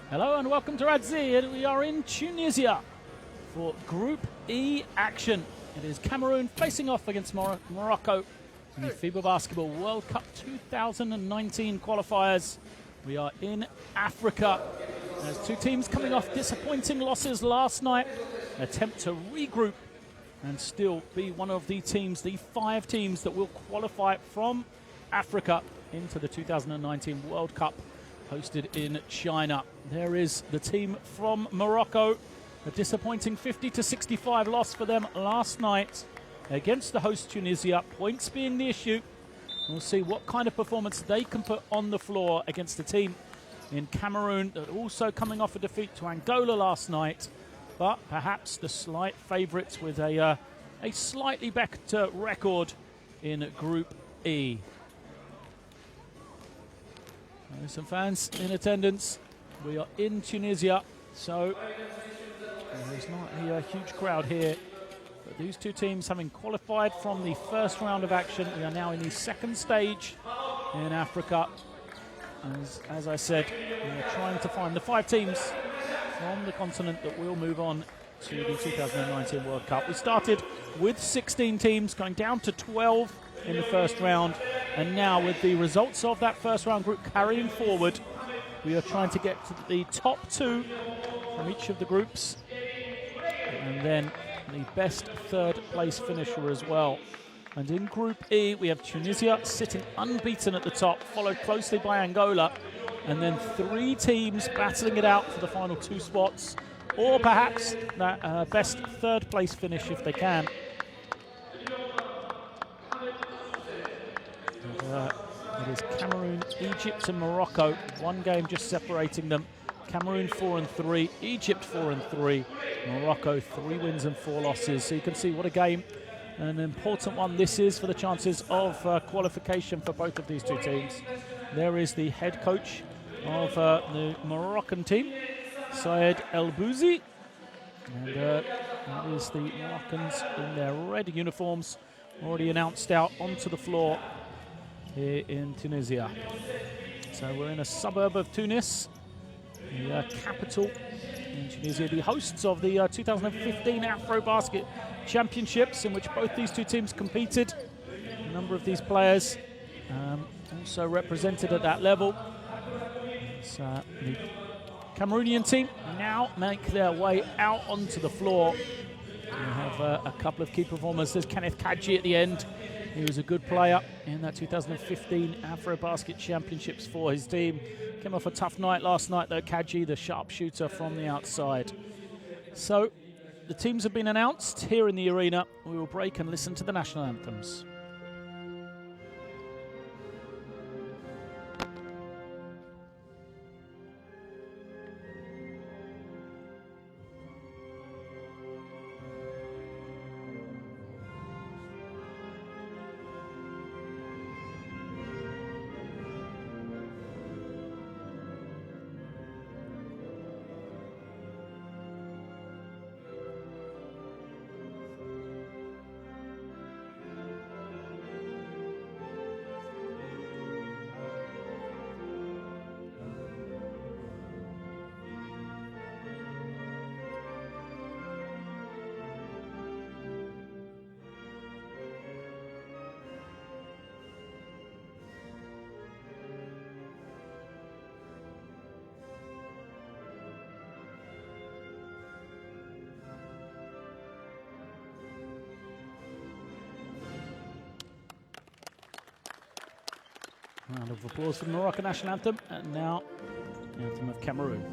Hello and welcome to Radzi, and we are in Tunisia for Group E action. It is Cameroon facing off against Morocco in the FIBA Basketball World Cup 2019 qualifiers. We are in Africa. There's two teams coming off disappointing losses last night. An attempt to regroup and still be one of the teams, the 5 teams that will qualify from Africa into the 2019 World Cup hosted in China. There is the team from Morocco. A disappointing 50-65 loss for them last night against the host Tunisia. Points being the issue. We'll see what kind of performance they can put on the floor against the team in Cameroon that also coming off a defeat to Angola last night, but perhaps the slight favourites with a slightly better record in Group E. There's some fans in attendance. We are in Tunisia, so there's not a huge crowd here. But these two teams having qualified from the first round of action, we are now in the second stage in Africa. As I said, we are trying to find the 5 teams from the continent that will move on to the 2019 World Cup. We started with 16 teams, going down to 12 in the first round. And now with the results of that first round group carrying forward, we are trying to get to the top 2 from each of the groups. And then the best third place finisher as well. And in Group E, we have Tunisia sitting unbeaten at the top, followed closely by Angola. And then 3 teams battling it out for the final 2 spots, or perhaps that best third place finish if they can. It is Cameroon, Egypt and Morocco. 1 game just separating them. Cameroon 4-3, Egypt 4-3, Morocco 3 wins and 4 losses. So you can see what a game, an important one this is for the chances of qualification for both of these two teams. There is the head coach of the Moroccan team, Syed El Bouzi. And that is the Moroccans in their red uniforms, already announced out onto the floor here in Tunisia. So we're in a suburb of Tunis, the capital in Tunisia, the hosts of the 2015 AfroBasket Championships, in which both these two teams competed. A number of these players also represented at that level. So the Cameroonian team now make their way out onto the floor. We have a couple of key performers. There's Kenneth Kadji at the end. He was a good player in that 2015 AfroBasket Championships for his team. Came off a tough night last night though, Kadji, the sharpshooter from the outside. So the teams have been announced here in the arena. We will break and listen to the national anthems. Round of applause for the Moroccan national anthem, and now the anthem of Cameroon.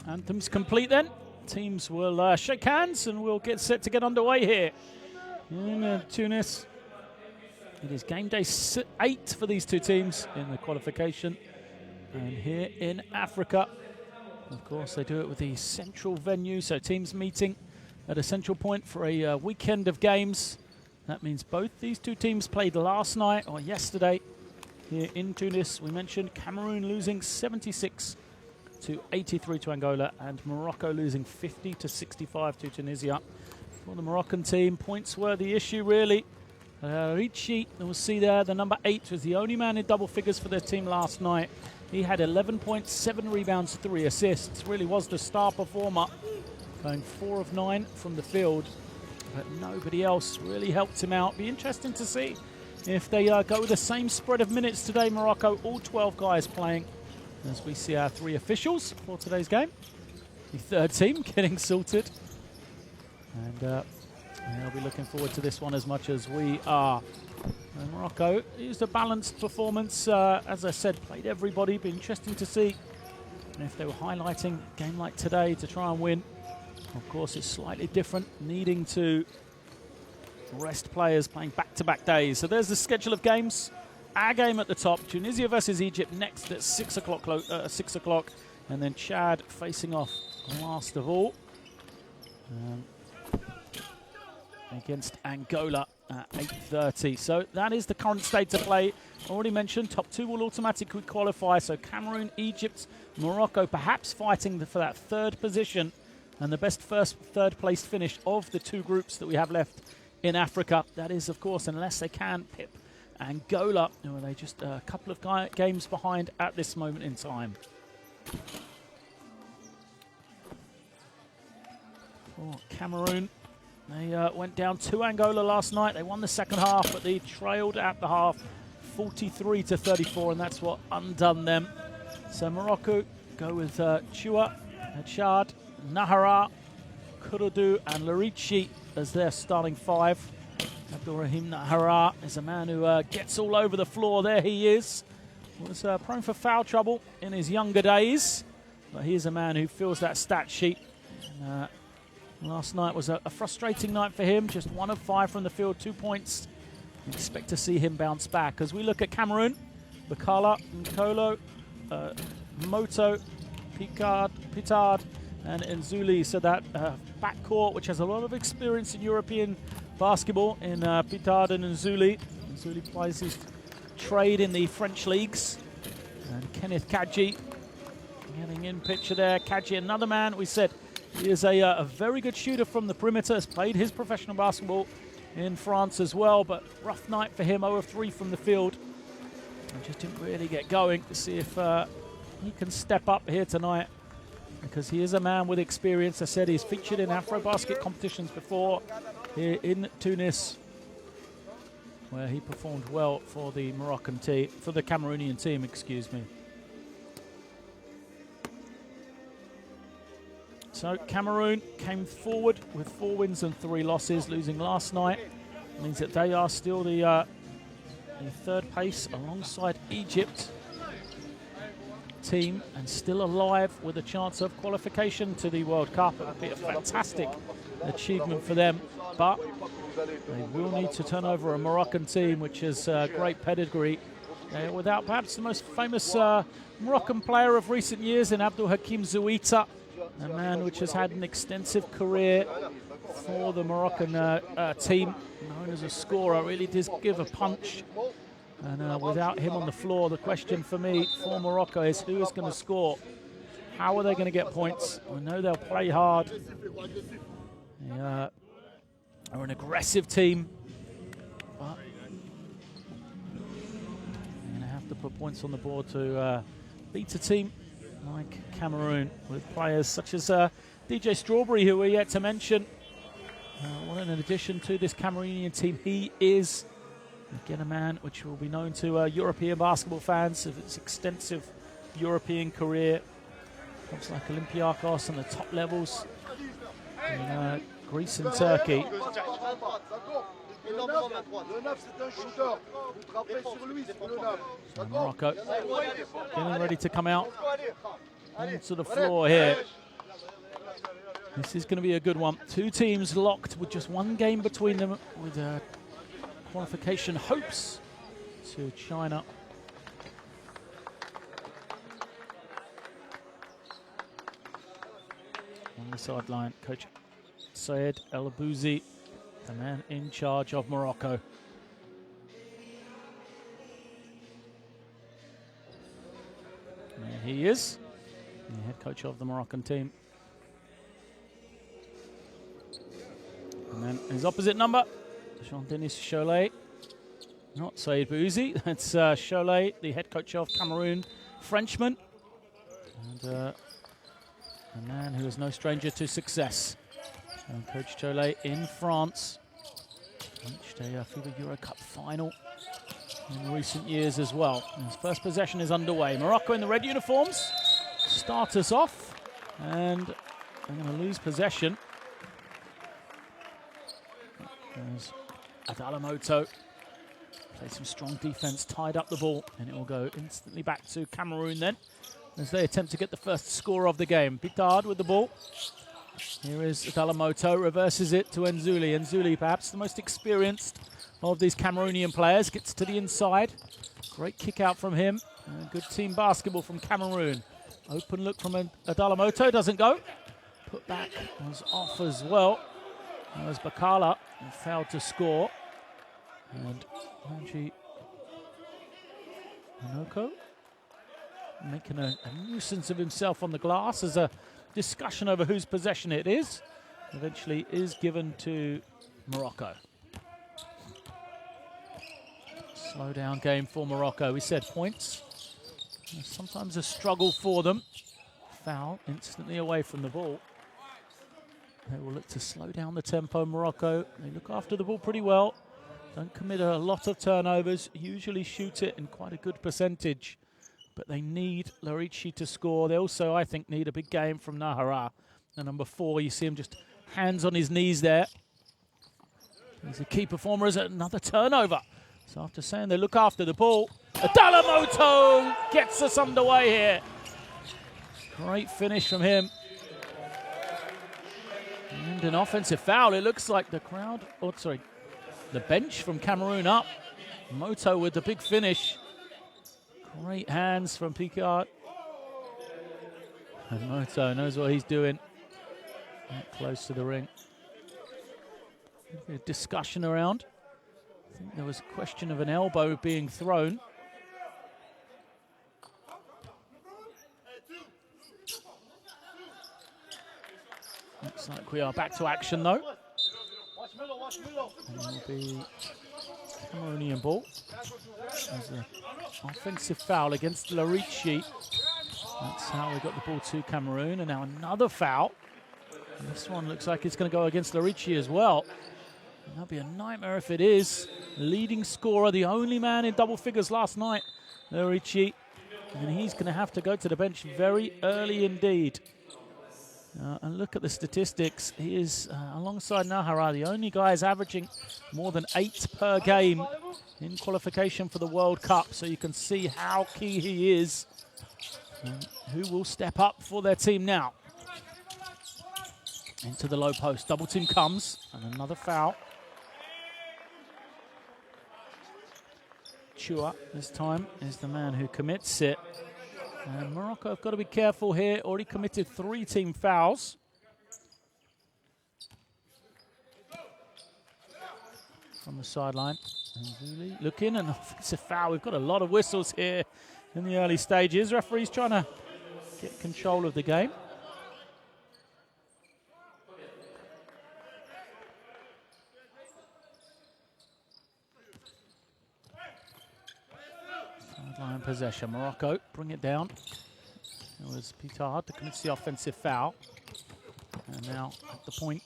Anthem's complete then. Teams will shake hands and we'll get set to get underway here in Tunis. It is game day 8 for these two teams in the qualification. And here in Africa, of course, they do it with the central venue. So teams meeting at a central point for a weekend of games. That means both these two teams played last night or yesterday here in Tunis. We mentioned Cameroon losing 76 to 83 to Angola, and Morocco losing 50 to 65 to Tunisia. For the Moroccan team, points were the issue really. Ricci, we'll see there, the number 8 was the only man in double figures for their team last night. He had 11 points, 7 rebounds, 3 assists. Really was the star performer, going 4 of 9 from the field, but nobody else really helped him out. Be interesting to see if they go with the same spread of minutes today. Morocco, all 12 guys playing, as we see our 3 officials for today's game. The third team getting sorted. And they'll be looking forward to this one as much as we are. And Morocco used a balanced performance. As I said, played everybody. Be interesting to see if they were highlighting a game like today to try and win. Of course, it's slightly different, needing to rest players playing back-to-back days. So there's the schedule of games. Our game at the top, Tunisia versus Egypt next at 6 o'clock, and then Chad facing off last of all against Angola at 8:30. So that is the current state of play. Already mentioned, top 2 will automatically qualify. So Cameroon, Egypt, Morocco perhaps fighting for that 3rd position and the best third place finish of the 2 groups that we have left in Africa. That is, of course, unless they can pip Angola, who are they just a couple of games behind at this moment in time. For Cameroon, they went down to Angola last night. They won the second half, but they trailed at the half 43 to 34, and that's what undone them. So Morocco go with Chua, Chad, Nahara, Kurudu, and Larici as their starting 5. Abdulrahim Nahara is a man who gets all over the floor. There he is. Was prone for foul trouble in his younger days, but he is a man who fills that stat sheet. And, last night was a frustrating night for him. Just 1 of 5 from the field, 2 points. We expect to see him bounce back. As we look at Cameroon, Bakala, Nkolo, Moto, Pitard, and Nzuli. So that backcourt, which has a lot of experience in European basketball in Pitard and Nzuli. Nzuli plays his trade in the French leagues. And Kenneth Kadji getting in picture there. Kadji, another man, we said, he is a very good shooter from the perimeter. Has played his professional basketball in France as well, but rough night for him, 0 of 3 from the field. And just didn't really get going to see if he can step up here tonight, because he is a man with experience. I said he's featured in Afro-basket competitions before here in Tunis, where he performed well for the Moroccan team, for the Cameroonian team, excuse me. So Cameroon came forward with 4 wins and 3 losses, losing last night. It means that they are still the 3rd place alongside Egypt team, and still alive with a chance of qualification to the World Cup. It would be a fantastic achievement for them, but they will need to turn over a Moroccan team which has great pedigree without perhaps the most famous Moroccan player of recent years in Abdul Hakim Zouita, a man which has had an extensive career for the Moroccan team, known as a scorer, really does give a punch. And without him on the floor, the question for me for Morocco is who is going to score? How are they going to get points? I know they'll play hard. They are an aggressive team, but they're going to have to put points on the board to beat a team like Cameroon, with players such as DJ Strawberry, who we're yet to mention. What an addition to this Cameroonian team he is. Again, a man which will be known to European basketball fans of its extensive European career. Looks like Olympiacos on the top levels in Greece and Turkey. So Morocco getting ready to come out onto the floor here. This is going to be a good one. Two teams locked with just one game between them, with qualification hopes to China. On the sideline, Coach Sayed El Abouzi, the man in charge of Morocco. There he is, the head coach of the Moroccan team. And then his opposite number, Jean-Denis Cholet. Not Sayed Bouzi, that's Cholet, the head coach of Cameroon, Frenchman. And a man who is no stranger to success. And Coach Cholet in France. Reached a FIBA Euro Cup final in recent years as well. And his first possession is underway. Morocco in the red uniforms start us off, and they're going to lose possession. There's Adalamoto. Played some strong defense, tied up the ball, and it will go instantly back to Cameroon then, as they attempt to get the first score of the game. Bitard with the ball. Here is Adalamoto, reverses it to Nzuli. Nzuli, perhaps the most experienced of these Cameroonian players, gets to the inside. Great kick out from him. Good team basketball from Cameroon. Open look from Adalamoto, doesn't go. Put back was off as well. There's Bakala, who failed to score. And Angie Anoko making a nuisance of himself on the glass as a discussion over whose possession it is. Eventually is given to Morocco. Slow down game for Morocco. We said points. Sometimes a struggle for them. Foul instantly away from the ball. They will look to slow down the tempo, Morocco. They look after the ball pretty well. Don't commit a lot of turnovers. Usually shoot it in quite a good percentage. But they need Larici to score. They also, I think, need a big game from Nahara. And number 4, you see him just hands on his knees there. He's a key performer as another turnover. So after saying they look after the ball, Adalamoto gets us underway here. Great finish from him. And an offensive foul. It looks like the crowd, the bench from Cameroon up. Moto with the big finish. Great hands from Picard. And Moto knows what he's doing. Right close to the ring. A discussion around. I think there was a question of an elbow being thrown. Looks like we are back to action though. And it will be Cameroonian ball. There's an offensive foul against Larici. That's how we got the ball to Cameroon. And now another foul. And this one looks like it's going to go against Larici as well. And that'll be a nightmare if it is. Leading scorer, the only man in double figures last night, Larici. And he's going to have to go to the bench very early indeed. And look at the statistics. He is, alongside Nahara, the only guy is averaging more than 8 per game in qualification for the World Cup. So you can see how key he is. And who will step up for their team now? Into the low post. Double team comes. And another foul. Chua this time is the man who commits it. And Morocco have got to be careful here. Already committed 3 team fouls. From the sideline. Zuli looking, an offensive foul. We've got a lot of whistles here in the early stages. Referee's trying to get control of the game. Sideline possession. Morocco bring it down. It was Pitard that commits the offensive foul. And now at the point,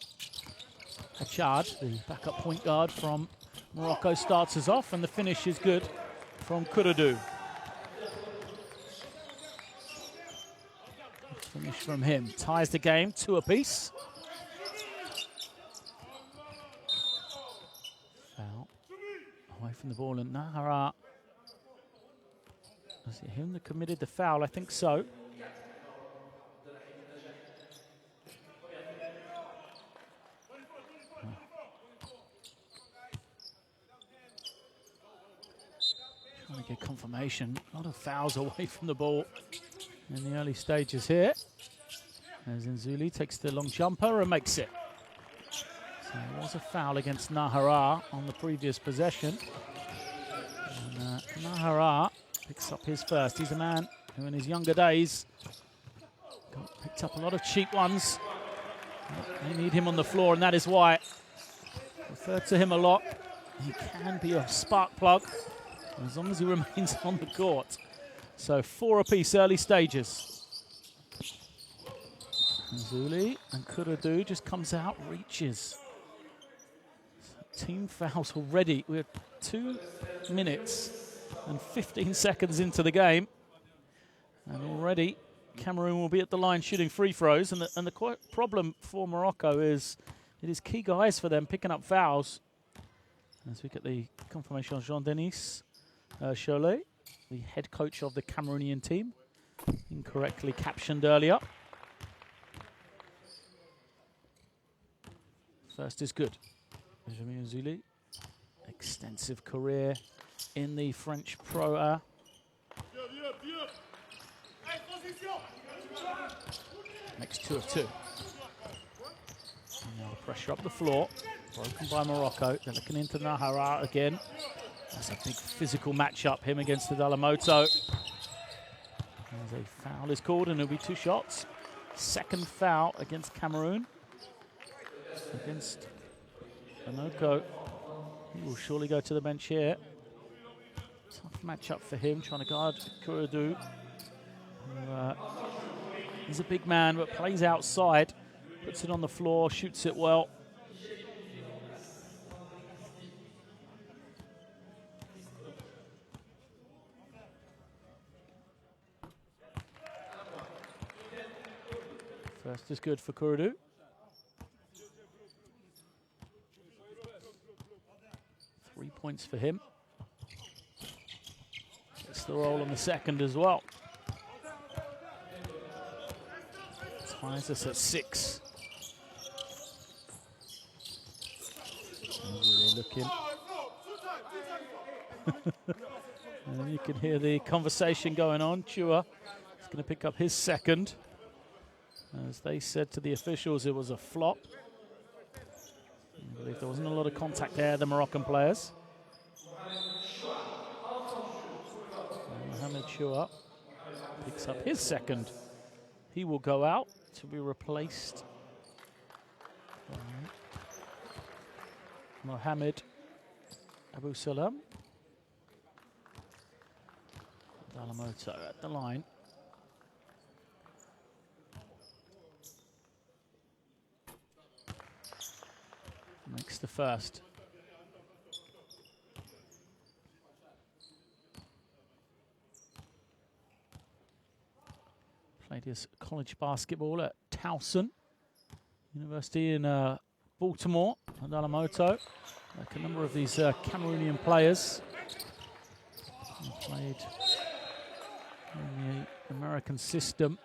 a charge. The backup point guard from Morocco starts us off, and the finish is good from Kurudu. Finish from him. Ties the game 2 apiece. Foul. Away from the ball, and Nahara. Was it him that committed the foul? I think so. Trying to get confirmation. A lot of fouls away from the ball in the early stages here. As Nzuli takes the long jumper and makes it. So there was a foul against Nahara on the previous possession. And Nahara picks up his first. He's a man who in his younger days picked up a lot of cheap ones. They need him on the floor, and that is why I refer to him a lot. He can be a spark plug as long as he remains on the court. So 4 apiece early stages. Zuli and Kurudu just comes out, reaches. So team fouls already. We're 2 minutes and 15 seconds into the game. And already Cameroon will be at the line shooting free throws. And the problem for Morocco is it is key guys for them picking up fouls. As we get the confirmation of Jean-Denis Cholet, the head coach of the Cameroonian team, incorrectly captioned earlier. First is good. Benjamin Zuli, extensive career in the French Pro A. Makes 2 of 2. And now the pressure up the floor, broken by Morocco. They're looking into Nahara again. That's a big physical matchup, him against the Dalamoto. As a foul is called, and it'll be 2 shots. Second foul against Cameroon. Against Anoko. He will surely go to the bench here. Tough matchup for him, trying to guard Kurudu. He's a big man, but plays outside. Puts it on the floor, shoots it well. First is good for Kurudu. 3 points for him. Gets the roll on the second as well. Ties us at 6. Really looking. And you can hear the conversation going on. Chua is going to pick up his second. As they said to the officials, it was a flop. I believe there wasn't a lot of contact there, the Moroccan players. Mohamed Chua picks up his second. He will go out to be replaced by Mohamed Abu Salam. Dalamoto at the line. Makes the first. Played his college basketball at Towson University in Baltimore, Dalamoto. Like a number of these Cameroonian players. He played in the American system.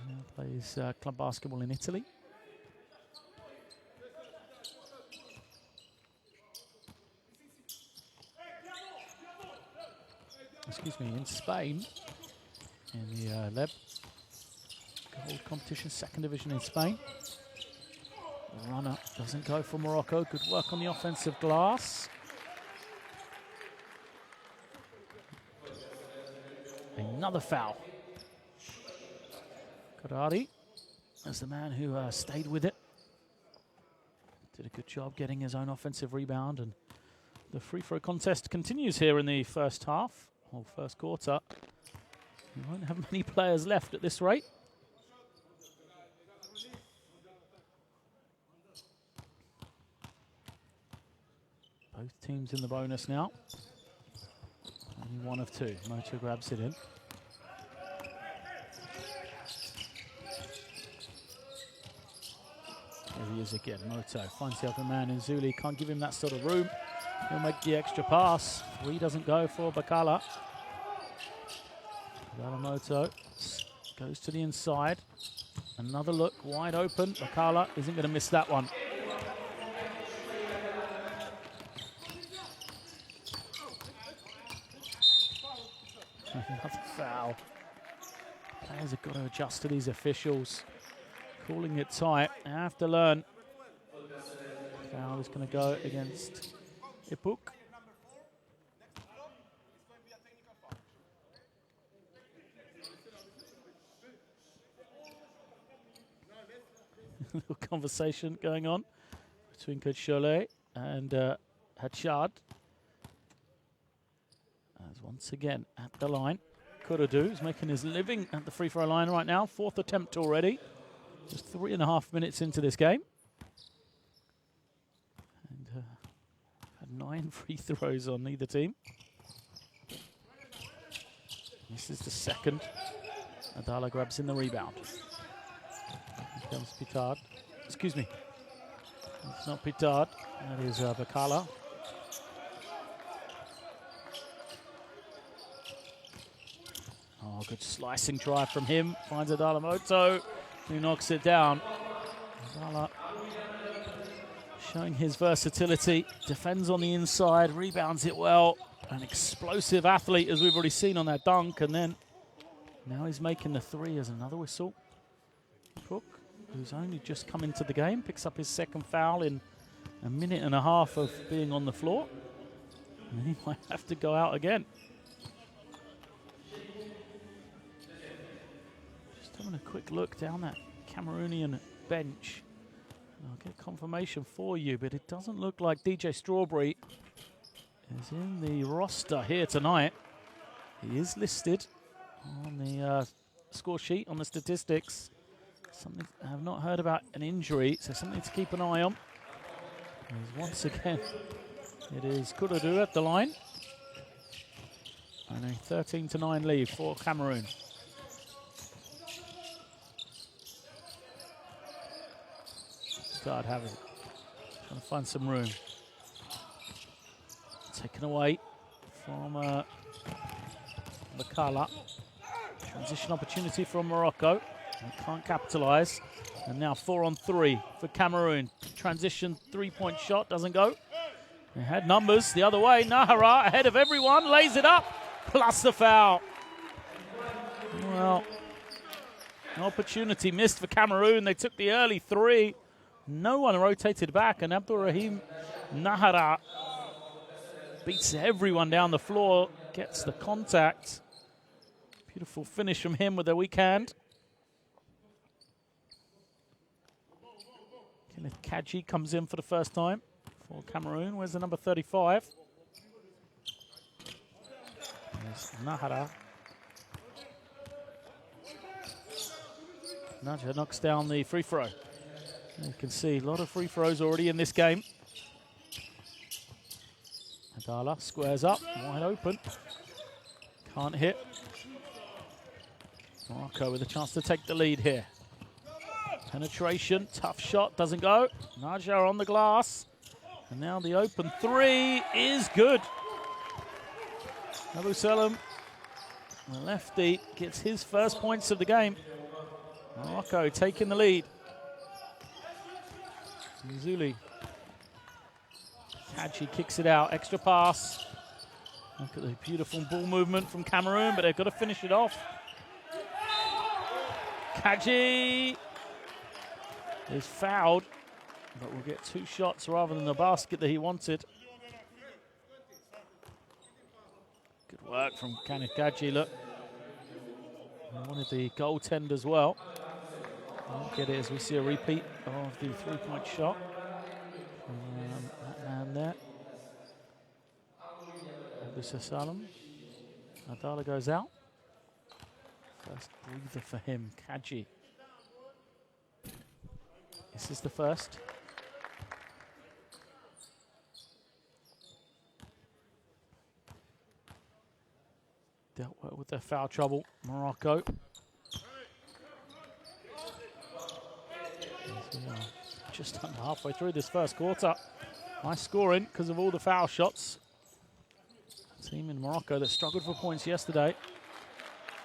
He now plays club basketball in Italy. in Spain, in the LEB Gold competition, second division in Spain. The runner doesn't go for Morocco. Good work on the offensive glass. Another foul. Karari as the man who stayed with it. Did a good job getting his own offensive rebound, and the free throw contest continues here in the first half, or first quarter. We won't have many players left at this rate. Both teams in the bonus now. Only one of two. Moto grabs it in. Here he is again. Moto finds the other man in Zuli. Can't give him that sort of room. He'll make the extra pass. Three doesn't go for Bakala. Moto goes to the inside. Another look, wide open. Bakala isn't going to miss that one. Another foul. Players have got to adjust to these officials. Calling it tight. They have to learn. Foul is going to go against Ipuk. Little conversation going on between Coach Cholet and Hachad. As once again at the line, Kuradu is making his living at the free throw line right now. Fourth attempt already. Just 3.5 minutes into this game. And had 9 free throws on either team. This is the second. Adala grabs in the rebound. Here comes Pitard. Excuse me. It's not Pitard. That is Bakala. Oh, good slicing drive from him. Finds Adala Moto. He knocks it down. Adala showing his versatility. Defends on the inside. Rebounds it well. An explosive athlete, as we've already seen on that dunk. And then now he's making the three as another whistle. Cook, who's only just come into the game, picks up his second foul in 1.5 minutes of being on the floor. And he might have to go out again. Having a quick look down that Cameroonian bench. I'll get confirmation for you, but it doesn't look like DJ Strawberry is in the roster here tonight. He is listed on the score sheet, on the statistics. Something I have not heard about an injury, so something to keep an eye on. As once again, it is Kuradu at the line. And a 13-9 lead for Cameroon. Start having it. Trying to find some room. Taken away from Bakala. Transition opportunity from Morocco. They can't capitalise. And now 4-on-3 for Cameroon. Transition three-point shot doesn't go. They had numbers the other way. Nahara ahead of everyone, lays it up, plus the foul. Well, an opportunity missed for Cameroon. They took the early three. No one rotated back, and Abdulrahim Nahara beats everyone down the floor, gets the contact. Beautiful finish from him with a weak hand. Kenneth Kaji comes in for the first time for Cameroon. Where's the number 35? There's Nahara. Naja knocks down the free throw. You can see a lot of free throws already in this game. Adala squares up, wide open. Can't hit. Morocco with a chance to take the lead here. Penetration, tough shot, doesn't go. Naja on the glass. And now the open three is good. Abu Salam, the lefty, gets his first points of the game. Morocco taking the lead. Zuli. Kaji kicks it out, extra pass. Look at the beautiful ball movement from Cameroon, but they've got to finish it off. Kadji is fouled, but will get 2 shots rather than the basket that he wanted. Good work from Kenneth Kadji, look. He wanted the goaltend as well. Won't get it as we see a repeat of the 3-point shot. That man there. Abisa Salem. Adala goes out. First breather for him, Kadji. This is the first. Dealt well with their foul trouble, Morocco. Just under halfway through this first quarter. Nice scoring because of all the foul shots. A team in Morocco that struggled for points yesterday.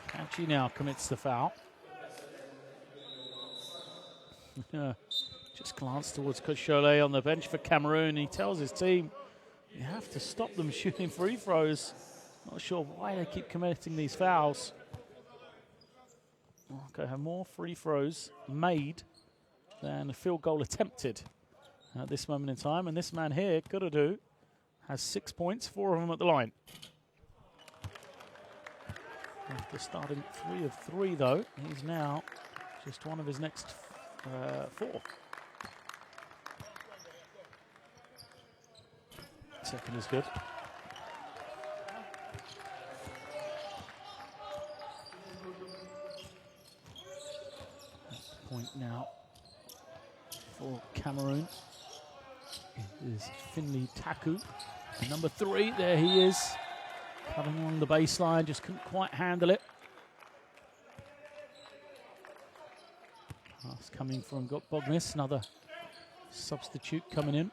Kadji now commits the foul. Just glanced towards Coach Cholet on the bench for Cameroon. He tells his team, you have to stop them shooting free throws. Not sure why they keep committing these fouls. Morocco have more free throws made than a field goal attempted at this moment in time. And this man here, Kuradu, has 6 points, 4 of them at the line. After starting 3 of 3, though, he's now just one of his next 4. Second is good. Point now for Cameroon. It is Finley Taku. And number 3, there he is. Coming along the baseline, just couldn't quite handle it. Pass coming from Bognis, another substitute coming in.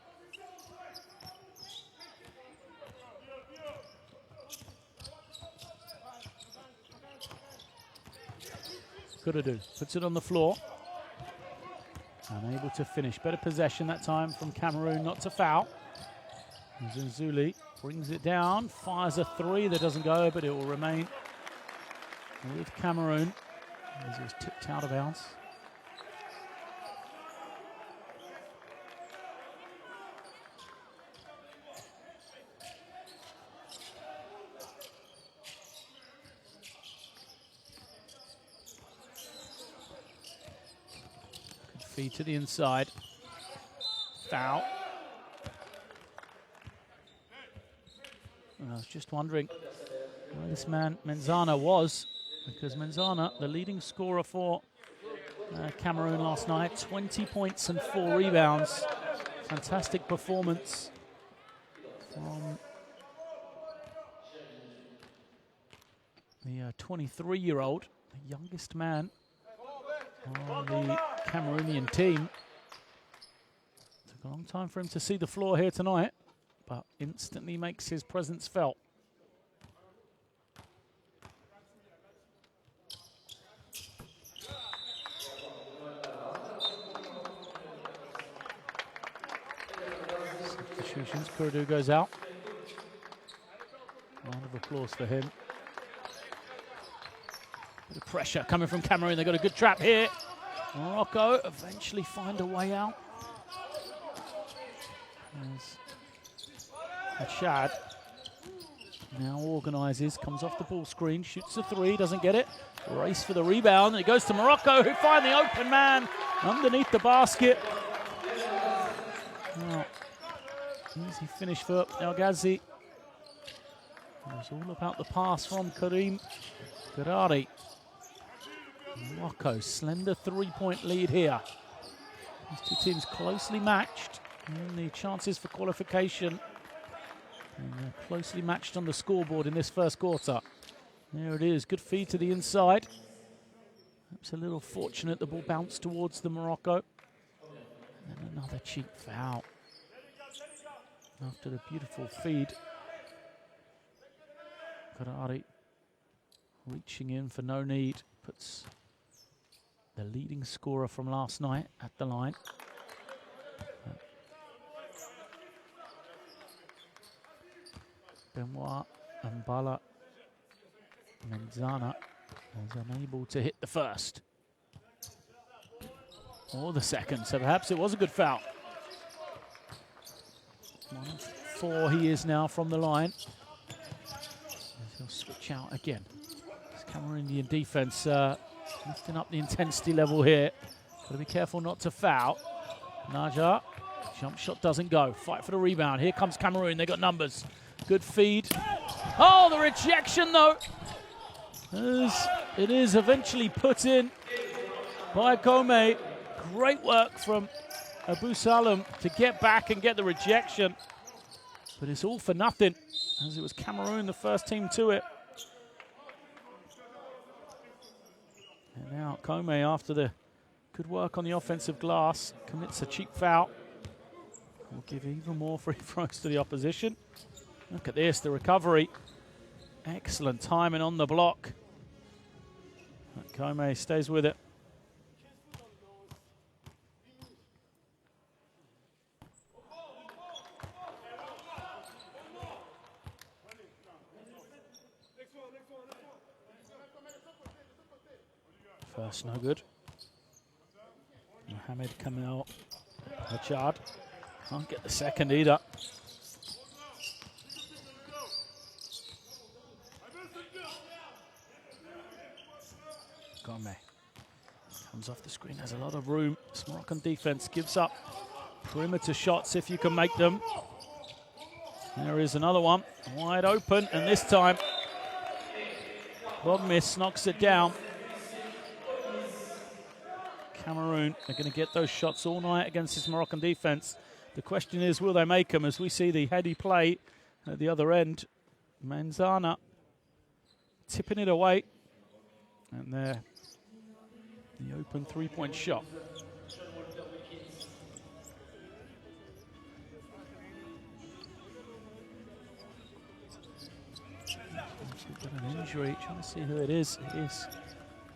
Kuradu puts it on the floor. Unable to finish. Better possession that time from Cameroon, not to foul. Zunzuli brings it down, fires a 3 that doesn't go, but it will remain with Cameroon as it was tipped out of bounds. Good feed to the inside. Foul. I was just wondering where this man Menzana was, because Menzana, the leading scorer for Cameroon last night, 20 points and 4 rebounds. Fantastic performance from the 23-year-old, the youngest man on the Cameroonian team. Took a long time for him to see the floor here tonight, but instantly makes his presence felt. Substitutions, Kuradu goes out. Round of applause for him. Bit of pressure coming from Cameroon, they've got a good trap here. Morocco eventually find a way out. Shad now organises, comes off the ball screen, shoots a 3, doesn't get it. Race for the rebound, and it goes to Morocco, who find the open man underneath the basket. Now, easy finish for El Ghazi. It was all about the pass from Karim Garari. Morocco, slender 3-point lead here. These two teams closely matched in the chances for qualification. And they're closely matched on the scoreboard in this first quarter. There it is, good feed to the inside. Perhaps a little fortunate, the ball bounced towards the Morocco. And another cheap foul. After the beautiful feed. Karari reaching in for no need, puts the leading scorer from last night at the line. Benoit Mbala Menzana is unable to hit the first or the second, so perhaps it was a good foul. 1-4 he is now from the line. He'll switch out again. This Cameroonian defense lifting up the intensity level here. Got to be careful not to foul. Naja, jump shot doesn't go. Fight for the rebound. Here comes Cameroon. They got numbers. Good feed. Oh, the rejection though. As it is eventually put in by Gome. Great work from Abu Salam to get back and get the rejection. But it's all for nothing, as it was Cameroon the first team to it. And now Gome, after the good work on the offensive glass, commits a cheap foul. Will give even more free throws to the opposition. Look at this, the recovery. Excellent timing on the block. Gome stays with it. First, no good. Mohamed Kamel Hachard can't get the second either. Gome comes off the screen, has a lot of room. This Moroccan defense gives up perimeter shots if you can make them. There is another one, wide open, and this time Bogmis knocks it down. Cameroon are going to get those shots all night against this Moroccan defense. The question is, will they make them? As we see the heady play at the other end. Menzana tipping it away. And there, the open three-point shot. Got an injury, trying to see who it is. It is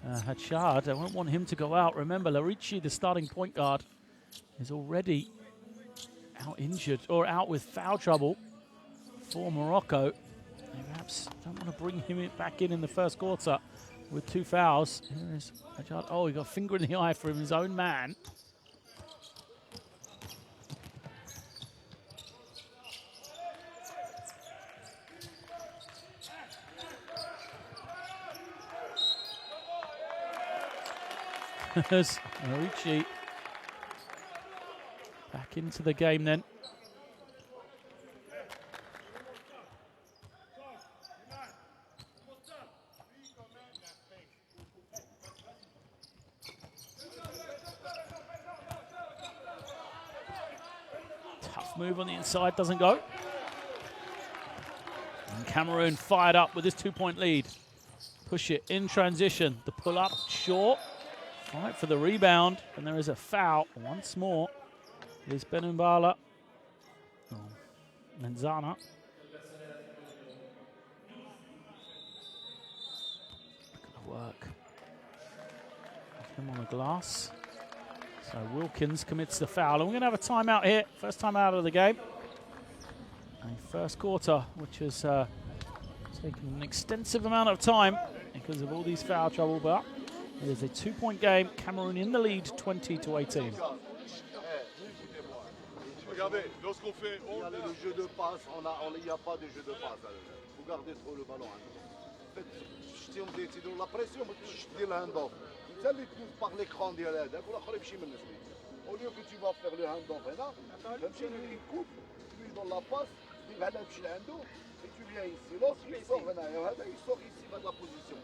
Hachard. I won't want him to go out. Remember, Larici, the starting point guard, is already out injured or out with foul trouble for Morocco. They perhaps don't want to bring him back in the first quarter with 2 fouls. Here is Hachard. Oh, he got a finger in the eye from his own man. Larici back into the game then. Tough move on the inside, doesn't go. And Cameroon fired up with this 2-point lead. Push it in transition. The pull up short. Fight for the rebound, and there is a foul once more. It is Benumbala. Oh, Menzana. Look at the work. Him on the glass. So Wilkins commits the foul, and we're going to have a timeout here. First time out of the game. A first quarter, which has taken an extensive amount of time because of all these foul trouble, but it is a 2-point game. Cameroon in the lead, 20-18. Regardez, lorsqu'on fait le jeu de passe, il n'y a pas de jeu de passe. Vous gardez trop le ballon. شتيهم تيديروا لا بريسيون شتي الهاند اوف. انت اللي تنوض باغ ليكرون ديال هذاك والاخر يمشي من السويد. او ليو كو تي فا فيغ لو هاند اوف هنا تمشي للكوب تلوي دون لا باس دير بحال تمشي لعندو et tu viens ici. Lorsqu'il sort هنايا وهذا يسور ici dans la position.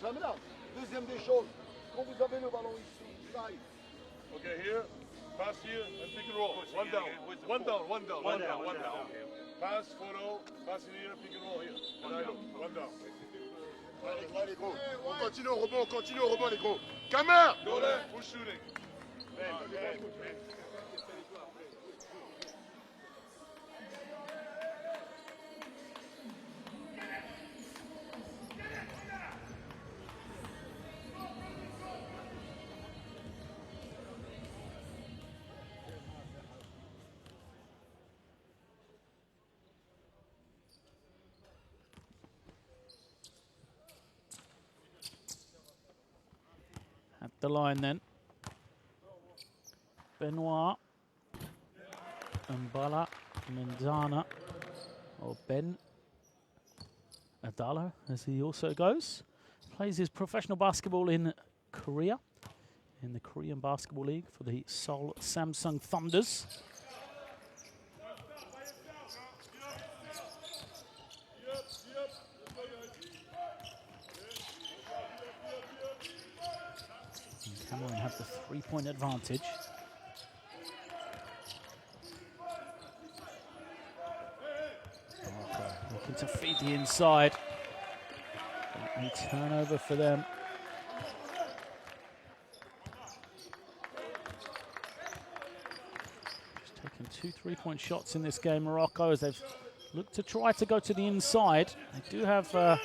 فهمنا؟ Deuxième des choses, quand vous avez le ballon ici, side. Okay, here, pass here, and pick and roll. One down, one down, one down, one down, one down. Pass, photo, pass it here, pick and roll here. One down. Les gros, on continue au rebond, les gros. Camer! Go there, full shooting. the line then. Benoit. Mbala. Mendana. Or Ben Adalo, as he also goes. Plays his professional basketball in Korea, in the Korean Basketball League for the Seoul Samsung Thunders. And Cameroon have the three-point advantage. Looking to feed the inside. A turnover for them. Just taking 2 3-point shots in this game, Morocco, as they've looked to try to go to the inside. They do have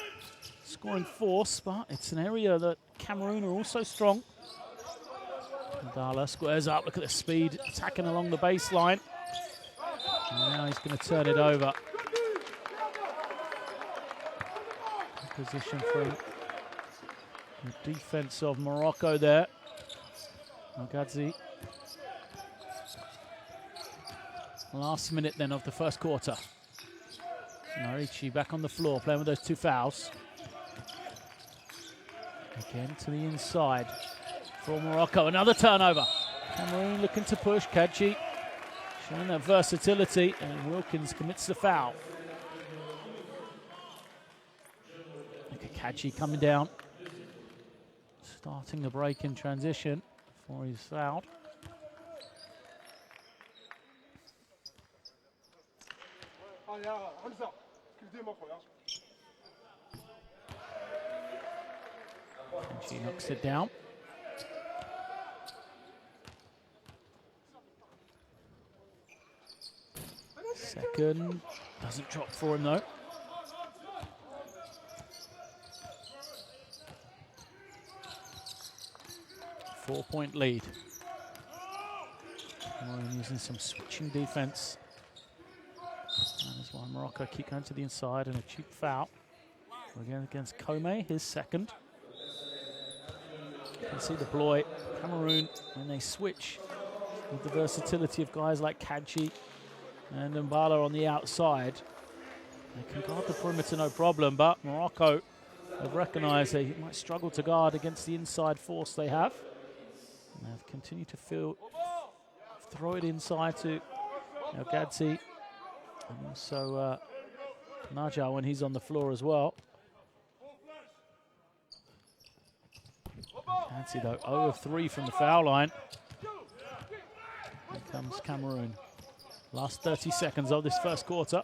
scoring force, but it's an area that Cameroon are also strong. Dala squares up, look at the speed, attacking along the baseline. And now he's going to turn it over. Position from the defense of Morocco there. Magazi. Last minute then of the first quarter. Marici back on the floor, playing with those 2 fouls. Again to the inside for Morocco. Another turnover. Cameroon looking to push. Kadji showing that versatility, and Wilkins commits the foul. Kadji coming down, starting the break in transition before he's fouled. Kadji knocks it down. Second, doesn't drop for him though. 4-point lead. Cameroon using some switching defense. That is why Morocco keep going to the inside, and a cheap foul. Again against Kome, his second. You can see the ploy. Cameroon, when they switch with the versatility of guys like Kadji and Mbala on the outside, they can guard the perimeter no problem, but Morocco have recognized they might struggle to guard against the inside force they have. And they've continued to throw it inside to El Gadzi, and also Naja when he's on the floor as well. Gadzi though, 0 of 3 from the foul line. Here comes Cameroon. Last 30 seconds of this first quarter.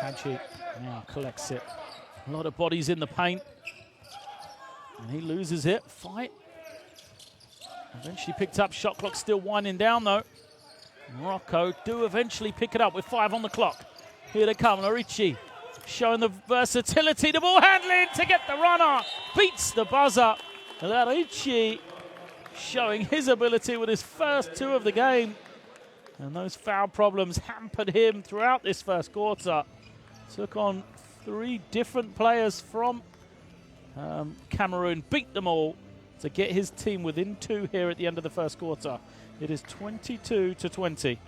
Kadji now collects it. A lot of bodies in the paint. And he loses it. Fight. Eventually picked up. Shot clock still winding down though. Morocco do eventually pick it up with 5 on the clock. Here they come. Larici showing the versatility. The ball handling to get the runner. Beats the buzzer. Larici showing his ability with his first 2 of the game. And those foul problems hampered him throughout this first quarter. Took on 3 different players from Cameroon, beat them all to get his team within 2 here at the end of the first quarter. It is 22-20.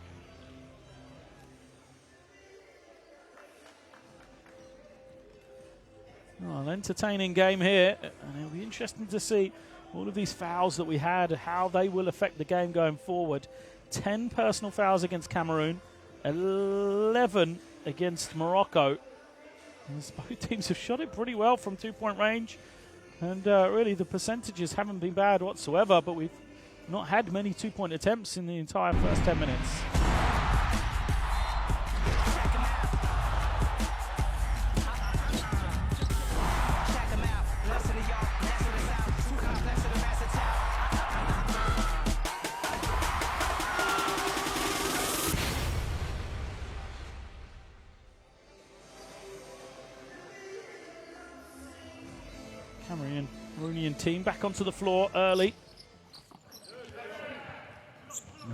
Oh, an entertaining game here, and it'll be interesting to see all of these fouls that we had, how they will affect the game going forward. 10 personal fouls against Cameroon, 11 against Morocco. As both teams have shot it pretty well from 2-point range, and really the percentages haven't been bad whatsoever, but we've not had many 2-point attempts in the entire first 10 minutes. Cameroonian team back onto the floor early.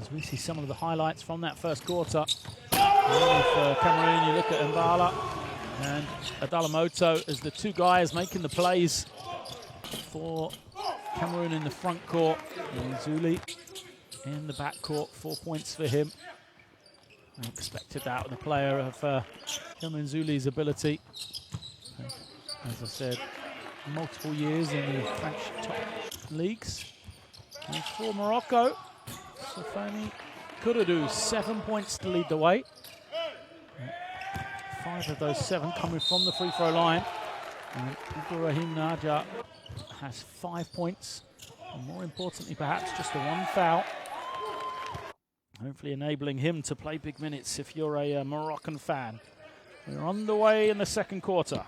As we see some of the highlights from that first quarter. For Cameroon, you look at Mbala and Adalamoto as the two guys making the plays for Cameroon in the front court. And Zuli in the back court, 4 points for him. I expected that with a player of Cameroon Zuli's ability. As I said, multiple years in the French top leagues. And for Morocco, Sofani Kouroudou, 7 points to lead the way. 5 of those 7 coming from the free throw line. And Ibrahim Naja has 5 points. And more importantly, perhaps just the 1 foul. Hopefully enabling him to play big minutes if you're a Moroccan fan. We're underway in the second quarter.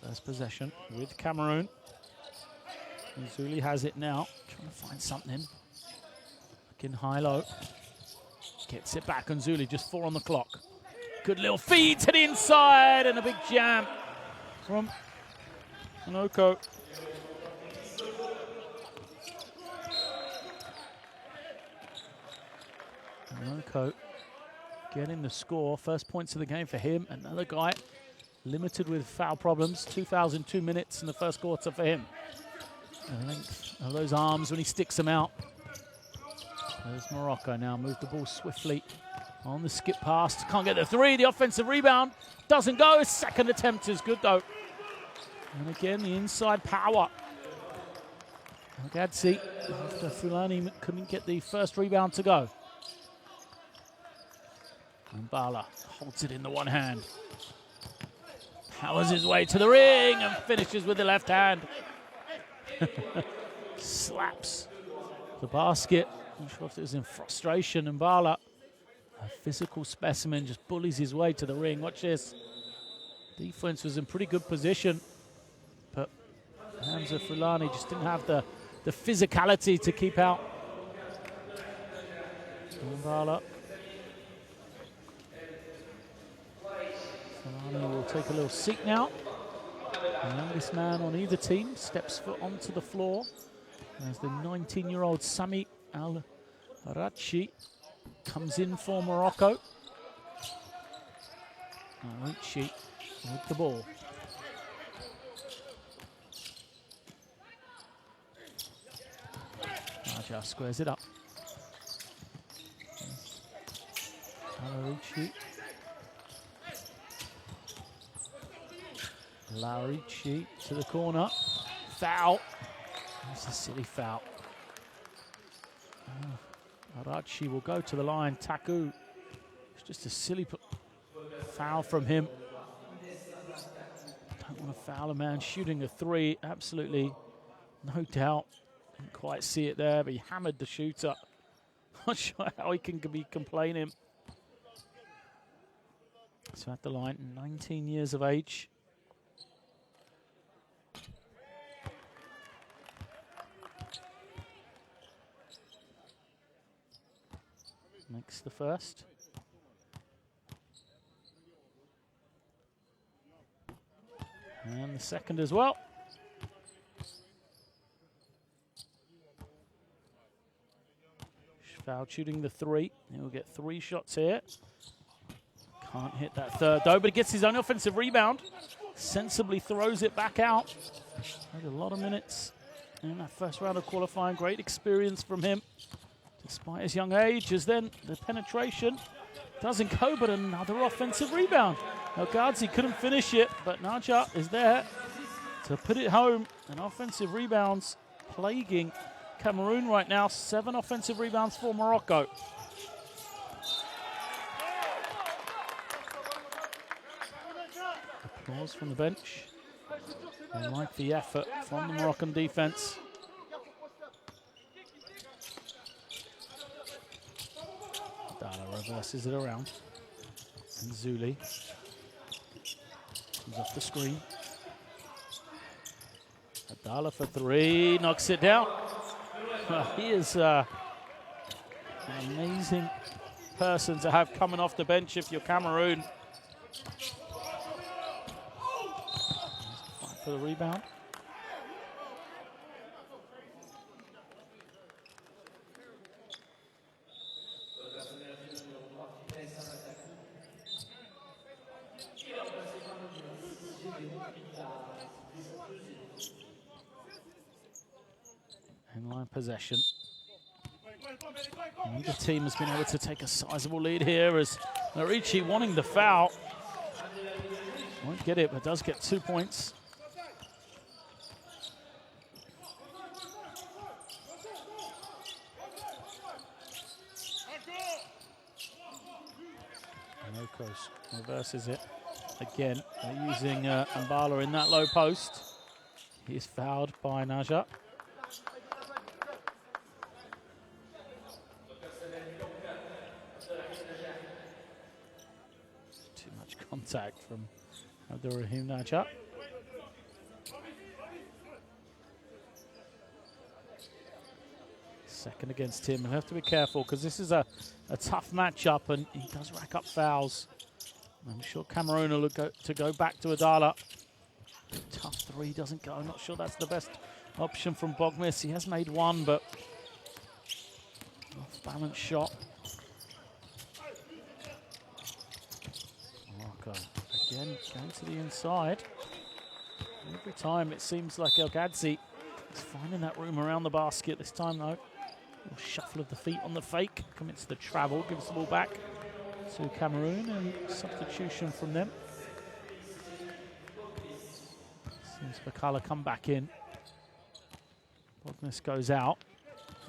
First possession with Cameroon. And Zuli has it now, trying to find something. Looking high-low. Gets it back, and Zuli just 4 on the clock. Good little feed to the inside, and a big jam from Morocco. Morocco getting the score. First points of the game for him. Another guy limited with foul problems. 2002 minutes in the first quarter for him. The length of those arms when he sticks them out. There's Morocco now. Move the ball swiftly on the skip pass. Can't get the 3. The offensive rebound doesn't go. His second attempt is good though. And again, the inside power. Gadzi, after Fulani couldn't get the first rebound to go. And Bala holds it in the one hand. Powers his way to the ring and finishes with the left hand. Slaps the basket. Not sure if it was in frustration. And Bala, a physical specimen, just bullies his way to the ring. Watch this. Defense was in pretty good position, but Hamza Fulani just didn't have the physicality to keep out. And Bala. Fulani will take a little seat now. The youngest man on either team steps foot onto the floor as the 19-year-old Sami Al-Arachi comes in for Morocco. Arachi with the ball. Raja squares it up. Arachi. Laurici to the corner. Foul. That's a silly foul. Arachi will go to the line. Taku. It's just a silly foul from him. Don't want to foul a man shooting a 3. Absolutely no doubt. Didn't quite see it there, but he hammered the shooter. Not sure how he can be complaining. So at the line, 19 years of age. Makes the first. And the second as well. Foul shooting the 3. He'll get 3 shots here. Can't hit that third though, but he gets his own offensive rebound. Sensibly throws it back out. Had a lot of minutes in that first round of qualifying. Great experience from him. Despite his young age, as then the penetration doesn't go, but another offensive rebound. El Ghazi couldn't finish it, but Naja is there to put it home. And offensive rebounds plaguing Cameroon right now. 7 offensive rebounds for Morocco. Applause from the bench. I like the effort from the Moroccan defense. Reverses it around. And Zuli comes off the screen. Adala for 3, knocks it down. He is an amazing person to have coming off the bench if you're Cameroon. Fight for the rebound. Inline possession. Neither team has been able to take a sizable lead here as Marici wanting the foul. Won't get it, but does get 2 points. Morocco's reverses it again. They're using Mbala in that low post. He's fouled by Naja. Too much contact from Abdurrahim Naja. Second against him. He'll have to be careful because this is a tough matchup and he does rack up fouls. I'm sure Cameroon will look to go back to Adala. Tough three doesn't go. I'm not sure that's the best option from Bogmis. He has made one, but off-balance shot. Morocco again going to the inside. Every time it seems like El Ghazi is finding that room around the basket. This time though, a shuffle of the feet on the fake, commits the travel, gives the ball back to Cameroon, and substitution from them. Seems Bakala come back in. Bognis goes out.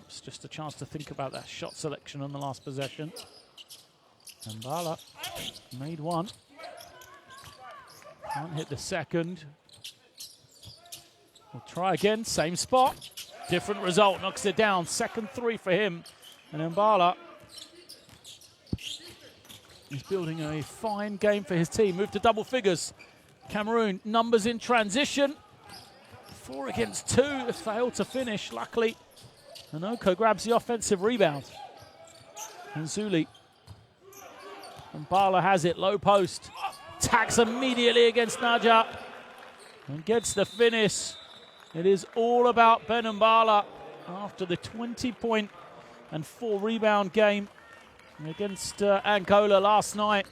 It's just a chance to think about that shot selection on the last possession. And Mbala made one. Can't hit the second. We'll try again, same spot. Different result, knocks it down. Second three for him. And Mbala is building a fine game for his team. Move to double figures. Cameroon, numbers in transition. 4 against 2, they failed to finish, luckily. Anoko grabs the offensive rebound. And Zuli. Mbala has it, low post. Tags immediately against Naja. And gets the finish. It is all about Ben Mbala after the 20-point and 4-rebound game against Angola last night.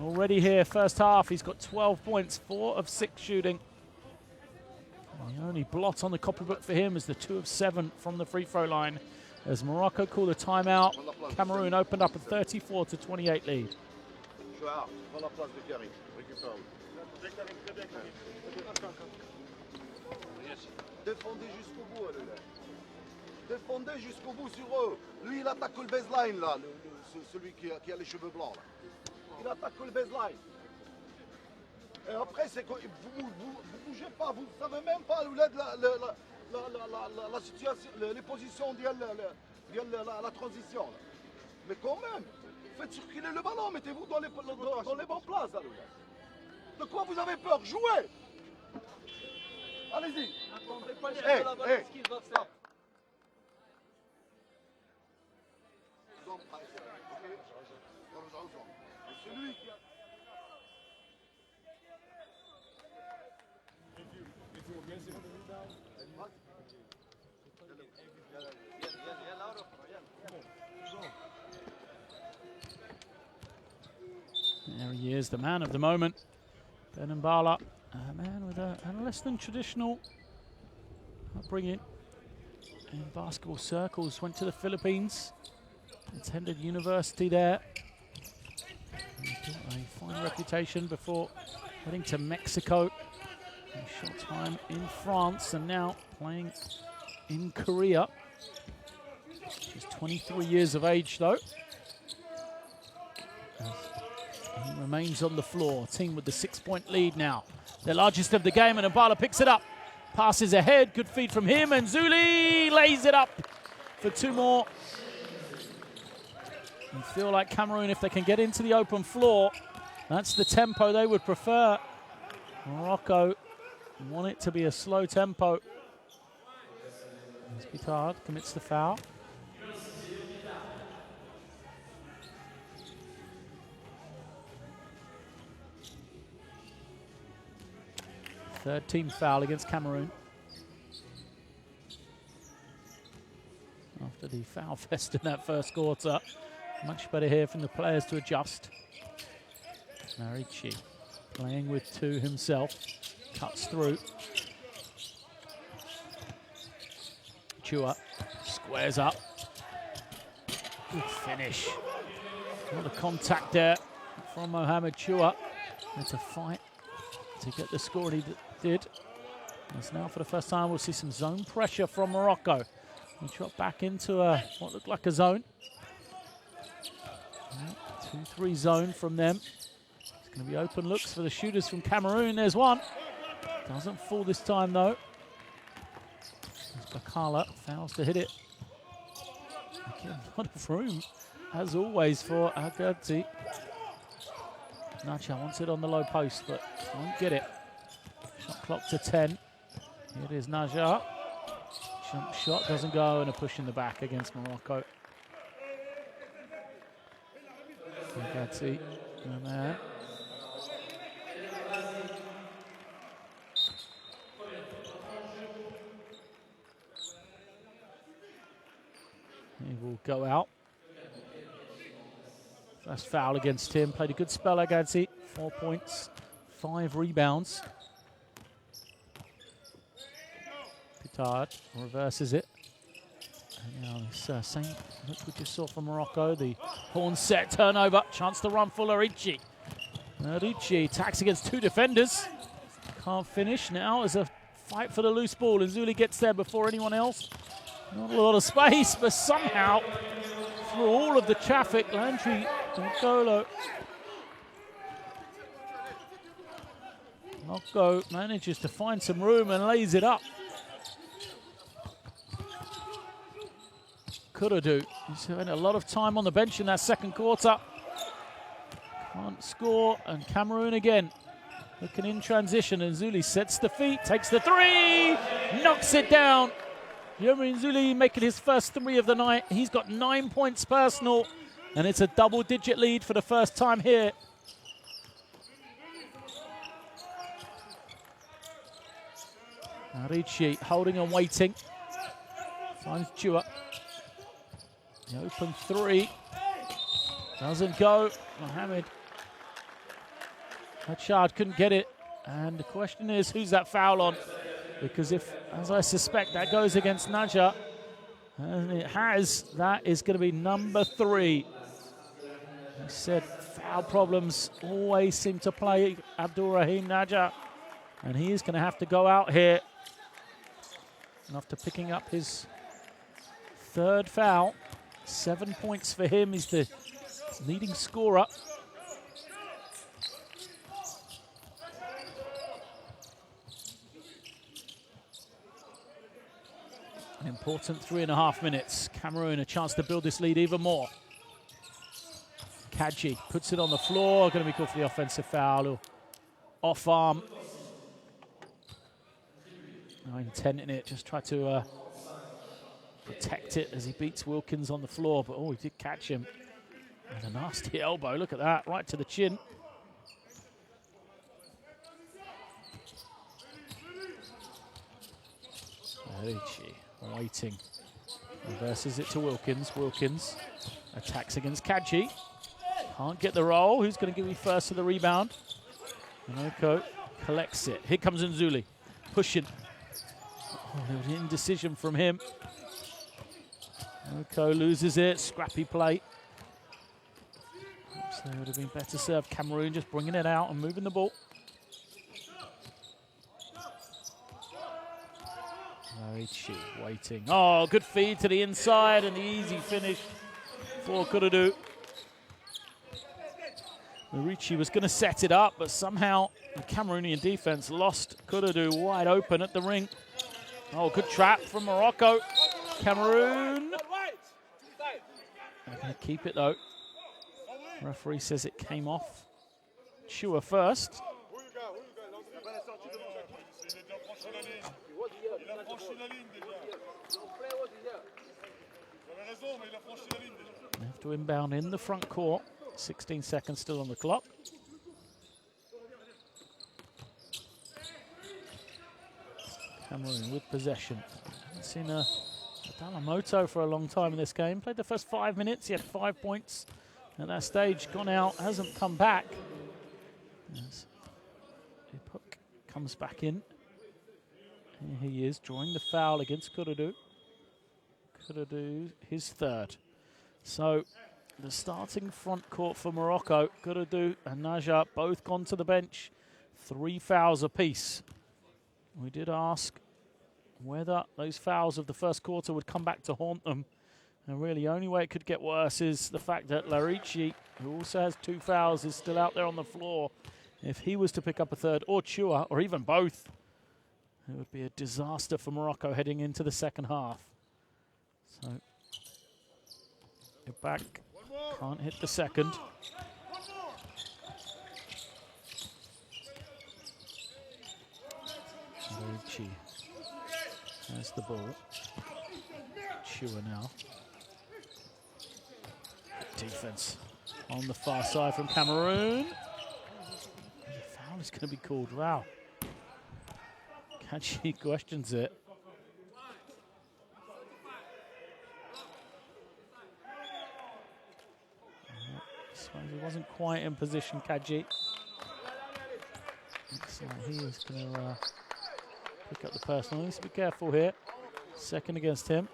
Already here, first half, he's got 12 points, 4 of 6 shooting. And the only blot on the copybook for him is the 2 of 7 from the free throw line. As Morocco called a timeout, Cameroon opened up a 34-28 lead. Défendez jusqu'au bout, là. Défendez jusqu'au bout sur eux. Lui, il attaque le baseline, là, celui qui a les cheveux blancs. Là. Il attaque le baseline. Et après, c'est quoi, vous bougez pas, vous ne savez même pas où est la situation, les positions de la transition. Là. Mais quand même, faites circuler le ballon, mettez-vous dans les bonnes places. Là. De quoi vous avez peur? Jouez! Allez-y. N'attendez pas les la balle qui va faire. Celui qui a... There he is, the man of the moment. Ben Mbala, a man with a less than traditional upbringing in basketball circles. Went to the Philippines, attended university there. He's built a fine reputation before heading to Mexico. A short time in France and now playing in Korea. He's 23 years of age though. He remains on the floor. Team with the 6-point lead now. The largest of the game, and Mbala picks it up. Passes ahead, good feed from him, and Zuli lays it up for 2 more. And feel like Cameroon, if they can get into the open floor, that's the tempo they would prefer. Morocco want it to be a slow tempo. Pitard commits the foul. Third team foul against Cameroon. After the foul fest in that first quarter. Much better here from the players to adjust. Marici playing with 2 himself. Cuts through. Chua squares up. Good finish. A lot of contact there from Mohamed Chua. Had to fight to get the score he did. As now for the first time we'll see some zone pressure from Morocco. He dropped back into what looked like a zone. 2-3 zone from them. It's going to be open looks for the shooters from Cameroon. There's one. Doesn't fall this time though. Bakala fails to hit it. Again, a lot of room, as always, for Agati. Nacha wants it on the low post, but won't get it. Shot clock to 10. Here it is, Naja. Jump shot doesn't go, and a push in the back against Morocco. Agati, and there. He will go out. First foul against him. Played a good spell, Agati. 4 points, 5 rebounds. Pitard reverses it. And now this same look we just saw from Morocco. The horn set turnover. Chance to run for Larici. Larici attacks against 2 defenders. Can't finish now as a fight for the loose ball. And Zuli gets there before anyone else. Not a lot of space, but somehow, through all of the traffic, Landry Ngolo manages to find some room and lays it up. Kuradu, he's having a lot of time on the bench in that second quarter. Can't score, and Cameroon again. Looking in transition, and Zuli sets the feet, takes the 3, knocks it down. Yomi Zuli making his first 3 of the night. He's got 9 points personal, and it's a double-digit lead for the first time here. Arichi holding and waiting. Finds Chua. The open 3. Doesn't go. Mohamed Hachard couldn't get it. And the question is, who's that foul on? Because if, as I suspect, that goes against Naja, and it has, that is going to be number 3. I said foul problems always seem to play Abdul Rahim Naja, and he is going to have to go out here after picking up his 3rd foul. 7 points for him. He's the leading scorer. An important 3.5 minutes. Cameroon a chance to build this lead even more. Kadji puts it on the floor. Going to be called for the offensive foul. Off arm. No intent in it. Just try to protect it as he beats Wilkins on the floor. But oh, he did catch him. And a nasty elbow. Look at that. Right to the chin. Arichi waiting. Reverses it to Wilkins. Wilkins attacks against Kadji. Can't get the roll. Who's going to give me first to the rebound? Morocco collects it. Here comes Nzuli. Pushing. Oh, an indecision from him. Morocco loses it. Scrappy play. Perhaps they would have been better served. Cameroon just bringing it out and moving the ball. Arichi waiting. Oh, good feed to the inside and the easy finish for Kuradu. Arichi was going to set it up, but somehow the Cameroonian defense lost Kuradu wide open at the ring. Oh, good trap from Morocco. Cameroon. They're going to keep it though. Referee says it came off. Chua first. They have to inbound in the front court. 16 seconds still on the clock. Cameroon with possession. Haven't seen a Dalamoto for a long time in this game. Played the first 5 minutes. He had 5 points at that stage. Gone out. Hasn't come back. Yes. comes back in. Here he is, drawing the foul against Kurudu. Kurudu, his third. So the starting front court for Morocco, Kurudu and Naja, both gone to the bench. 3 fouls apiece. We did ask whether those fouls of the first quarter would come back to haunt them. And really, the only way it could get worse is the fact that Larici, who also has 2 fouls, is still out there on the floor. If he was to pick up a third, or Chua, or even both, it would be a disaster for Morocco heading into the second half. So, get back, can't hit the second. Larici has the ball. Chua now. Defense on the far side from Cameroon. The foul is going to be called. Wow. Kaji questions it. I suppose he wasn't quite in position, Kaji. Looks like he is going to pick up the personal. He needs to be careful here. Second against him.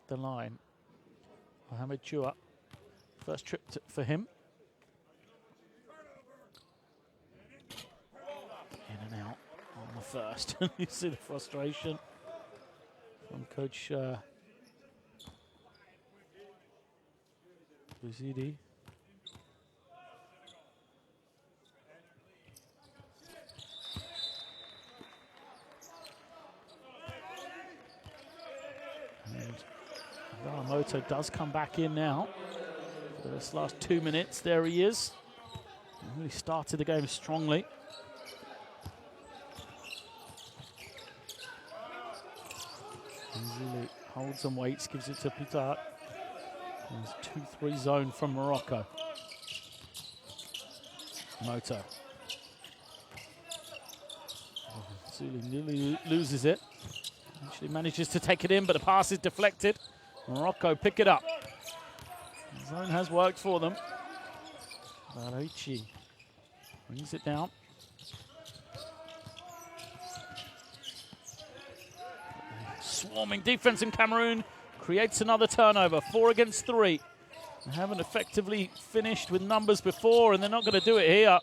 The line. Mohamed Chua. First trip for him. In and out on the first. You see the frustration from Coach Bouzidi. Moto does come back in now. For this last 2 minutes, there he is. He really started the game strongly. Zulu holds and waits, gives it to Pitar. There's 2-3 zone from Morocco. Moto. Zulu nearly loses it. Actually manages to take it in, but the pass is deflected. Morocco pick it up. The zone has worked for them. Larici brings it down. Swarming defense in Cameroon creates another turnover. 4 against 3. They haven't effectively finished with numbers before, and they're not going to do it here.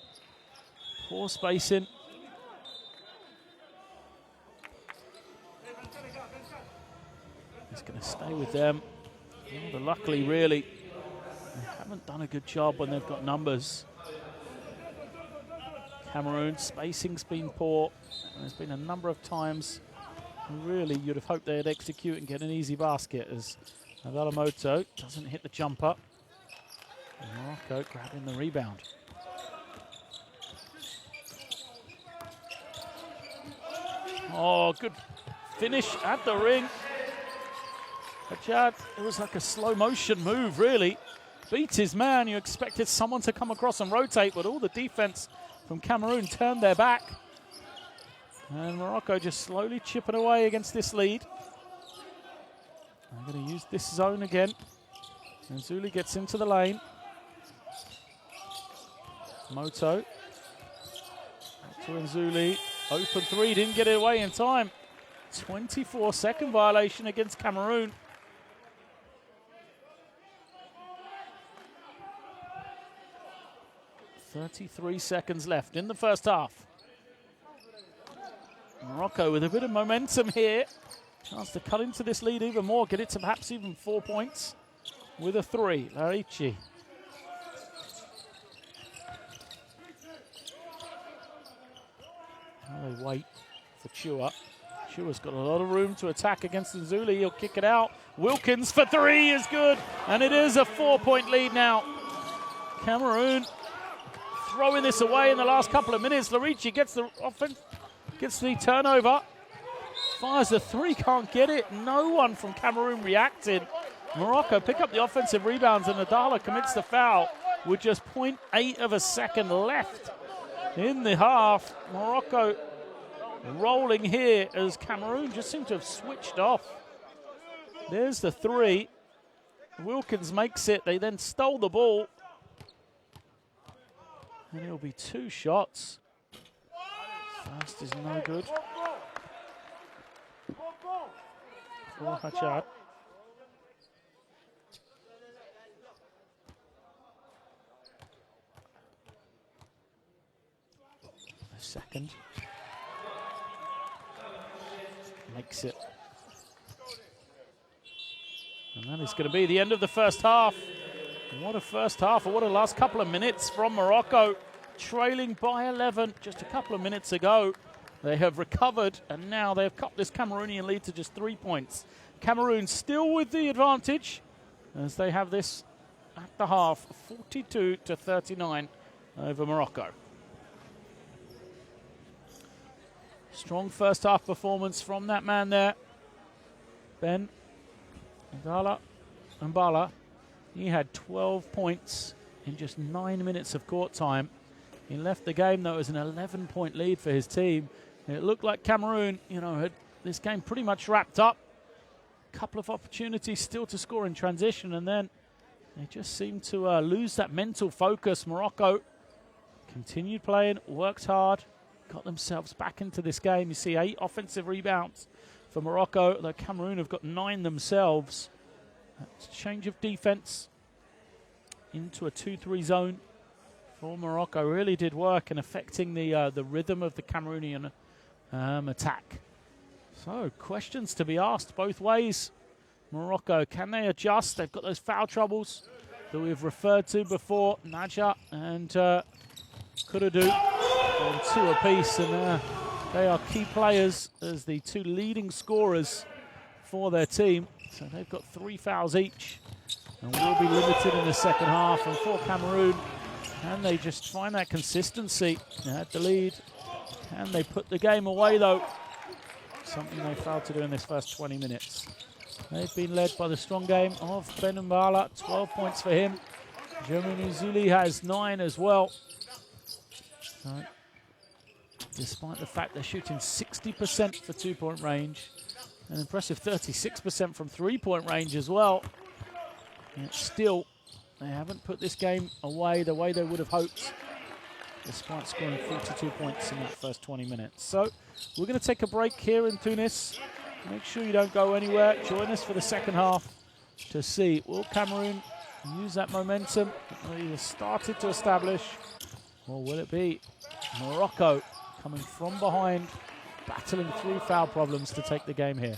Poor spacing. It's going to stay with them. But luckily, really, they haven't done a good job when they've got numbers. Cameroon, spacing's been poor. There's been a number of times, really, you'd have hoped they'd execute and get an easy basket as Avalamoto doesn't hit the jumper. And Morocco grabbing the rebound. Oh, good finish at the ring. Hajjad, it was like a slow motion move, really. Beat his man. You expected someone to come across and rotate, but all the defense from Cameroon turned their back. And Morocco just slowly chipping away against this lead. I'm going to use this zone again. And Zuli gets into the lane. Moto. Back to Nzuli. Open 3, didn't get it away in time. 24-second violation against Cameroon. .33 seconds left in the first half. Morocco with a bit of momentum here. Chance to cut into this lead even more, get it to perhaps even 4 points with a 3. Larici. Now they wait for Chua. Chua's got a lot of room to attack against Nzuli. He'll kick it out. Wilkins for 3 is good. And it is a 4-point lead now. Cameroon throwing this away in the last couple of minutes. Larici gets the offense, gets the turnover. Fires the 3, can't get it. No one from Cameroon reacted. Morocco pick up the offensive rebounds and Nadala commits the foul with just 0.8 of a second left in the half. Morocco rolling here as Cameroon just seem to have switched off. There's the 3. Wilkins makes it. They then stole the ball. And it'll be 2 shots. First is no good for Hachad. The second. Makes it. And that is going to be the end of the first half. What a first half, or what a last couple of minutes from Morocco. Trailing by 11 just a couple of minutes ago. They have recovered, and now they have cut this Cameroonian lead to just 3 points. Cameroon still with the advantage as they have this at the half, 42-39 over Morocco. Strong first half performance from that man there, Ben Mbala. He had 12 points in just 9 minutes of court time. He left the game, though, as an 11-point lead for his team. It looked like Cameroon, had this game pretty much wrapped up. A couple of opportunities still to score in transition, and then they just seemed to lose that mental focus. Morocco continued playing, worked hard, got themselves back into this game. You see 8 offensive rebounds for Morocco, though Cameroon have got 9 themselves. That's a change of defense into a 2-3 zone for Morocco. Really did work in affecting the rhythm of the Cameroonian attack. So, questions to be asked both ways. Morocco, can they adjust? They've got those foul troubles that we've referred to before. Naja and Kuradu on 2 apiece, and they are key players as the 2 leading scorers for their team. So they've got 3 fouls each and will be limited in the second half. And for Cameroon, can they just find that consistency at the lead? Can they put the game away, though? Something they failed to do in this first 20 minutes. They've been led by the strong game of Ben Mbala, 12 points for him. Jeremy Zuli has 9 as well. So, despite the fact they're shooting 60% for 2-point range, an impressive 36% from 3-point range as well, yet still, they haven't put this game away the way they would have hoped, despite scoring 42 points in that first 20 minutes. So, we're going to take a break here in Tunis. Make sure you don't go anywhere. Join us for the second half to see, will Cameroon use that momentum that they started to establish, or will it be Morocco coming from behind, battling through foul problems to take the game here?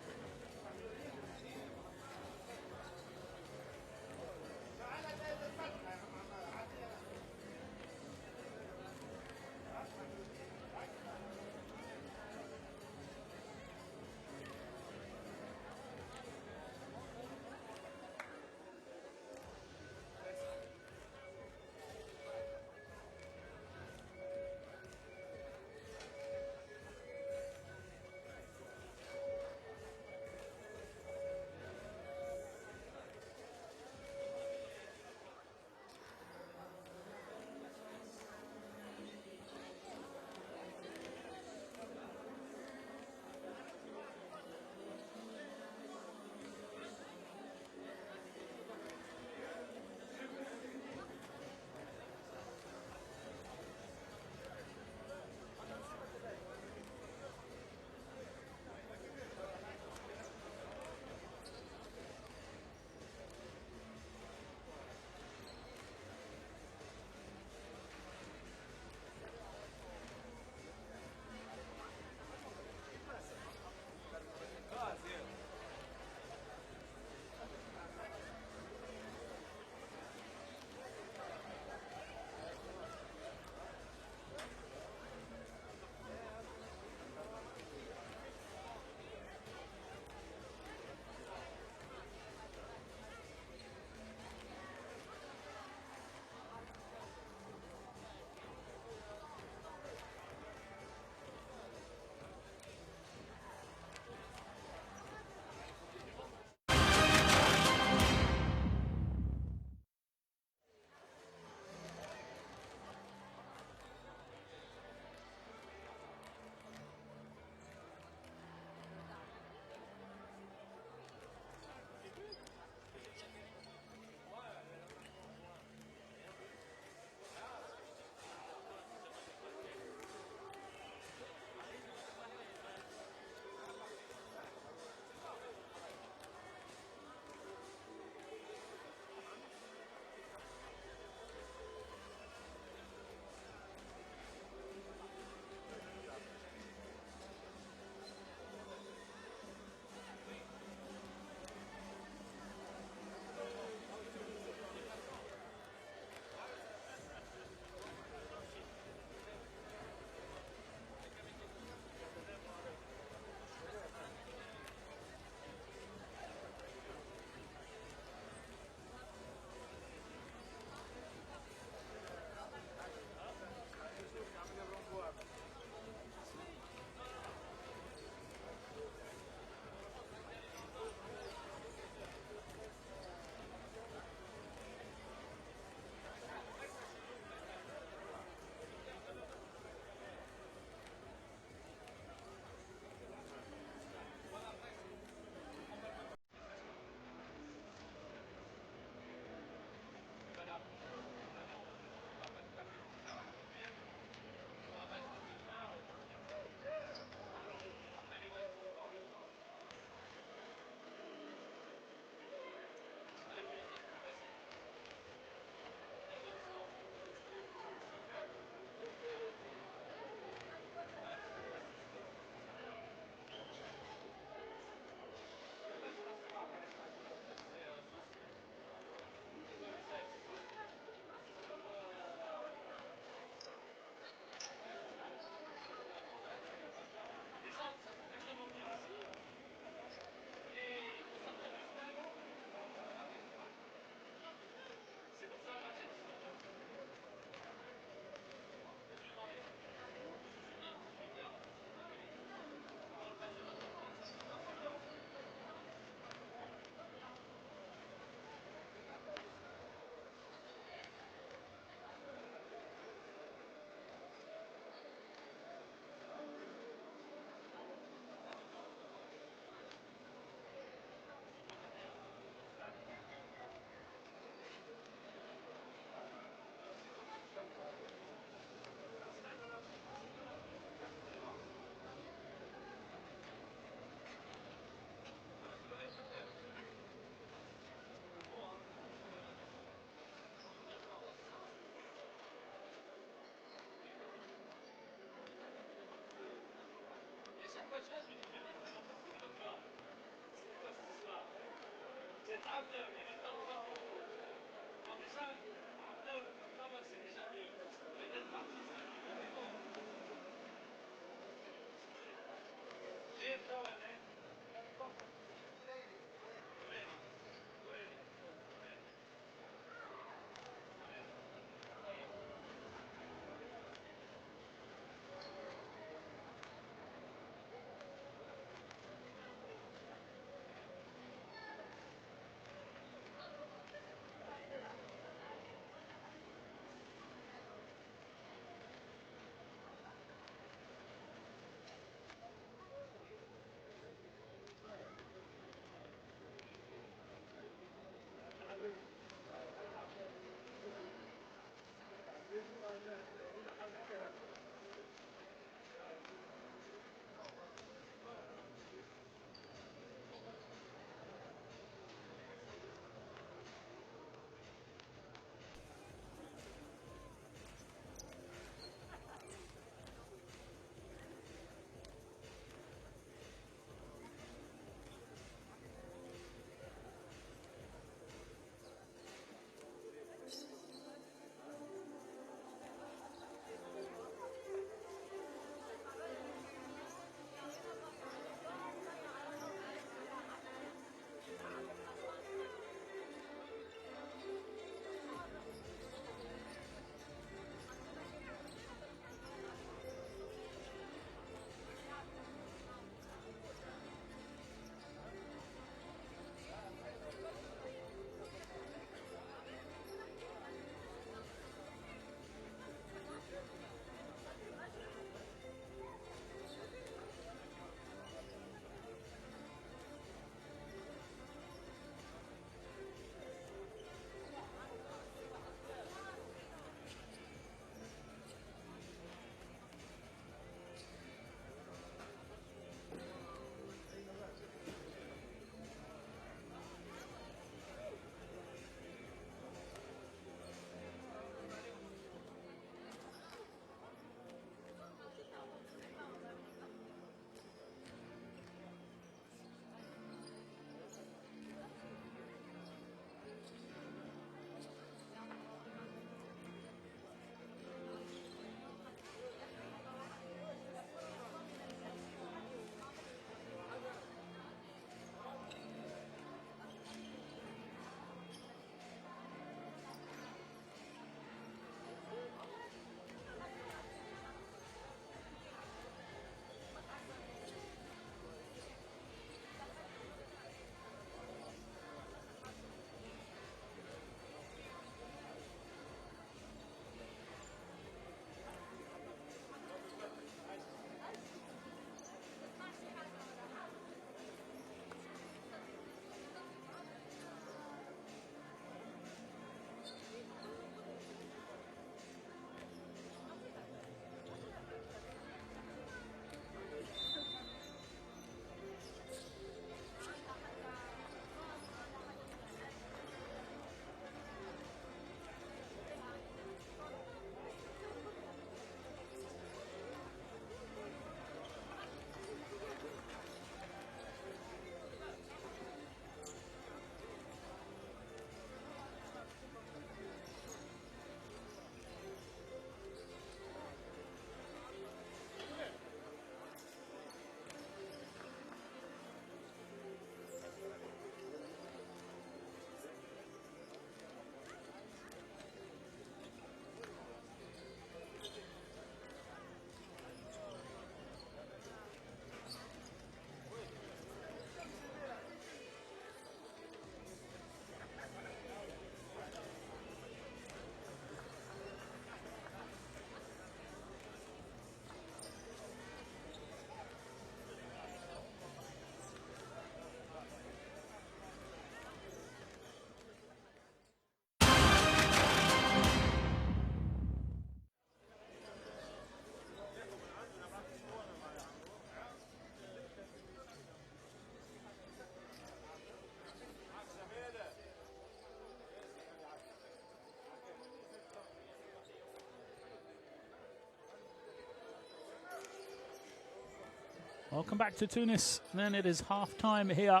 Welcome back to Tunis. And then it is half-time here.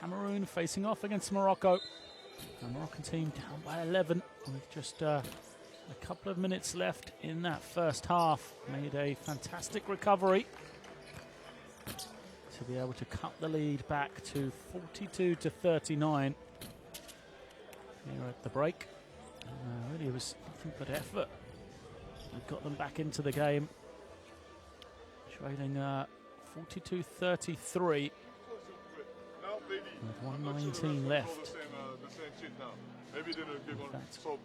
Cameroon facing off against Morocco. The Moroccan team down by 11 with just a couple of minutes left in that first half. Made a fantastic recovery to be able to cut the lead back to 42-39 here at the break. Really, it was nothing but effort that got them back into the game. Trading 42-33 with 1:19 left. Maybe they don't give on. So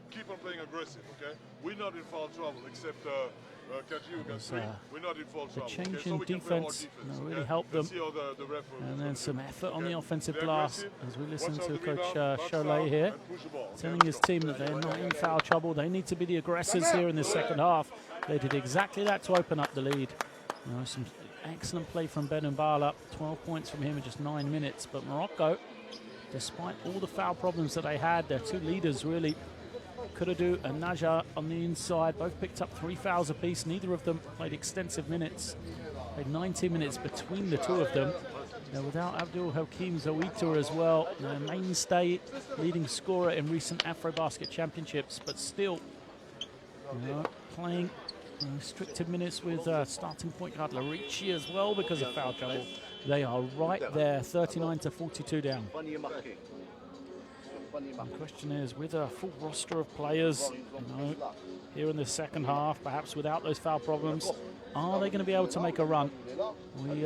keep on playing aggressive, okay? We're not in foul trouble, except Kaji got 3. We're not in foul The trouble. change Okay? in So defense really helped them. The And then some effort on the offensive They're glass aggressive. as we listen Watch out to the Coach rebound, box Cholet foul, here, and push the ball, okay? telling his team that they're not in foul trouble. They need to be the aggressors here in the second half. They did exactly that to open up the lead. You know, some excellent play from Ben Mbala, 12 points from him in just 9 minutes. But Morocco, despite all the foul problems that they had, their two leaders really, Kuradu and Naja on the inside, both picked up 3 fouls apiece. Neither of them played extensive minutes. Played 90 minutes between the two of them. Now, without Abdul Hakim Zawita as well, their mainstay, leading scorer in recent AfroBasket championships, but still playing restricted minutes with starting point guard Larici as well because of foul trouble. They are right there, 39-42 down. The question is, with a full roster of players, here in the second half, perhaps without those foul problems, are they going to be able to make a run? We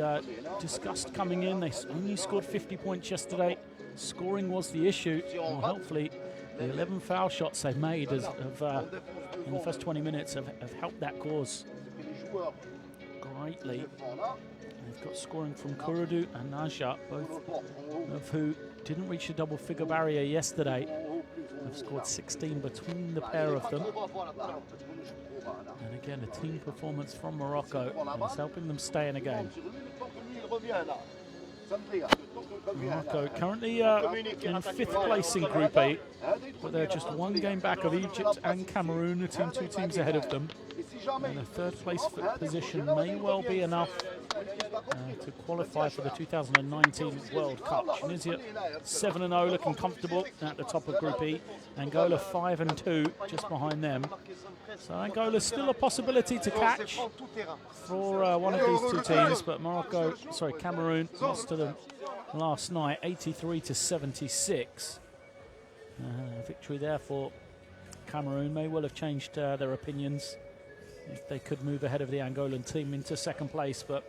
discussed coming in, they only scored 50 points yesterday. Scoring was the issue. Well, hopefully, the 11 foul shots they've made in the first 20 minutes have helped that cause greatly. They've got scoring from Kuradu and Naja, both of who didn't reach the double-figure barrier yesterday. They've scored 16 between the pair of them. And again, a team performance from Morocco is helping them stay in a game. Morocco currently in 5th place in Group A, but they're just 1 game back of Egypt and Cameroon, the two teams ahead of them. And a 3rd place position may well be enough to qualify for the 2019 World Cup. Tunisia 7-0, looking comfortable at the top of Group E. Angola 5-2, just behind them. So Angola's still a possibility to catch for one of these two teams, but Cameroon lost to them last night, 83-76. Victory there for Cameroon may well have changed their opinions if they could move ahead of the Angolan team into 2nd place, but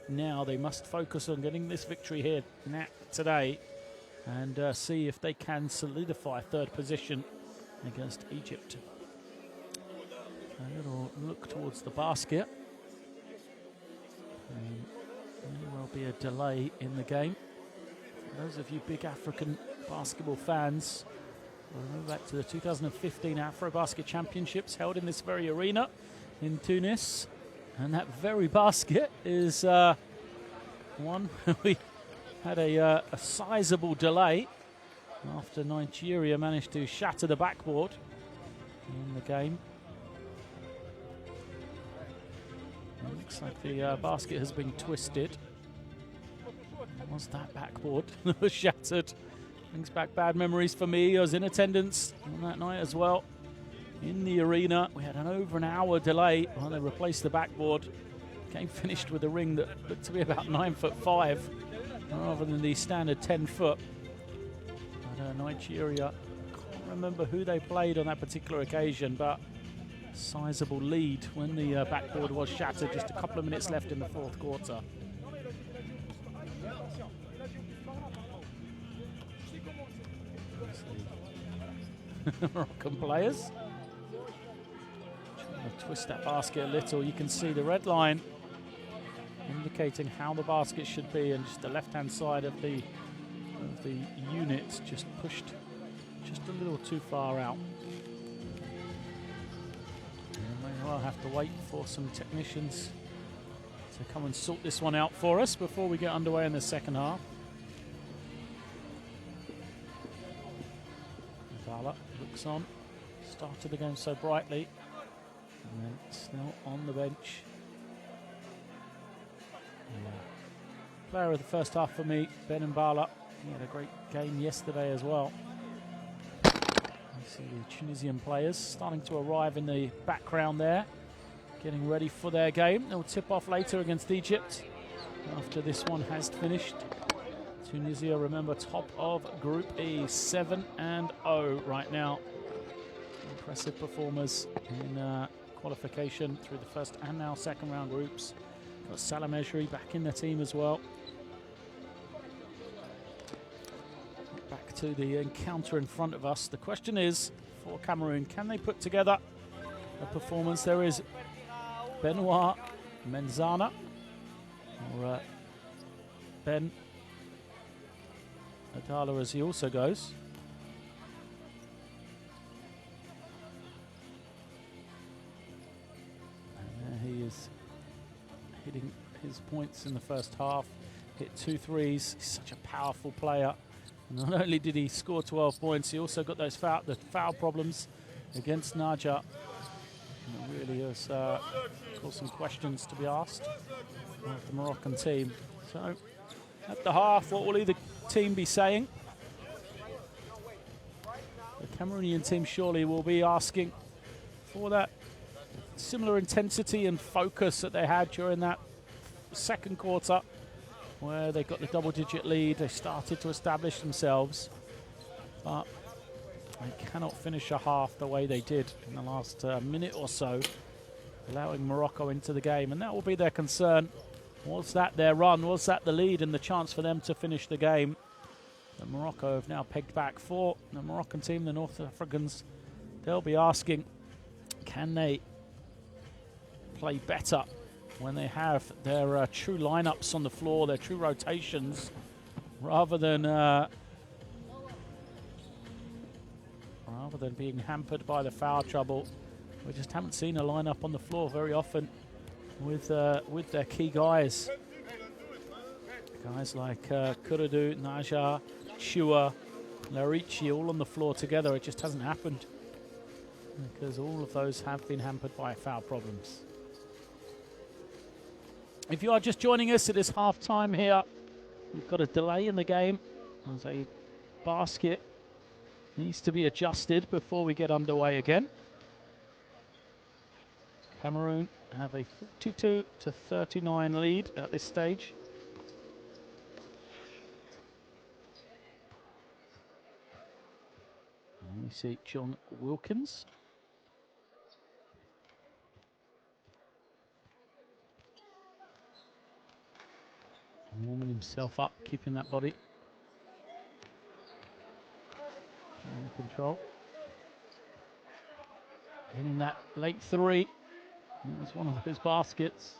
now they must focus on getting this victory here today and see if they can solidify 3rd position against Egypt. A little look towards the basket. There will be a delay in the game. For those of you big African basketball fans, we'll go back to the 2015 AfroBasket Championships held in this very arena in Tunis. And that very basket is one we had a sizable delay after Nigeria managed to shatter the backboard in the game. It looks like the basket has been twisted. Was that backboard that was shattered? Brings back bad memories for me. I was in attendance on that night as well. In the arena, we had over an hour delay while they replaced the backboard. Game finished with a ring that looked to be about 9'5" rather than the standard 10 foot. But Nigeria, I can't remember who they played on that particular occasion, but sizable lead when the backboard was shattered. Just a couple of minutes left in the 4th quarter. Moroccan players trying to twist that basket a little. You can see the red line indicating how the basket should be, and just the left-hand side of the unit just pushed just a little too far out. And we may well have to wait for some technicians to come and sort this one out for us before we get underway in the second half. Vala looks on, started the game so brightly, and then still on the bench. Player of the first half for me, Ben Mbala, He had a great game yesterday as well. You see the Tunisian players starting to arrive in the background there, getting ready for their game. They'll tip off later against Egypt after this one has finished. Tunisia, remember, top of Group E, 7-0 right now. Impressive performers in qualification through the first and now second round groups. Got Salah Mejri back in the team as well. Back to the encounter in front of us. The question is, for Cameroon, can they put together a performance? There is Benoit Menzana, or Ben Adala as he also goes. And there he is, hitting his points in the first half. Hit 2 threes. He's such a powerful player. And not only did he score 12 points, he also got those foul problems against Naja. And it really has caused some questions to be asked of the Moroccan team. So at the half, what will either team be saying? The Cameroonian team surely will be asking for that similar intensity and focus that they had during that second quarter, where they got the double-digit lead. They started to establish themselves, but they cannot finish a half the way they did in the last minute or so, allowing Morocco into the game. And that will be their concern. Was that their run? Was that the lead and the chance for them to finish the game? And Morocco have now pegged back for the Moroccan team, the North Africans. They'll be asking, can they play better when they have their true lineups on the floor, their true rotations, rather than being hampered by the foul trouble? We just haven't seen a lineup on the floor very often with their key guys. Guys like Kuradu, Naja, Chua, Larici, all on the floor together. It just hasn't happened because all of those have been hampered by foul problems. If you are just joining us, it is half-time here. We've got a delay in the game as a basket needs to be adjusted before we get underway again. Cameroon have a 42-39 lead at this stage. And we see John Wilkins. Warming himself up, keeping that body under control. Hitting that late three. It was one of his baskets.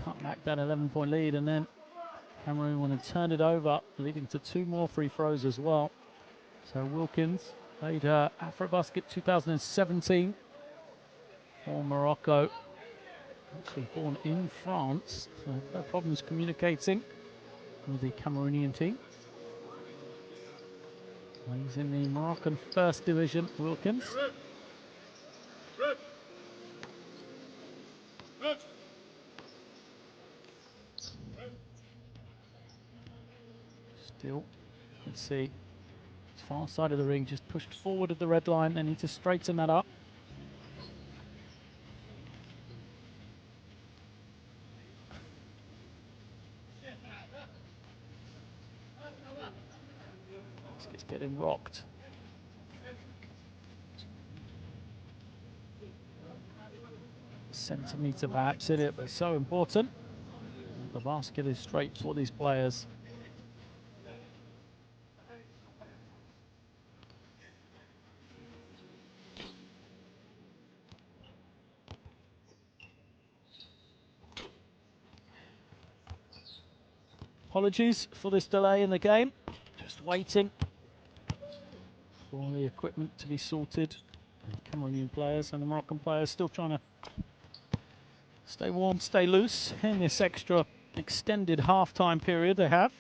Cut back that 11-point lead, and then Cameroon went and turned it over, leading to 2 more free throws as well. So Wilkins played AfroBasket 2017 for Morocco. Actually born in France, so no problems communicating with the Cameroonian team. He's in the Moroccan First Division, Wilkins. Still, let's see, far side of the ring, just pushed forward at the red line. They need to straighten that up. It's getting rocked. Centimetre perhaps in it, but so important. The basket is straight for these players. Apologies for this delay in the game. Just waiting for the equipment to be sorted. The Cameroonian players and the Moroccan players still trying to stay warm, stay loose in this extra extended half-time period they have.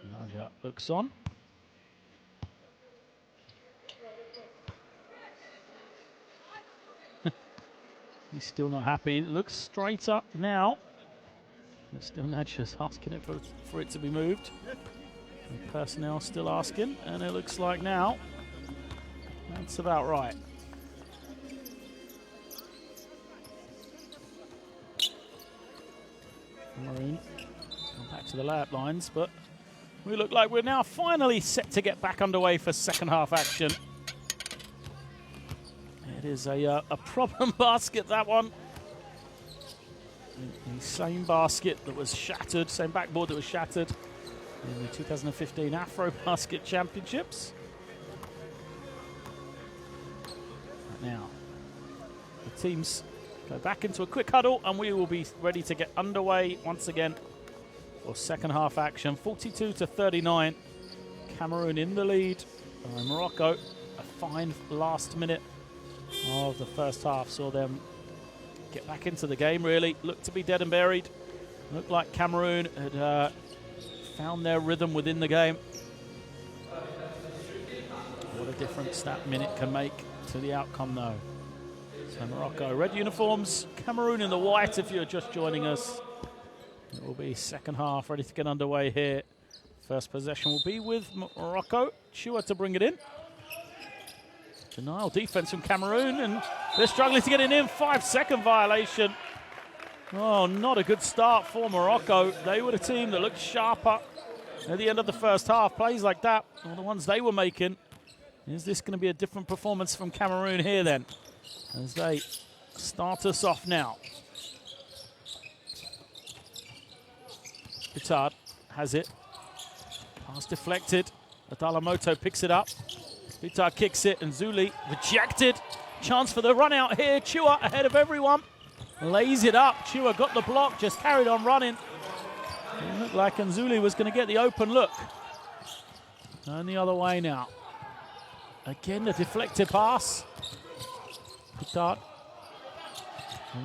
Naja looks on. He's still not happy. Looks straight up now. Still Nadja's asking it for it to be moved. And personnel still asking, and it looks like now that's about right. Cameroon come back to the layup lines, but we look like we're now finally set to get back underway for second half action. It is a problem basket, that one. The same basket that was shattered, same backboard that was shattered in the 2015 Afro Basket Championships. Now, the teams go back into a quick huddle and we will be ready to get underway once again for second half action. 42-39, Cameroon in the lead. Morocco, a fine last minute of the first half saw them get back into the game, really. Looked to be dead and buried. Looked like Cameroon had found their rhythm within the game. What a difference that minute can make to the outcome, though. So Morocco, red uniforms. Cameroon in the white, if you're just joining us. It will be second half, ready to get underway here. First possession will be with Morocco. Chua to bring it in. Denial defense from Cameroon, and they're struggling to get it in. 5-second violation. Oh, not a good start for Morocco. They were the team that looked sharper at the end of the first half. Plays like that, or the ones they were making. Is this going to be a different performance from Cameroon here then, as they start us off now? Pitard has it. Pass deflected. Adalamoto picks it up. Pitard kicks it, and Zuli rejected. Chance for the run out here. Chua ahead of everyone. Lays it up. Chua got the block, just carried on running. It looked like Nzuli was going to get the open look. And the other way now. Again, the deflected pass. Pitard.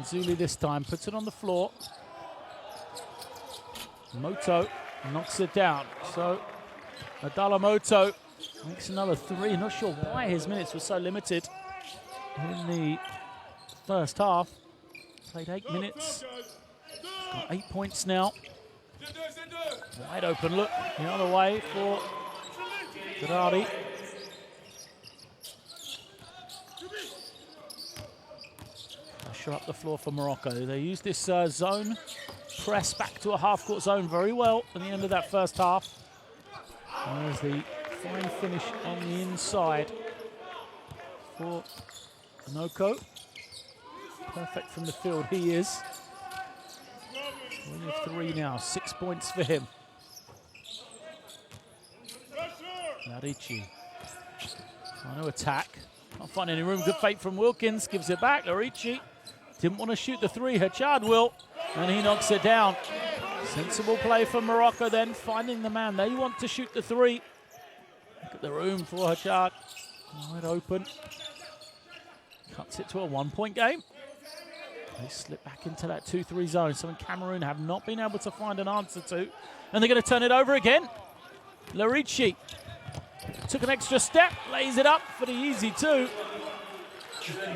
Nzuli this time puts it on the floor. Moto knocks it down. So Adalamoto makes another three. Not sure why his minutes were so limited in the first half. Played 8 minutes. Got 8 points now. Wide open look the other way for Gerardi. Pressure up the floor for Morocco. They use this zone press back to a half-court zone very well at the end of that first half. There's the fine finish on the inside for Noko. Perfect from the field, he is. Only 3 now, 6 points for him. Larici. Trying to attack. Can't find any room. Good fake from Wilkins. Gives it back. Larici didn't want to shoot the 3. Hachard will. And he knocks it down. Sensible play from Morocco then, finding the man. They want to shoot the 3. Look at the room for Hachard. Wide open. Cuts it to a 1-point game. They slip back into that 2-3 zone. Something Cameroon have not been able to find an answer to. And they're going to turn it over again. Larici took an extra step, lays it up for the easy 2.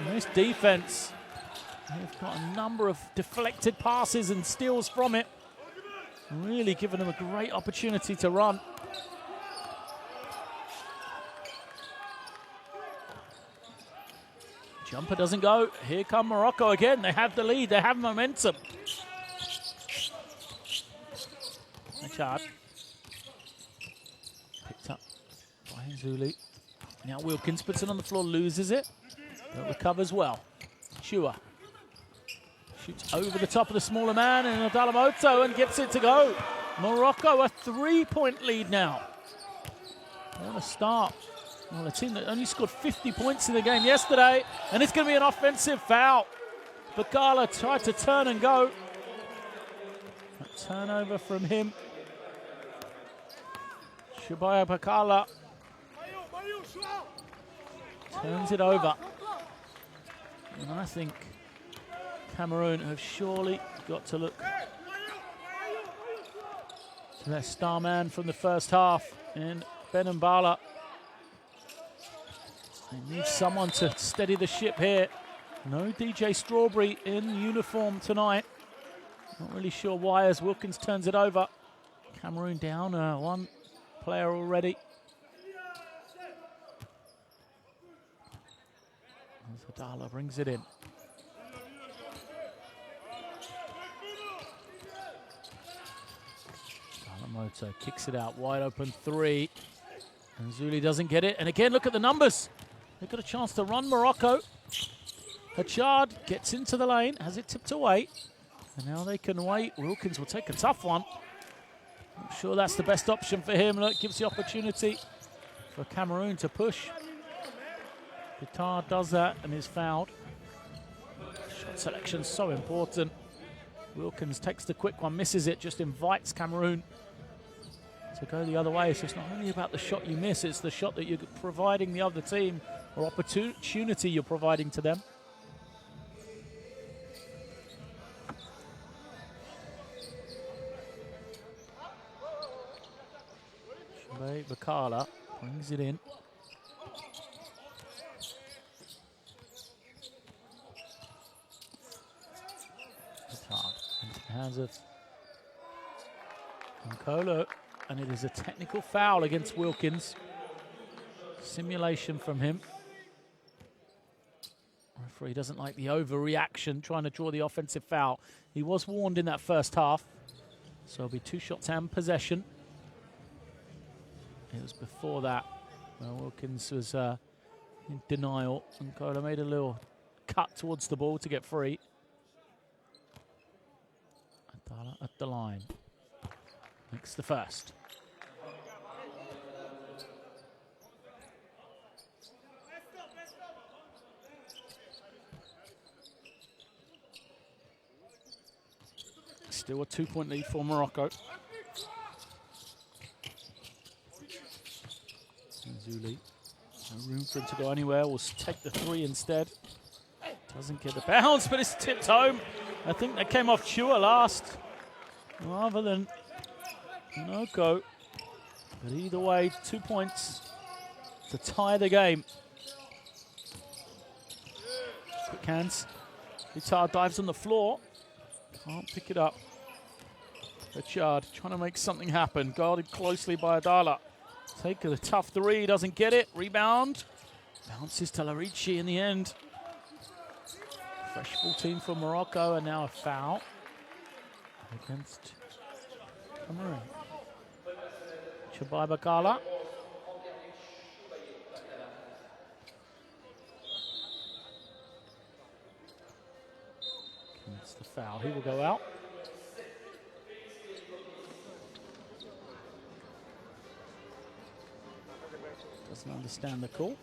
Nice defense. They've got a number of deflected passes and steals from it. Really giving them a great opportunity to run. Jumper doesn't go. Here come Morocco again. They have the lead. They have momentum. Hachard. Picked up by Nzuli. Now Wilkins puts it on the floor, loses it, but recovers well. Chua. Shoots over the top of the smaller man, and Adalamoto, and gets it to go. Morocco, a 3-point lead now. What a start. Well, a team that only scored 50 points in the game yesterday, and it's going to be an offensive foul. Bakala tried to turn and go. A turnover from him. Shubaya Bakala turns it over. And I think Cameroon have surely got to look to their star man from the first half in Ben Mbala. They need someone to steady the ship here. No DJ Strawberry in uniform tonight. Not really sure why as Wilkins turns it over. Cameroon down one player already. As Adala brings it in. Dalamoto kicks it out, wide open three. And Zuli doesn't get it. And again, look at the numbers. They've got a chance to run Morocco. Hachard gets into the lane, has it tipped away. And now they can wait. Wilkins will take a tough one. I'm sure that's the best option for him. And it gives the opportunity for Cameroon to push. Guitar does that and is fouled. Shot selection so important. Wilkins takes the quick one, misses it, just invites Cameroon to go the other way. So it's not only about the shot you miss, it's the shot that you're providing the other team or opportunity you're providing to them. Bakala brings it in. Into the hands of Nkolo, and it is a technical foul against Wilkins. Simulation from him. Referee doesn't like the overreaction, trying to draw the offensive foul. He was warned in that first half, so it'll be 2 shots and possession. It was before that Wilkins was in denial, and Nkolo made a little cut towards the ball to get free. Adala at the line. Makes the first. Still a 2-point lead for Morocco. Zuli, no room for him to go anywhere. Will take the 3 instead. Doesn't get the bounce, but it's tipped home. I think that came off Chua last, rather than Noko. But either way, 2 points to tie the game. Quick hands. Guitar dives on the floor. Can't pick it up. Hachard trying to make something happen. Guarded closely by Adala. Take the tough 3, doesn't get it. Rebound. Bounces to Larici in the end. Fresh 14 for Morocco, and now a foul against Cameroon. Chabai Bakala. That's the foul. He will go out. Doesn't understand the call.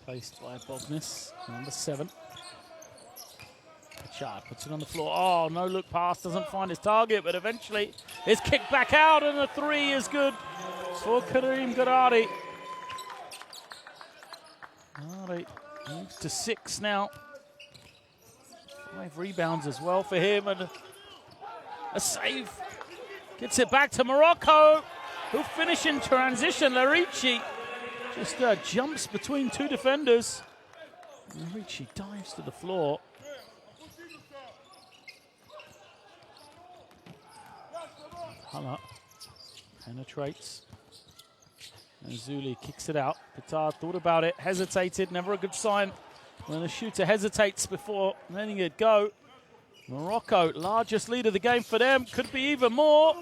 Replaced by Bognis, number 7. Chard puts it on the floor. Oh, no look pass, doesn't find his target, but eventually it's kicked back out, and the 3 is good for Karim Garari. Garari moves to 6 now. 5 rebounds as well for him, and a save. Gets it back to Morocco, who finish in transition. Larici just jumps between 2 defenders. Larici dives to the floor. Hala penetrates. And Zuli kicks it out. Petard thought about it, hesitated, never a good sign when the shooter hesitates before letting it go. Morocco, largest lead of the game for them, could be even more.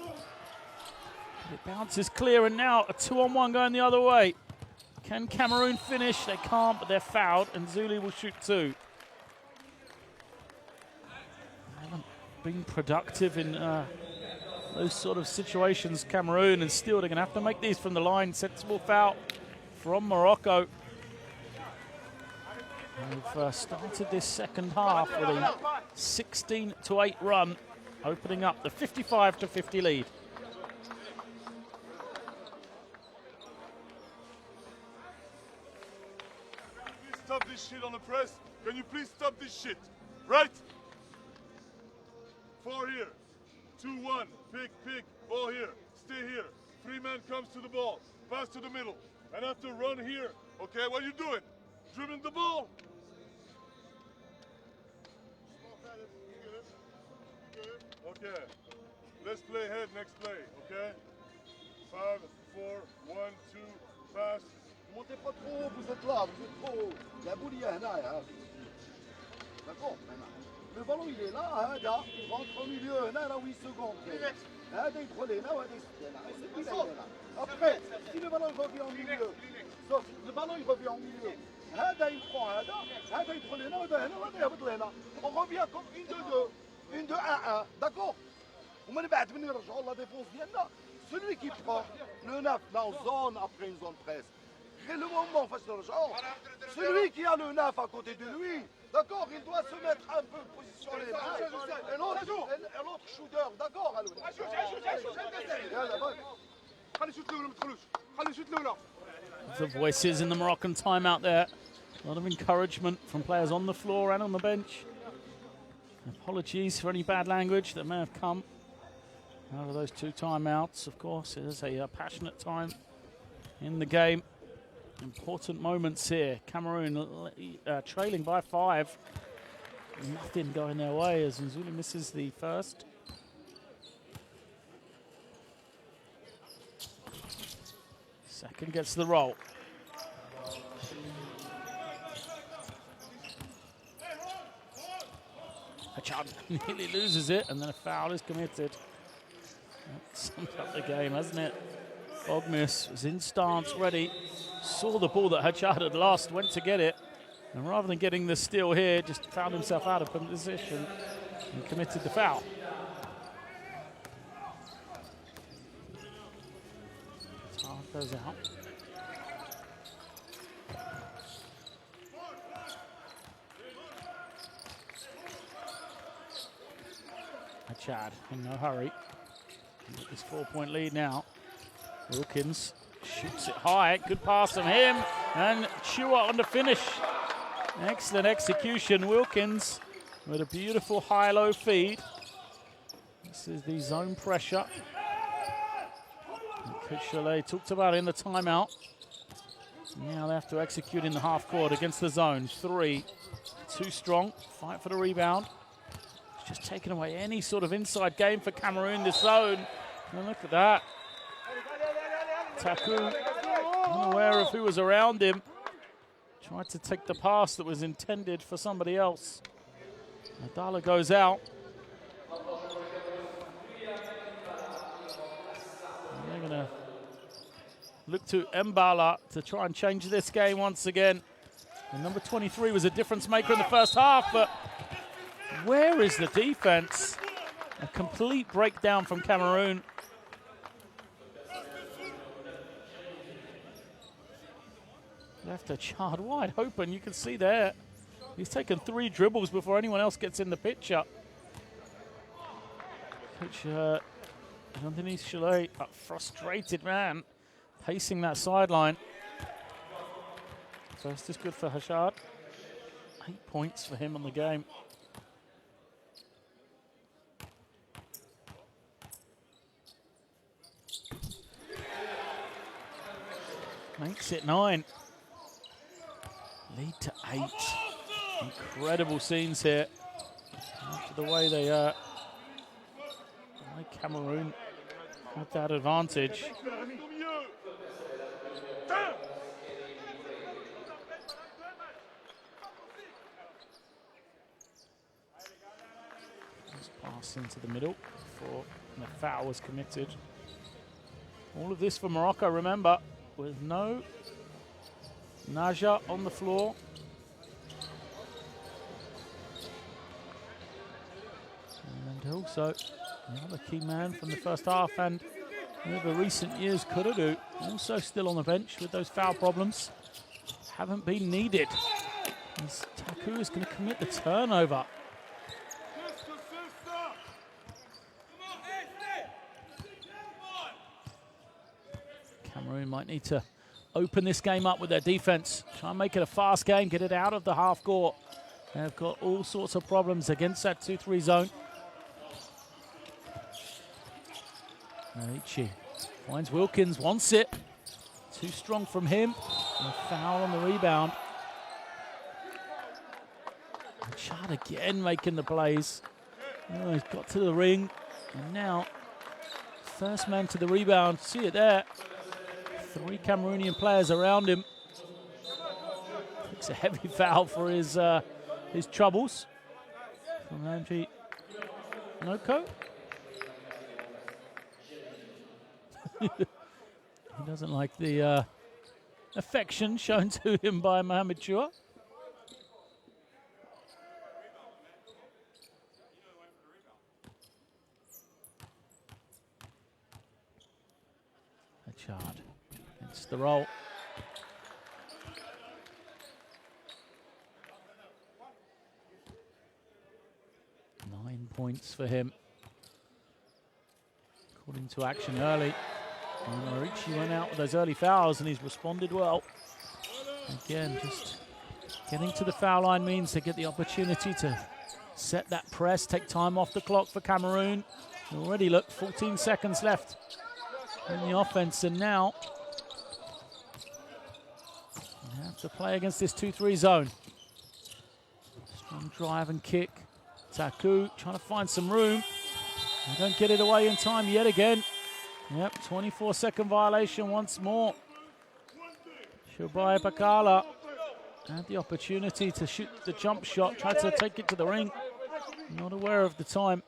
It bounces clear, and now a 2-on-1 going the other way. Can Cameroon finish? They can't, but they're fouled, and Zuli will shoot 2. They haven't been productive in those sort of situations, Cameroon, and still they're going to have to make these from the line. Sensible foul from Morocco. We've started this second half with a 16-8 run, opening up the 55-50 lead. Stop this shit on the press. Can you please stop this shit? Right? 4 here. 2-1. Pick. Ball here. Stay here. 3 man comes to the ball. Pass to the middle. And have to run here. Okay, what are you doing? Dribbling the ball. Okay. Let's play head next play, okay? 5, 4, 1, 2, pass. Montez pas trop haut, vous êtes là, vous êtes trop haut. Il y a Boulia, hein. D'accord? Le ballon il est là, il rentre au milieu, là 8 secondes. Après, si le ballon revient au milieu, sauf le ballon il revient au milieu. هذا يبقى هذا يدخل هنا وهذا هنا وهذا يهبط لهنا. On revient comme une 2-2, une 2-1-1, d'accord? وما نبعد من نرجعوا لا ديفونس ديالنا. Celui qui prend le 9 dans zone après une zone presse. Et le moment face نرجعوا, celui qui a le 9 à côté de lui, d'accord, il doit se mettre un peu positionné. Et l'autre shooter, d'accord? The voices in the Moroccan timeout there. A lot of encouragement from players on the floor and on the bench. Apologies for any bad language that may have come out of those two timeouts. Of course, it is a passionate time in the game. Important moments here. Cameroon trailing by 5. Nothing going their way as Nzuli misses the first. Second gets the roll. Hachad nearly loses it, and then a foul is committed. That sums up the game, hasn't it? Ogmus was in stance, ready, saw the ball that Hachad had lost, went to get it, and rather than getting the steal here, just found himself out of position and committed the foul. Goes out. Hachad in no hurry. Get this 4-point lead now. Wilkins shoots it high. Good pass from him. And Chua on the finish. Excellent execution. Wilkins with a beautiful high-low feed. This is the zone pressure. Coach Chalet talked about it in the timeout. Now they have to execute in the half court against the zone. 3, too strong. Fight for the rebound. It's just taken away any sort of inside game for Cameroon, this zone. And look at that. Taku, unaware of who was around him, tried to take the pass that was intended for somebody else. Nadala goes out. They're going to look to Mbala to try and change this game once again. And number 23 was a difference maker in the first half, but where is the defense? A complete breakdown from Cameroon. Left Hachad wide open, you can see there. He's taken 3 dribbles before anyone else gets in the picture. Coach Anthony Chalet, a frustrated man, pacing that sideline. First is good for Hachad. 8 points for him on the game. Makes it 9. Lead to 8. Incredible scenes here. After the way they Cameroon had that advantage. Just pass into the middle before the foul was committed. All of this for Morocco, remember, with no Naja on the floor. And also another key man from the first half and over recent years, Kurudu, also still on the bench with those foul problems. Haven't been needed. As Taku is going to commit the turnover. Cameroon might need to open this game up with their defense. Try and make it a fast game, get it out of the half court. They've got all sorts of problems against that 2-3 zone. Marici finds Wilkins, wants it. Too strong from him. And a foul on the rebound. And Chad again making the plays. Oh, he's got to the ring. And now, first man to the rebound. See it there. 3 Cameroonian players around him. It's a heavy foul for his troubles. From MG Noko. He doesn't like the affection shown to him by Mohamed Chua. Chard against the roll. 9 points for him. According to action early. And Marici went out with those early fouls and he's responded well. Again, just getting to the foul line means they get the opportunity to set that press, take time off the clock for Cameroon. Already look, 14 seconds left in the offense, and now you have to play against this 2-3 zone. Strong drive and kick. Taku trying to find some room. They don't get it away in time yet again. Yep, 24-second violation once more. Shobai Bakala had the opportunity to shoot the jump shot, tried to take it to the ring. Not aware of the time.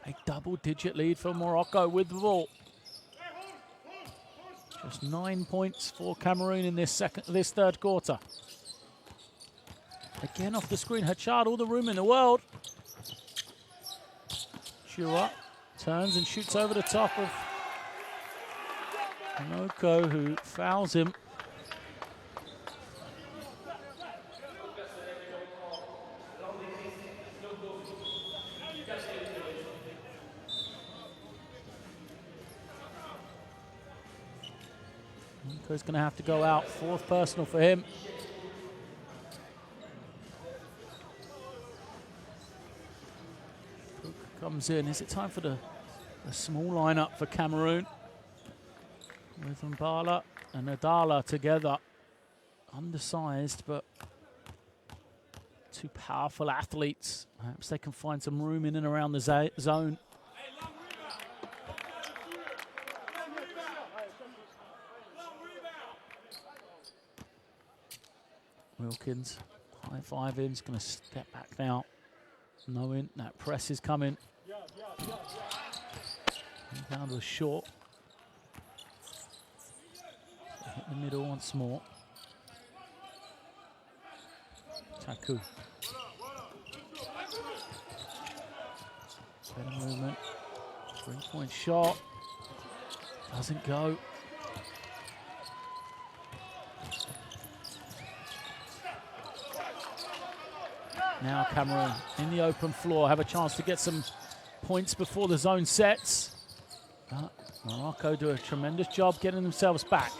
A double-digit lead for Morocco with the ball. Just 9 points for Cameroon in this third quarter. Again off the screen, Hachard, all the room in the world. Chua turns and shoots over the top of Noko, who fouls him. Noko's going to have to go out. 4th personal for him. Comes in. Is it time for the small lineup for Cameroon? With Mbala and Adala together. Undersized, but 2 powerful athletes. Perhaps they can find some room in and around the zone. Wilkins, high five him, he's going to step back now, knowing that press is coming. Rebound was short. So hit the middle once more. Taku. Better movement. 3-point shot. Doesn't go. Now Cameroon in the open floor have a chance to get some points before the zone sets. But Morocco do a tremendous job getting themselves back.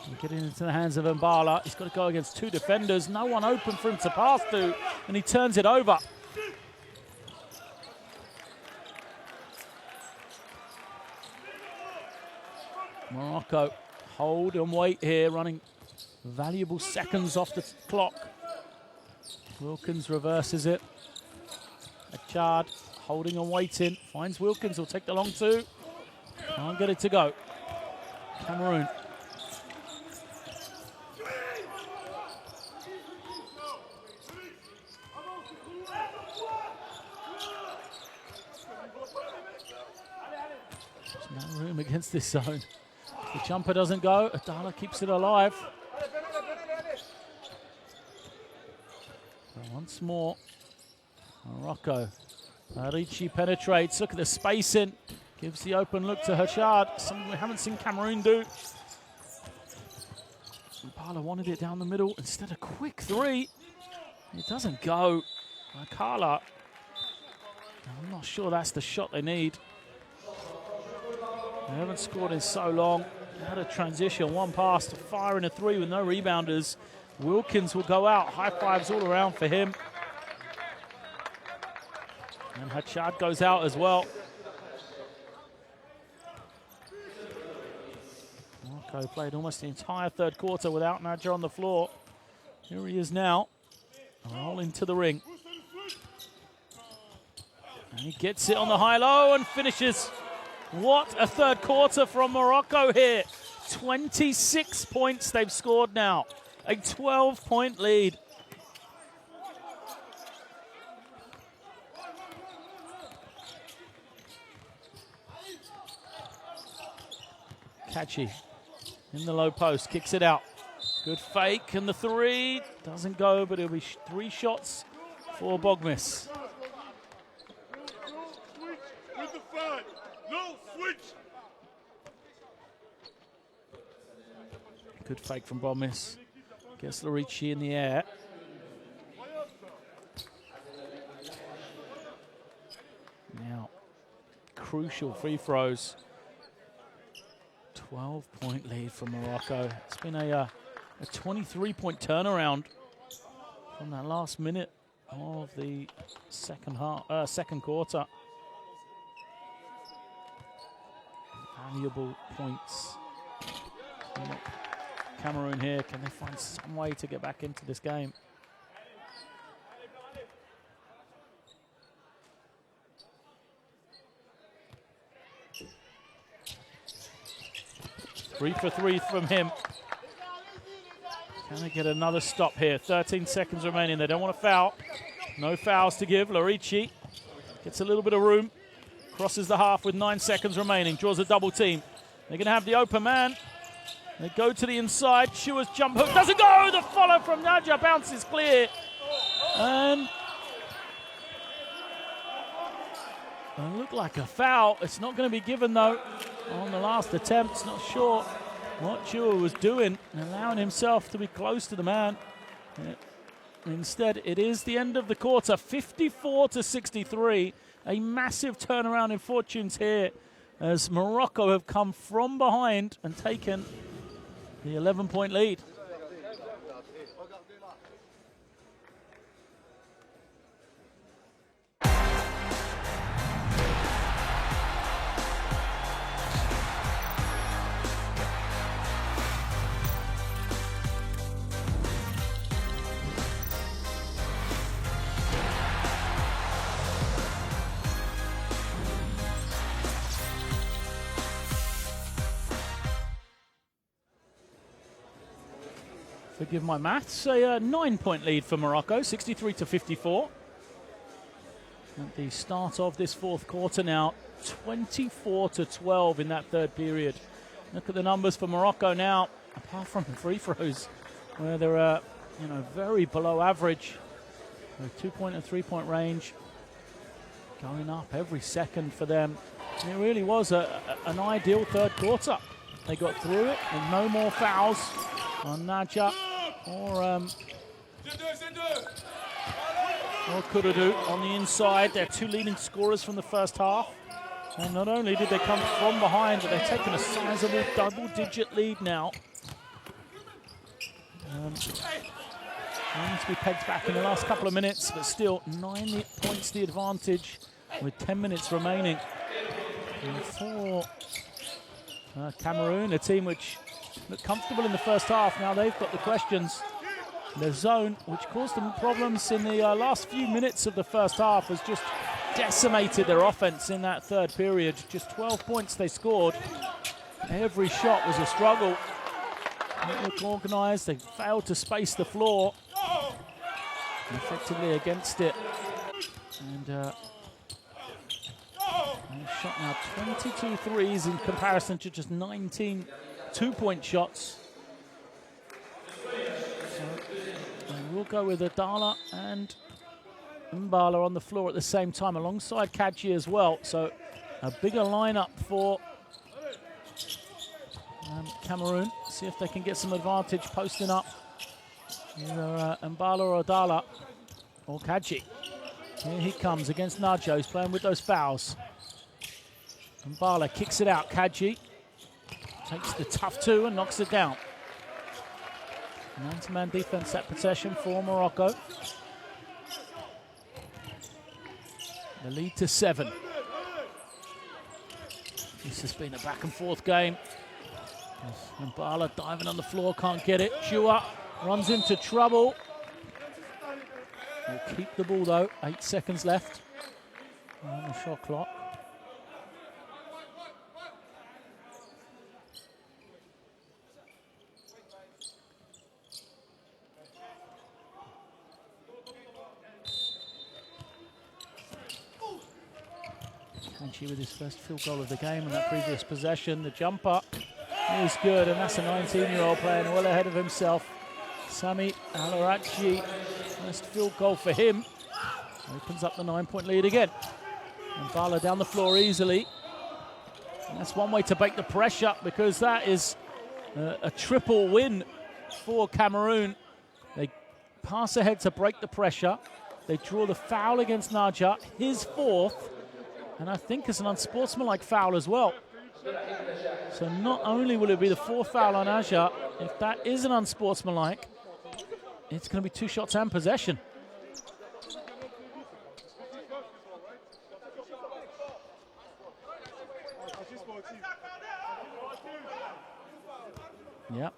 And getting into the hands of Mbala. He's got to go against 2 defenders. No one open for him to pass to, and he turns it over. Morocco hold and wait here, running valuable seconds off the clock. Wilkins reverses it. Achard holding and waiting. Finds Wilkins, will take the long 2. Can't get it to go. Cameroon. There's no room against this zone. The jumper doesn't go. Adala keeps it alive. Once more, Morocco. Marici penetrates. Look at the spacing. Gives the open look to Hachard. Something we haven't seen Cameroon do. Mbala wanted it down the middle. Instead, a quick 3. It doesn't go. Akala. I'm not sure that's the shot they need. They haven't scored in so long. They had a transition, 1 pass to fire in a 3 with no rebounders. Wilkins will go out. High fives all around for him. And Hachard goes out as well. Morocco played almost the entire third quarter without Nadja on the floor. Here he is now, rolling to the ring. And he gets it on the high-low and finishes. What a third quarter from Morocco here. 26 points they've scored now. A 12-point lead. Kachi in the low post, kicks it out. Good fake, and the three doesn't go, but it'll be 3 shots for Bogmis. With the front. No switch. Good fake from Bogmis. Gets Lorici in the air. Now, crucial free throws. 12-point lead for Morocco. It's been a 23-point turnaround from that last minute of the second quarter. Valuable points. Cameroon here, can they find some way to get back into this game? Three for 3 from him. Can they get another stop here? 13 seconds remaining. They don't want to foul. No fouls to give. Lorici gets a little bit of room. Crosses the half with 9 seconds remaining. Draws a double team. They're going to have the open man. They go to the inside. Shua's jump hook doesn't go. The follow from Naja bounces clear. And it looked like a foul. It's not going to be given, though, on the last attempt. Not sure what Shua was doing, allowing himself to be close to the man. Instead, it is the end of the quarter, 54-63. A massive turnaround in fortunes here as Morocco have come from behind and taken the 11-point lead. Forgive my maths, a 9-point lead for Morocco, 63-54. At the start of this fourth quarter now, 24-12 in that third period. Look at the numbers for Morocco now, apart from the free throws, where they're very below average. 2-point and 3-point range going up every second for them. And it really was an ideal third quarter. They got through it with no more fouls on Naja or Kuradu on the inside. They're 2 leading scorers from the first half. And not only did they come from behind, but they've taken a sizable double-digit lead now. They need to be pegged back in the last couple of minutes, but still 9 points the advantage with 10 minutes remaining. And for Cameroon, a team which looked comfortable in the first half. Now they've got the questions. The zone, which caused them problems in the last few minutes of the first half, has just decimated their offense in that third period. Just 12 points they scored. Every shot was a struggle. They looked organised. They failed to space the floor. Effectively against it. And they've shot now 22 threes in comparison to just 19 2-point shots. So we'll go with Adala and Mbala on the floor at the same time, alongside Kachi as well. So a bigger lineup for Cameroon. See if they can get some advantage posting up. Either Mbala or Adala or Kachi. Here he comes against Najo. He's playing with those fouls. Mbala kicks it out. Kachi takes the tough 2 and knocks it down. Man-to-man defense at possession for Morocco. The lead to 7. This has been a back and forth game. Mbala diving on the floor, can't get it. Chua runs into trouble. Will keep the ball though, 8 seconds left. On the shot clock. Kanchi with his first field goal of the game in that previous possession. The jumper is good, and that's a 19-year-old playing well ahead of himself. Sami Alarachi, first field goal for him. Opens up the 9-point lead again. And Bala down the floor easily. And that's one way to break the pressure, because that is a triple win for Cameroon. They pass ahead to break the pressure. They draw the foul against Naja, his fourth. And I think it's an unsportsmanlike foul as well. So not only will it be the fourth foul on Naja, if that is an unsportsmanlike, it's going to be 2 shots and possession. Yep.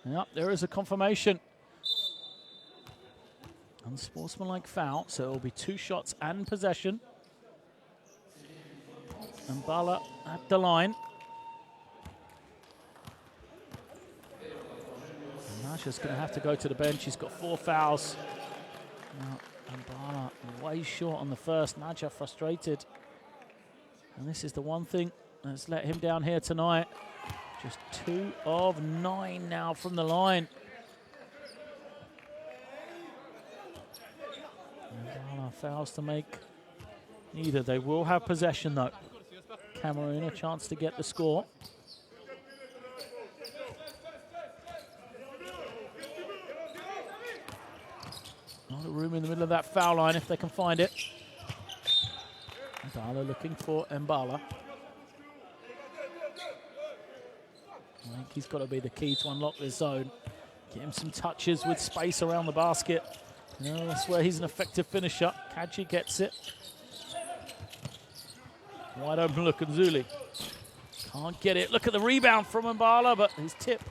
Yep, there is a confirmation. Unsportsmanlike foul, so it will be 2 shots and possession. And Bala at the line. Naja's going to have to go to the bench. He's got 4 fouls. Now, and Bala way short on the first. Naja frustrated. And this is the one thing that's let him down here tonight. Just 2 of 9 now from the line. And fouls to make. Neither. They will have possession though. Cameroon a chance to get the score. Not a room in the middle of that foul line if they can find it. Mbala looking for Mbala. I think he's got to be the key to unlock this zone. Get him some touches with space around the basket. You know, that's where he's an effective finisher. Kaji gets it. Wide open look at Zuli. Can't get it. Look at the rebound from Mbala, but his tip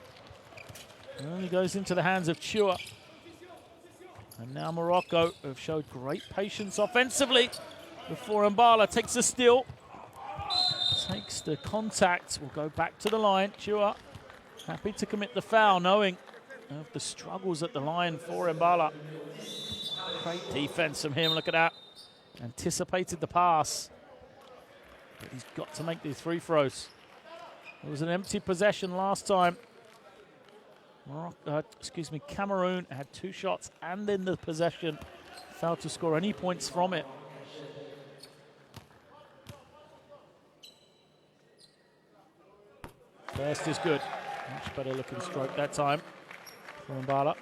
only goes into the hands of Chua. And now Morocco have showed great patience offensively before Mbala takes the steal. Takes the contact. Will go back to the line. Chua happy to commit the foul, knowing of the struggles at the line for Mbala. Great defense from him. Look at that. Anticipated the pass. But he's got to make these free throws. It was an empty possession last time. Cameroon had 2 shots and in the possession failed to score any points from it. First is good. Much better looking stroke that time for Mbala.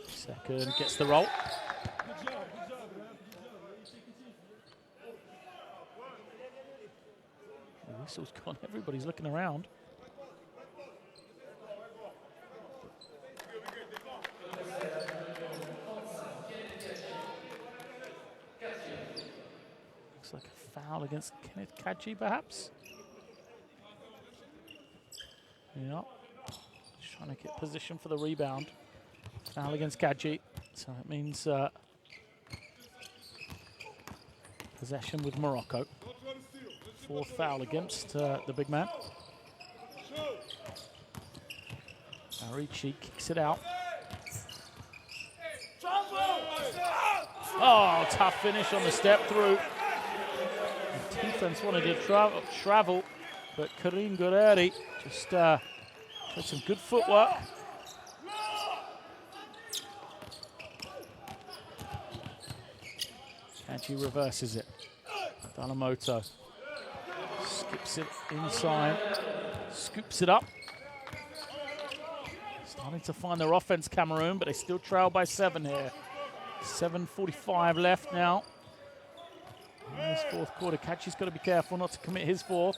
Second gets the roll. The whistle's gone. Everybody's looking around. Looks like a foul against Kenneth Kaji, perhaps. Yeah. Just trying to get position for the rebound. Foul against Kaji. So it means possession with Morocco. 4th foul against the big man. Arichi kicks it out. Oh, tough finish on the step through. The defense wanted to travel, but Karim Guerreri just had some good footwork. Kaji reverses it. Dalamoto skips it inside, scoops it up. Starting to find their offense, Cameroon, but they still trail by 7 here. 7:45 left now. In this 4th quarter, Kaji's got to be careful not to commit his 4th.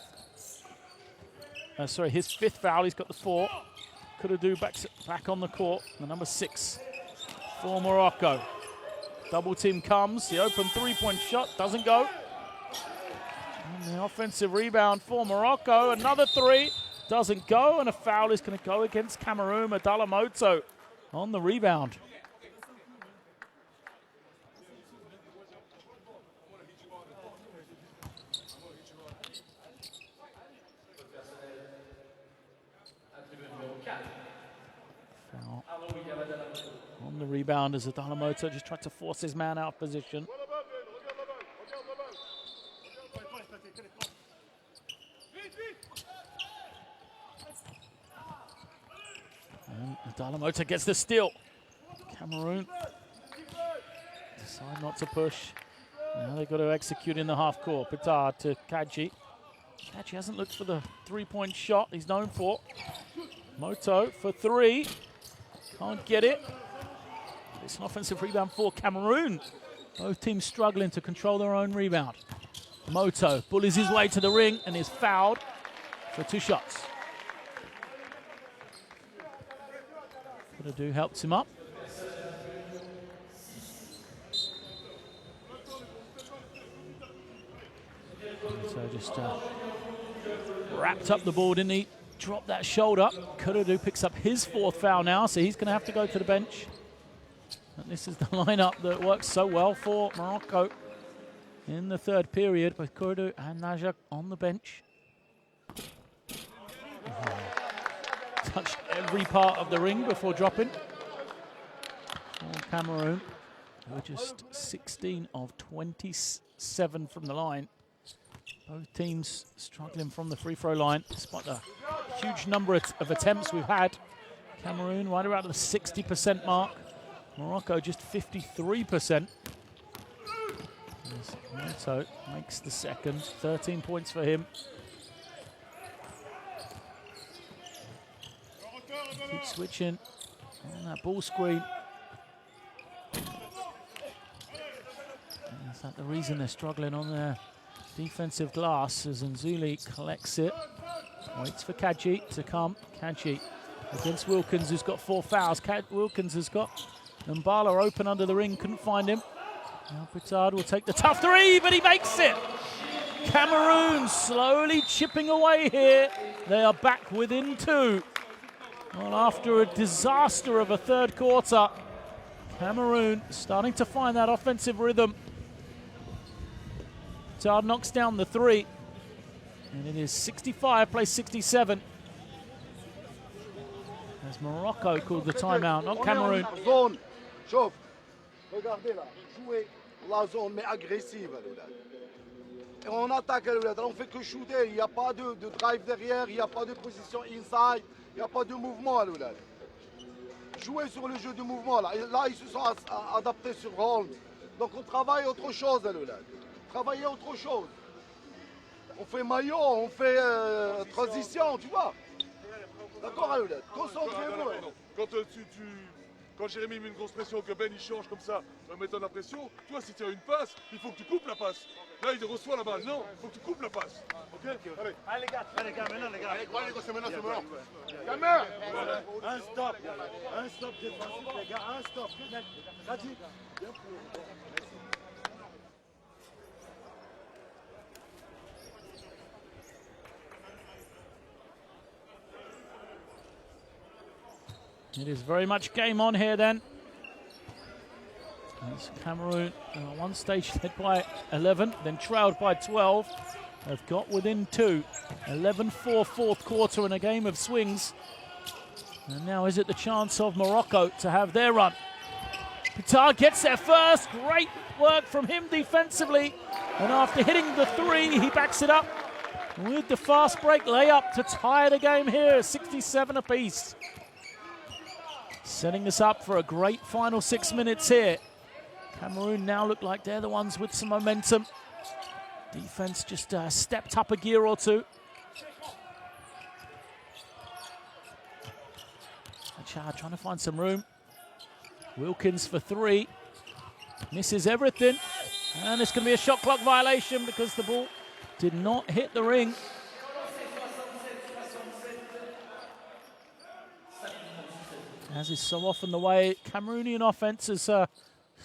His 5th foul. He's got the 4. Could do back on the court. The number 6 for Morocco. Double team comes. The open 3-point shot doesn't go. And the offensive rebound for Morocco. Another 3. doesn't go, and a foul is going to go against Cameroon. Adalamoto on the rebound. Foul on the rebound as Adalamoto just tried to force his man out of position. And Adalamoto gets the steal. Cameroon decide not to push. Now they've got to execute in the half court. Petard to Kadji. Kadji hasn't looked for the three-point shot he's known for. Moto for three. Can't get it. It's an offensive rebound for Cameroon. Both teams struggling to control their own rebound. Moto bullies his way to the ring and is fouled for 2 shots. Ado helps him up. So just wrapped up the ball, didn't he? Dropped that shoulder. Kuradu picks up his 4th foul now, so he's going to have to go to the bench. And this is the lineup that works so well for Morocco in the 3rd period, with Kuradu and Najak on the bench. Touched every part of the ring before dropping. For Cameroon, who are just 16 of 27 from the line. Both teams struggling from the free throw line, despite the huge number of attempts we've had. Cameroon right around the 60% mark. Morocco just 53%. Moto makes the second, 13 points for him. Keep switching on that ball screen. And is that the reason they're struggling on their defensive glass as Nzuli collects it? Waits for Kadji to come. Kadji against Wilkins, who's got 4 fouls. Wilkins has got Mbala open under the ring, couldn't find him. Now Petard will take the tough 3, but he makes it. Cameroon slowly chipping away here. They are back within 2. Well, after a disaster of a 3rd quarter, Cameroon starting to find that offensive rhythm. Petard knocks down the 3. And it is 65 plays 67. As Morocco called the timeout, not Cameroon. Zone. Chauffe. Regardez là. Jouer la zone, mais agressive. Et on attaque. On fait que shooter. Il n'y a pas de drive derrière. Il n'y a pas de position inside. Il n'y a pas de mouvement. Jouer sur le jeu de mouvement. Là, ils se sont adaptés sur Holmes. Donc on travaille autre chose. Travailler autre chose. On fait maillot, on fait transition, tu vois. D'accord, Aloulet? Concentrez-vous. Quand Jérémy met une grosse pression, que Ben il change comme ça, en mettant la pression, toi si tu as une passe, il faut que tu coupes la passe. Là il reçoit la balle, non, il faut que tu coupes la passe. Ok? Allez. Allez les gars, maintenant les gars. Allez, c'est maintenant, c'est maintenant. Gamin! Un stop défensif les gars, un stop. Vas-y. It is very much game on here then. As Cameroon, at one stage led by 11, then trailed by 12. Have got within 2. 11-4 4th quarter in a game of swings. And now is it the chance of Morocco to have their run. Petard gets there first. Great work from him defensively. And after hitting the 3, he backs it up with the fast break layup to tie the game here, 67 apiece. Setting us up for a great final 6 minutes here. Cameroon now look like they're the ones with some momentum. Defense just stepped up a gear or 2. Achad trying to find some room. Wilkins for 3. Misses everything. And it's going to be a shot clock violation because the ball did not hit the ring. As is so often the way, Cameroonian offense has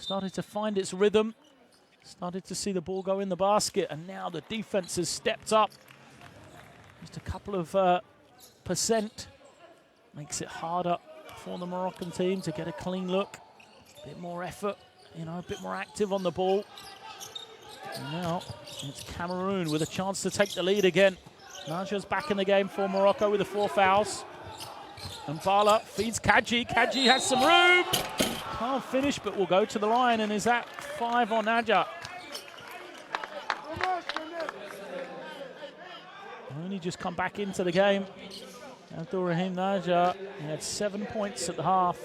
started to find its rhythm, started to see the ball go in the basket, and now the defense has stepped up. Just a couple of 8%. Makes it harder for the Moroccan team to get a clean look. A bit more effort, you know, a bit more active on the ball. And now it's Cameroon with a chance to take the lead again. Naja's back in the game for Morocco with the 4 fouls. And Bala feeds Kadji. Kadji has some room. Can't finish, but will go to the line. And is that 5 on Naja? Only just come back into the game. Abdul Rahim Naja, he had 7 points at the half.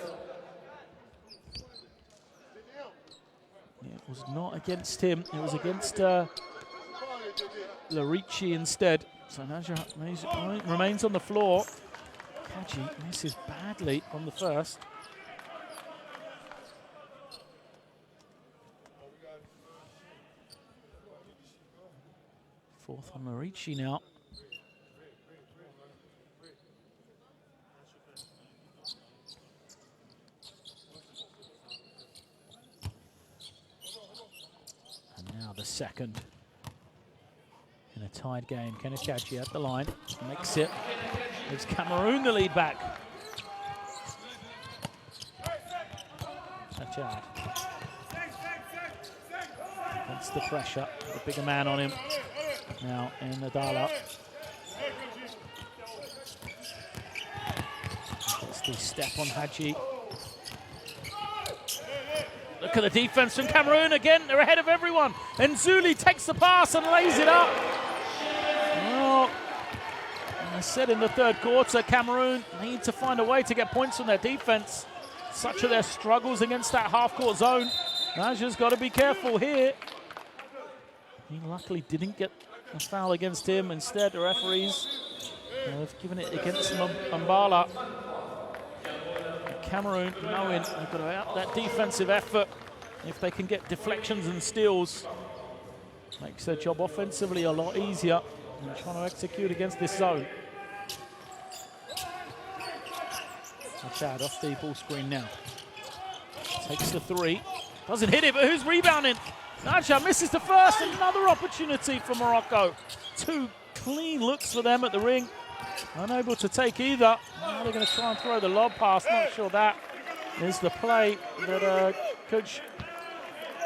It was not against him. It was against Larici instead. So Naja remains on the floor. Kadji misses badly on the first. Fourth on Larici now. And now the second. In a tied game, Kenneth Kadji at the line, makes it. Gives Cameroon the lead back. Achad. Against the pressure, the bigger man on him. Now in Adala. Gets the step on Hadji. Look at the defense from Cameroon again. They're ahead of everyone. And Zuli takes the pass and lays it up. Well, I said in the third quarter, Cameroon need to find a way to get points from their defense. Such are their struggles against that half-court zone. Naja's got to be careful here. He luckily didn't get a foul against him. Instead, the referees have given it against Mbala. Cameroon knowing they've got to out that defensive effort. If they can get deflections and steals, makes their job offensively a lot easier than trying to execute against this zone. Chad off the ball screen now. Takes the 3. Doesn't hit it, but who's rebounding? Naja misses the first. Another opportunity for Morocco. 2 clean looks for them at the ring. Unable to take either. Now they're going to try and throw the lob pass. Not sure that is the play that Coach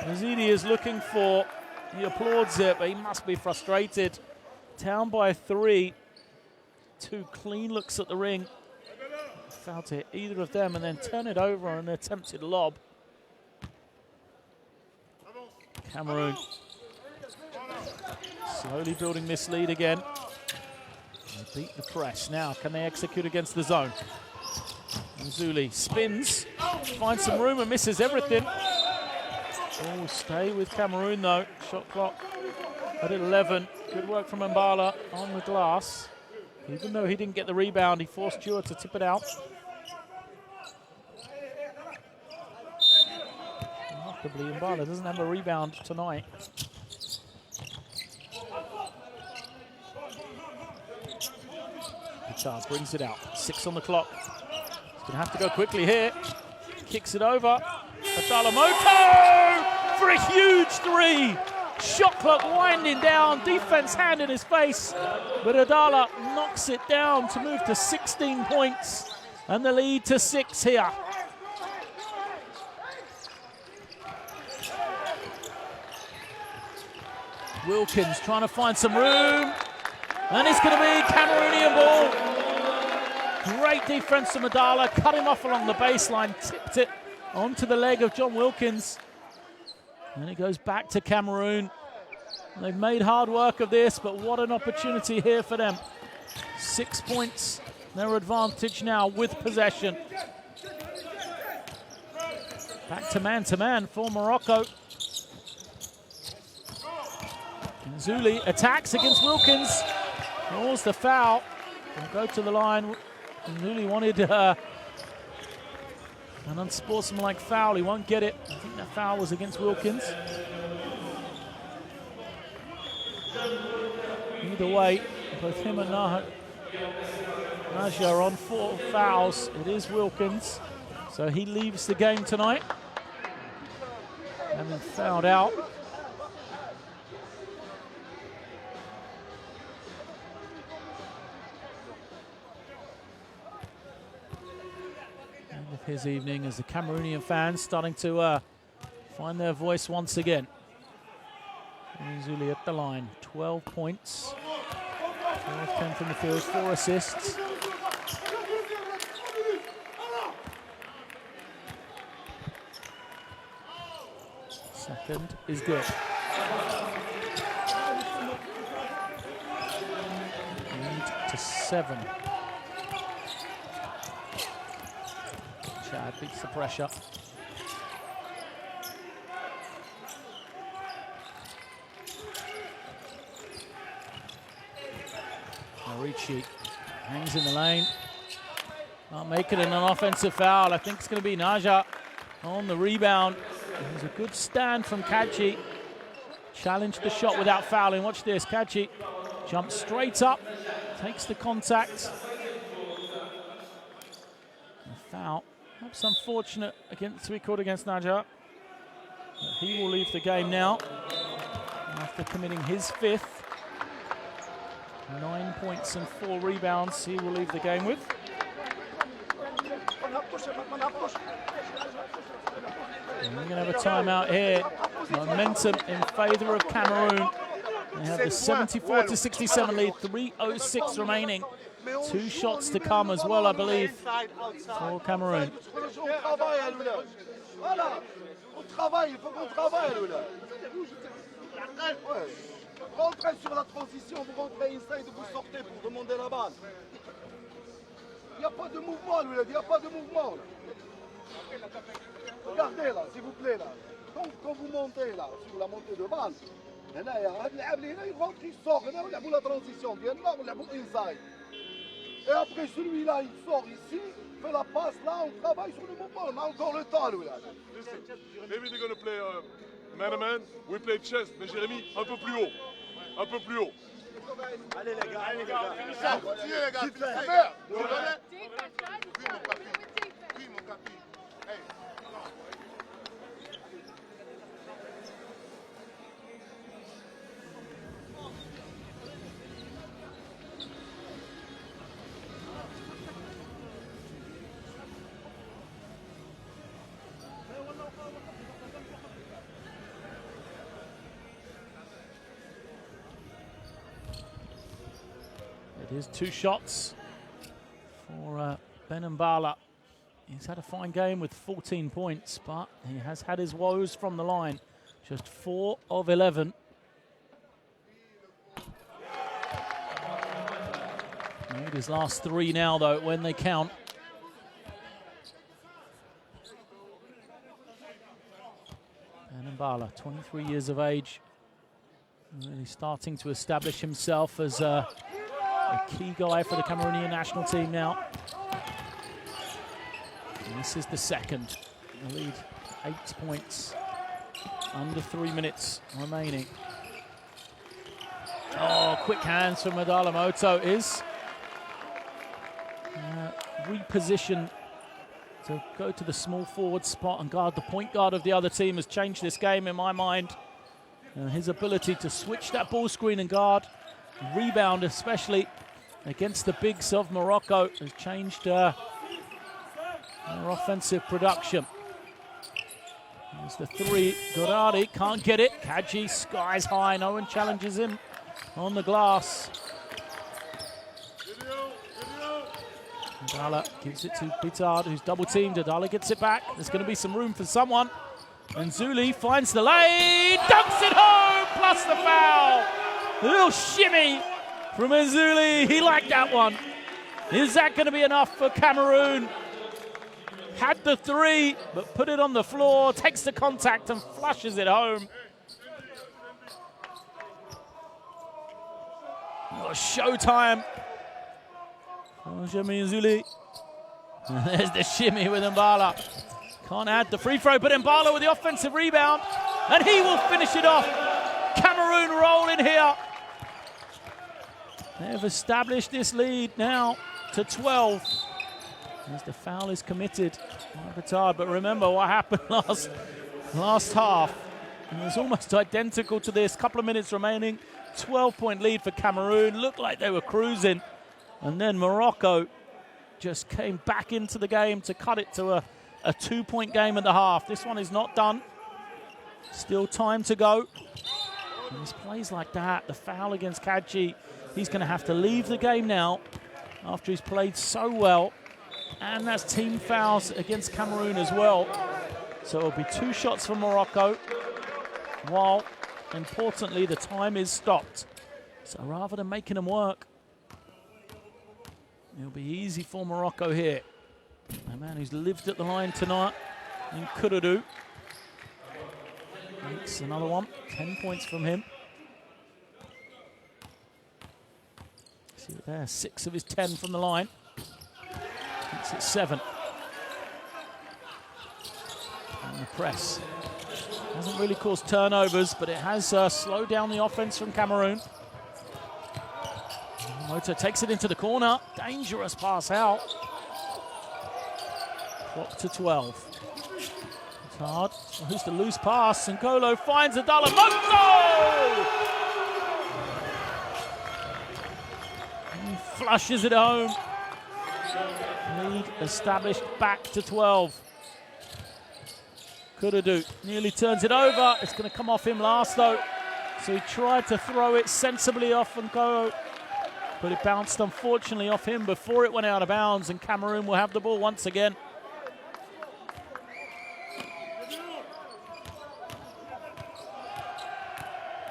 Yazidi is looking for. He applauds it, but he must be frustrated. Down by 3. 2 clean looks at the ring. Foul to hit either of them and then turn it over on an attempted lob. Cameroon slowly building this lead again. They beat the press. Now, can they execute against the zone? Zuli spins, finds some room and misses everything. Oh, stay with Cameroon though. Shot clock at 11. Good work from Mbala on the glass. Even though he didn't get the rebound, he forced Stewart to tip it out. Remarkably, Mbala doesn't have a rebound tonight. Guitar brings it out. 6 on the clock. He's going to have to go quickly here. Kicks it over. Adalamoto for a huge 3. Shot clock winding down. Defense hand in his face. But Adala knocks it down to move to 16 points. And the lead to 6 here. Wilkins trying to find some room. And it's going to be Cameroonian ball. Great defense from Adala. Cut him off along the baseline. Tipped it onto the leg of John Wilkins. And it goes back to Cameroon. They've made hard work of this, but what an opportunity here for them. 6 points, their advantage now with possession. Back to man for Morocco. And Zuli attacks against Wilkins. Draws the foul. Will go to the line. And Zuli wanted an unsportsmanlike foul. He won't get it. I think that foul was against Wilkins. Either way, both him and Naja are on 4 fouls. It is Wilkins. So he leaves the game tonight, having fouled out. his evening as the Cameroonian fans starting to find their voice once again. Zuli at the line, 12 points, 4 of 10 from the field, 4 assists. Second is good. 8-7. Chad beats the pressure. Marici hangs in the lane. Not making it an offensive foul. I think it's going to be Naja on the rebound. It was a good stand from Kadji. Challenged the shot without fouling. Watch this, Kadji jumps straight up, takes the contact. A foul. Perhaps unfortunate to be called against Naja. But he will leave the game now after committing his 5th. 9 points and 4 rebounds he will leave the game with. And we're going to have a timeout here. Momentum in favour of Cameroon. They have the 74-67 lead, 3:06 remaining. 2 shots to come as well, I believe, for Cameroon. Rentrez sur la transition, vous rentrez inside, vous sortez pour demander la balle. Il n'y a pas de mouvement, lui, il n'y a pas de mouvement. Regardez là, s'il vous plaît, là. Quand vous montez là, sur la montée de balle, il rentre, il sort, on a la transition, on a inside. Et après celui-là, il sort ici, fait la passe là, on travaille sur le mouvement, on a encore le temps, lui, là. Maybe they're going to play man-to-man, we play chest, mais Jérémy, un peu plus haut. Un peu plus haut. Allez les gars, Continuez les gars, oui mon capi. Hey. It is 2 shots for Ben Mbala. He's had a fine game with 14 points, but he has had his woes from the line. Just 4 of 11. Made his last 3 now, though, when they count. Ben Mbala, 23 years of age. Really starting to establish himself as a key guy for the Cameroonian national team now. And this is the second. The lead, 8 points. Under 3 minutes remaining. Oh, quick hands from Madalamoto is repositioned to go to the small forward spot and guard. The point guard of the other team has changed this game in my mind. His ability to switch that ball screen and guard, rebound especially against the bigs of Morocco, has changed their offensive production. There's the 3, Gorari can't get it. Kadji skies high, no one challenges him on the glass. Adala gives it to Pitard, who's double teamed. Adala gets it back. There's going to be some room for someone. And Zuli finds the lane, dunks it home, plus the foul. A little shimmy from Zuli. He liked that one. Is that going to be enough for Cameroon? Had the 3, but put it on the floor, takes the contact and flushes it home. Oh, showtime. Oh, Jimmy Zuli. There's the shimmy with Mbala. Can't add the free throw, but Mbala with the offensive rebound, and he will finish it off. Cameroon rolling here. They've established this lead now to 12. As the foul is committed by Petard, but remember what happened last half. It was almost identical to this. Couple of minutes remaining. 12-point lead for Cameroon. Looked like they were cruising. And then Morocco just came back into the game to cut it to a a 2-point game at the half. This one is not done. Still time to go. And his plays like that, the foul against Kadji, he's going to have to leave the game now after he's played so well. And that's team fouls against Cameroon as well. So it'll be 2 shots for Morocco, while, importantly, the time is stopped. So rather than making them work, it'll be easy for Morocco here. A man who's lived at the line tonight in Kududu. Makes another one, 10 points from him. See it there, 6 of his 10 from the line. It's at 7. And the press hasn't really caused turnovers, but it has slowed down the offense from Cameroon. Moto takes it into the corner. Dangerous pass out. Clock to 12. It's hard. Who's the loose pass? Nkolo finds Adala. Moto! He flushes it home. Lead established, back to 12. Kududu nearly turns it over. It's going to come off him last though. So he tried to throw it sensibly off Nkolo, but it bounced unfortunately off him before it went out of bounds, and Cameroon will have the ball once again.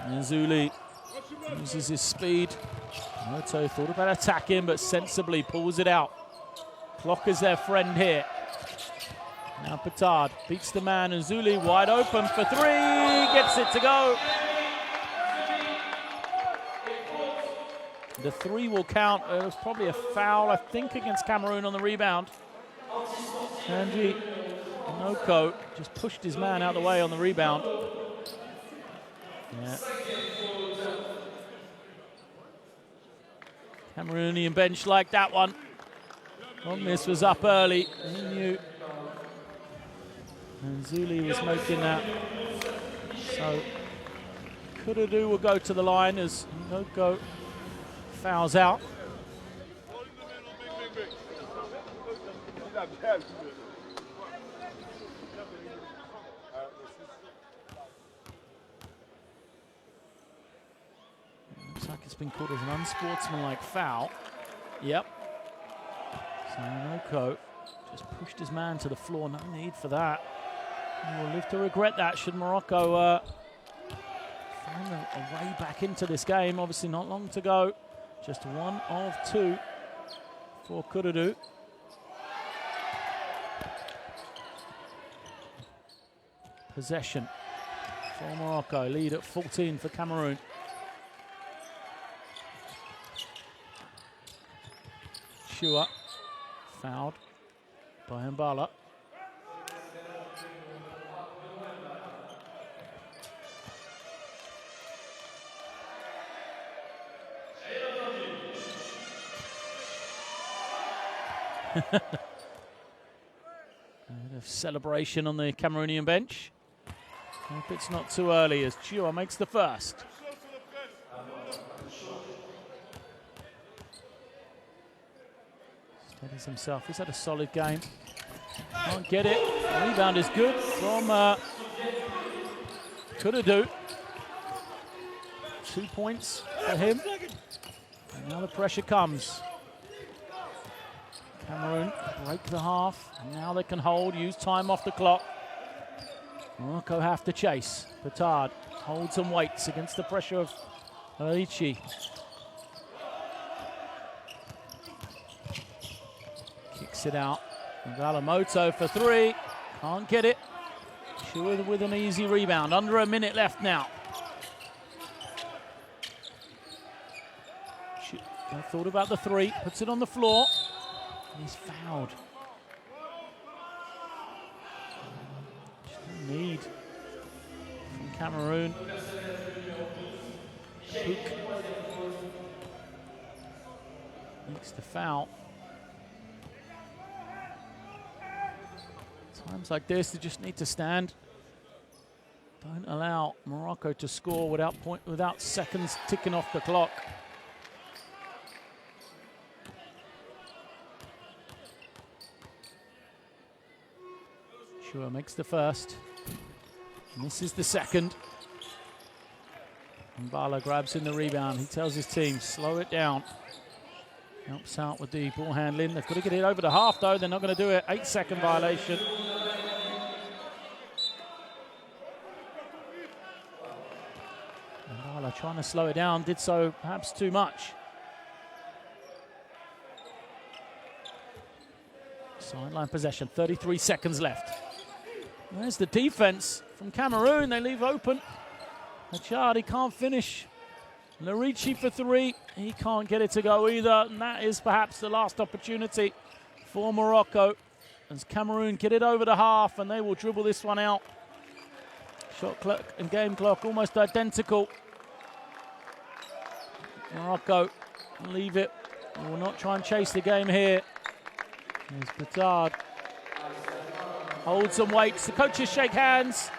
Nzuli uses his speed. Moto thought about attacking, but sensibly pulls it out. Clock is their friend here. Now Petard beats the man, and Nzuli wide open for 3, gets it to go. The 3 will count. It was probably a foul, I think, against Cameroon on the rebound. Sanji Noko just pushed his man out of the way on the rebound. Yeah. Cameroonian bench like that one. Long miss was up early. He knew. And Zuli was making that. So Kududu will go to the line as Noko fouls out. Looks like it's been called as an unsportsmanlike foul. Yep. So Noko just pushed his man to the floor. No need for that. He will live to regret that should Morocco find a way back into this game. Obviously not long to go. Just 1 of 2 for Kududu. Possession for Morocco. Lead at 14 for Cameroon. Shua fouled by Mbala. A bit of celebration on the Cameroonian bench. Hope it's not too early as Chua makes the first. Steadies himself. He's had a solid game. Can't get it. The rebound is good from Kududu. 2 points for him. And now the pressure comes. Cameroon break the half, and now they can hold, use time off the clock. Morocco have to chase. Petard holds and waits against the pressure of Aichi. Kicks it out. Moto for 3. Can't get it. Chua with an easy rebound. Under a minute left now. Chua thought about the 3. Puts it on the floor. He's fouled. Just no need from Cameroon. Book makes the foul. Times like this, they just need to stand. Don't allow Morocco to score without seconds ticking off the clock. Shua makes the first. Misses the second. And Bala grabs in the rebound. He tells his team, slow it down. Helps out with the ball handling. They've got to get it over the half, though. They're not going to do it. 8-second violation. And Bala trying to slow it down. Did so perhaps too much. Sideline possession. 33 seconds left. There's the defense from Cameroon. They leave open. Hachard, he can't finish. Larici for three. He can't get it to go either. And that is perhaps the last opportunity for Morocco as Cameroon get it over the half and they will dribble this one out. Shot clock and game clock almost identical. Morocco leave it. They will not try and chase the game here. There's Petard. Holds and waits. The coaches shake hands.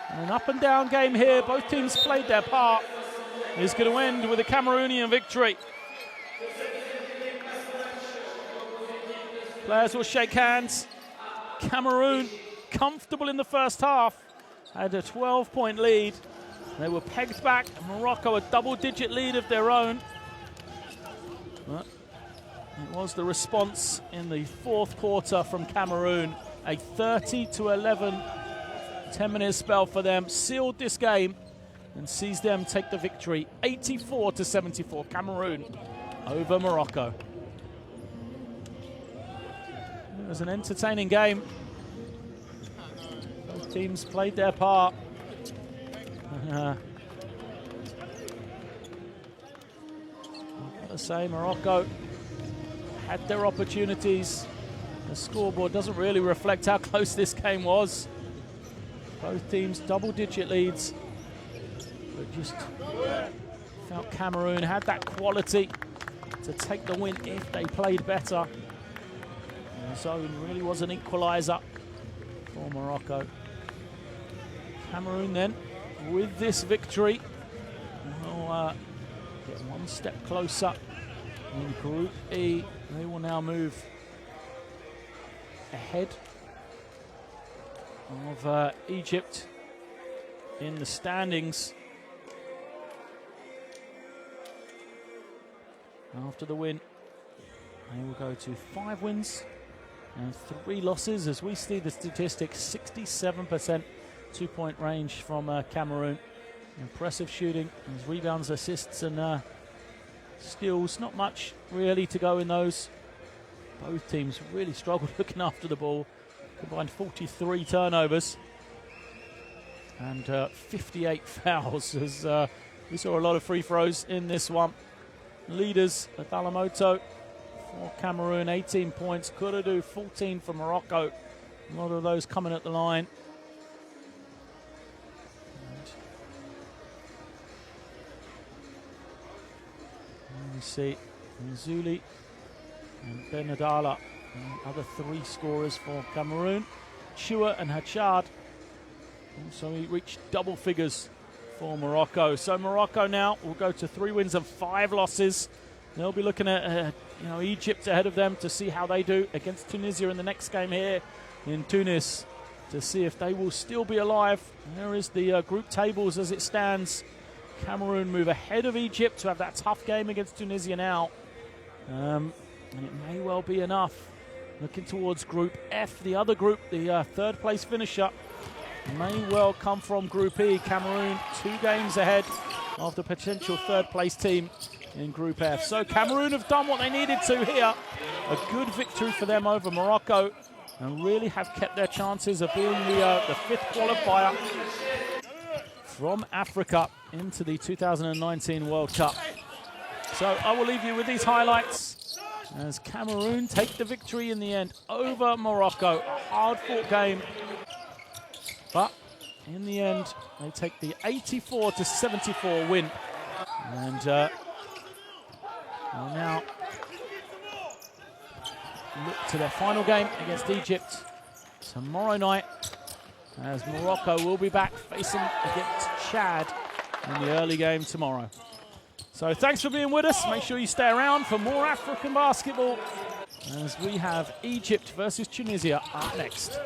An up and down game here. Both teams played their part. It's going to end with a Cameroonian victory. Players will shake hands. Cameroon comfortable in the first half. Had a 12-point lead. They were pegged back. Morocco a double-digit lead of their own. But it was the response in the fourth quarter from Cameroon. A 30-11 10-minute spell for them. Sealed this game and sees them take the victory. 84-74. Cameroon over Morocco. It was an entertaining game. Both teams played their part. I've got to say, Morocco had their opportunities. The scoreboard doesn't really reflect how close this game was. Both teams double-digit leads, but just felt Cameroon had that quality to take the win if they played better. And the zone really was an equaliser for Morocco. Cameroon then, with this victory, will get one step closer in Group E. They will now move ahead of Egypt in the standings. After the win, they will go to 5 wins and 3 losses. As we see the statistics, 67% 2-point range from Cameroon. Impressive shooting, and rebounds, assists, and steals. Not much really to go in those. Both teams really struggled looking after the ball. Combined 43 turnovers and 58 fouls, as we saw a lot of free throws in this one. Leaders at Alamoto for Cameroon, 18 points. Koudou, 14 for Morocco. A lot of those coming at the line. And you see Nzuli and Benadala, and other 3 scorers for Cameroon. Chua and Hachard. Also he reached double figures for Morocco. So Morocco now will go to 3 wins and 5 losses. They'll be looking at Egypt ahead of them to see how they do against Tunisia in the next game here in Tunis, to see if they will still be alive. And there is the group tables as it stands. Cameroon move ahead of Egypt to have that tough game against Tunisia now. And it may well be enough. Looking towards Group F, the other group, the third place finisher, may well come from Group E. Cameroon 2 games ahead of the potential third place team in Group F. So Cameroon have done what they needed to here. A good victory for them over Morocco, and really have kept their chances of being the 5th qualifier from Africa into the 2019 World Cup. So I will leave you with these highlights as Cameroon take the victory in the end over Morocco. A hard-fought game, but in the end they take the 84-74 win, and will now look to their final game against Egypt tomorrow night, as Morocco will be back facing against Chad in the early game tomorrow. So thanks for being with us. Make sure you stay around for more African basketball, as we have Egypt versus Tunisia up next.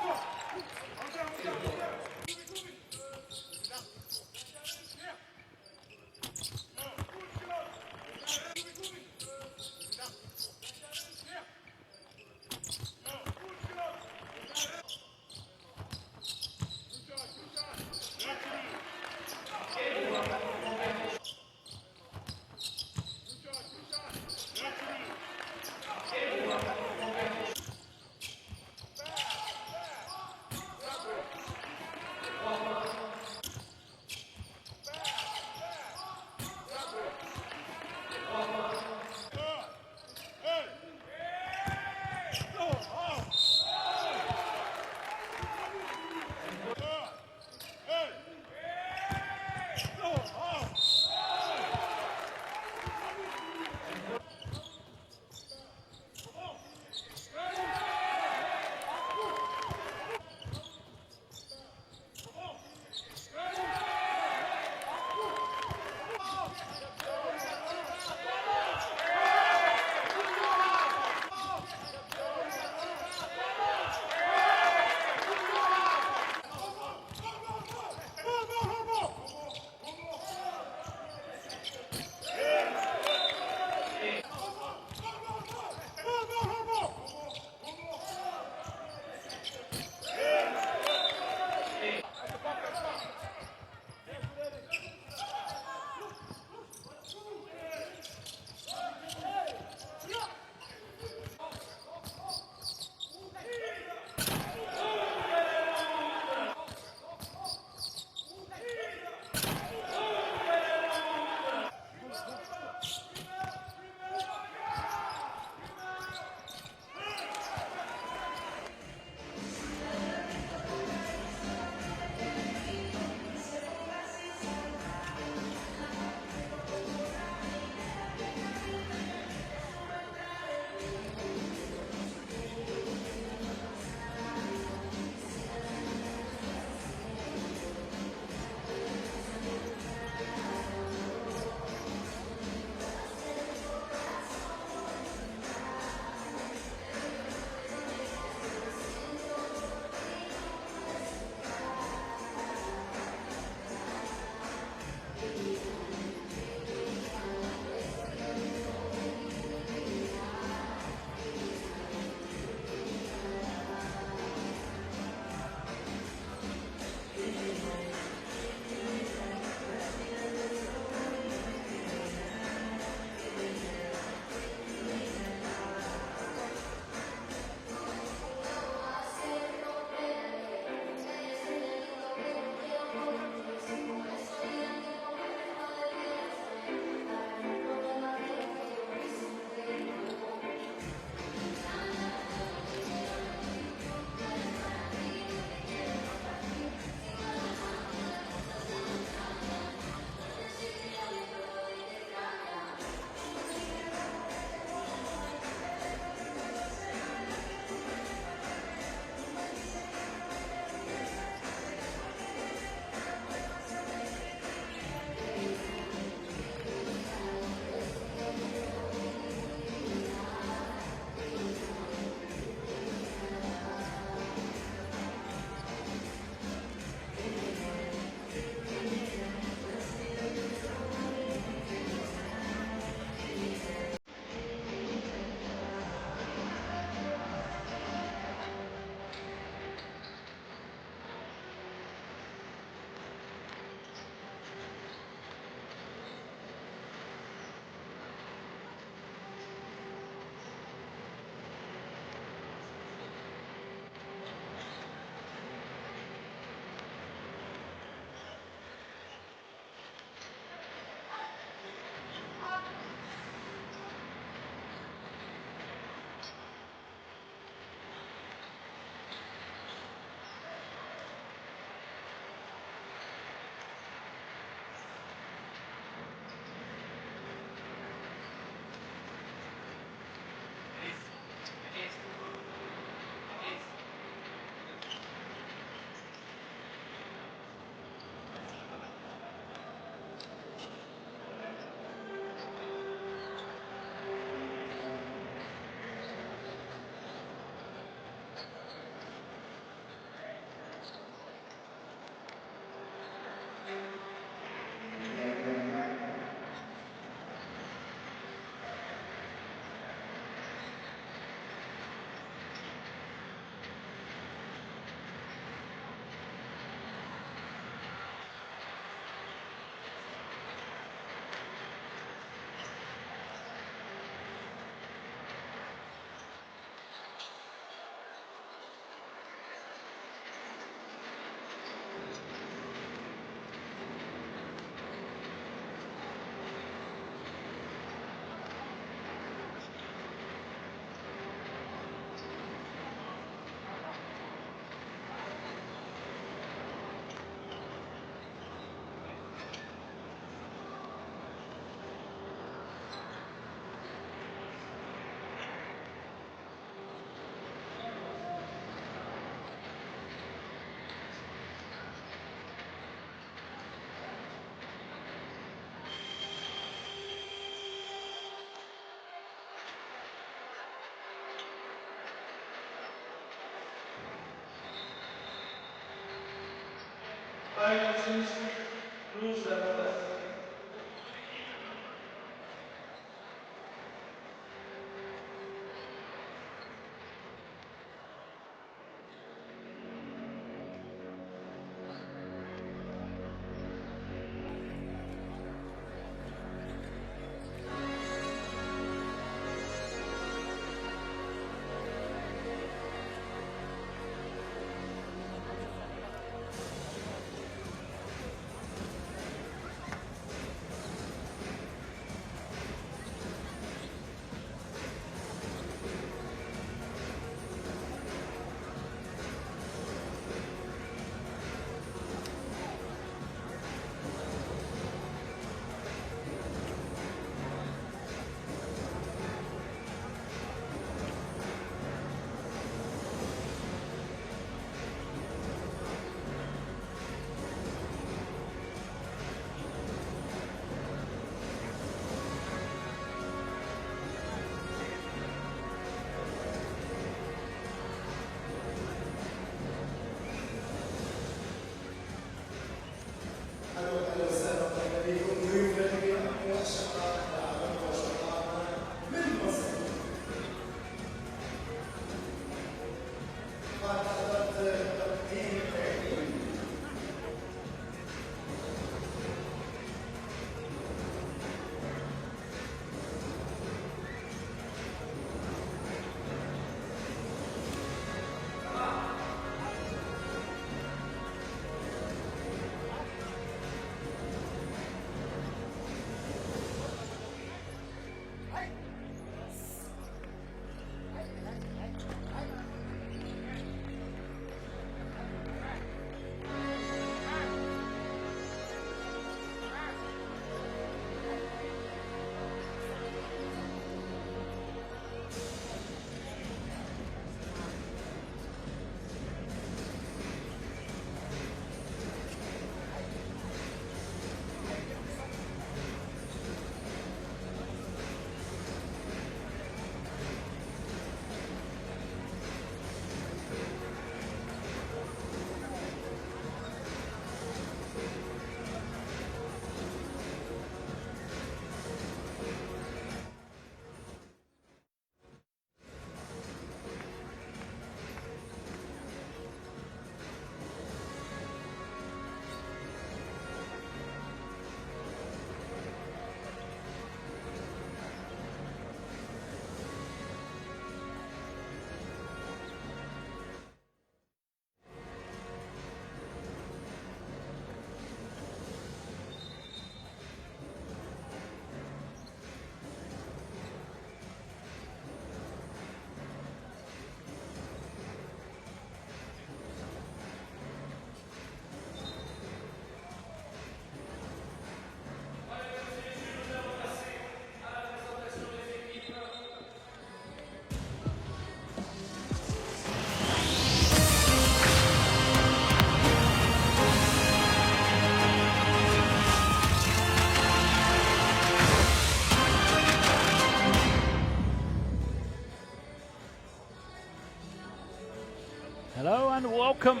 welcome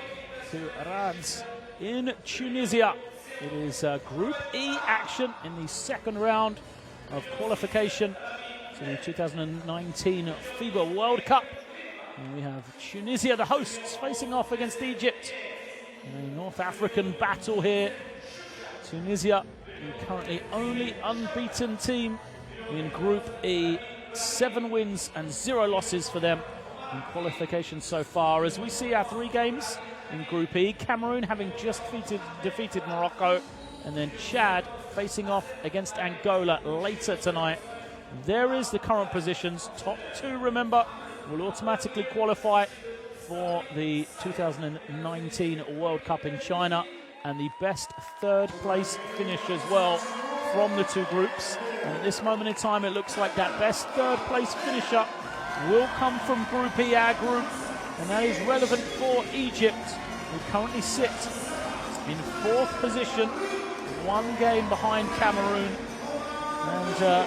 to Rades in Tunisia. It is Group E action in the second round of qualification to the 2019 FIBA World Cup. And we have Tunisia, the hosts, facing off against Egypt in a North African battle here. Tunisia, the currently only unbeaten team in Group E. 7 wins and 0 losses for them in qualification so far. As we see our 3 games in Group E, Cameroon having just defeated Morocco, and then Chad facing off against Angola later tonight. There is the current positions. Top 2, remember, will automatically qualify for the 2019 World Cup in China, and the best 3rd place finish as well from the 2 groups. And at this moment in time, it looks like that best 3rd place finisher will come from Group E, our group, and that is relevant for Egypt, who currently sit in 4th position, 1 game behind Cameroon, and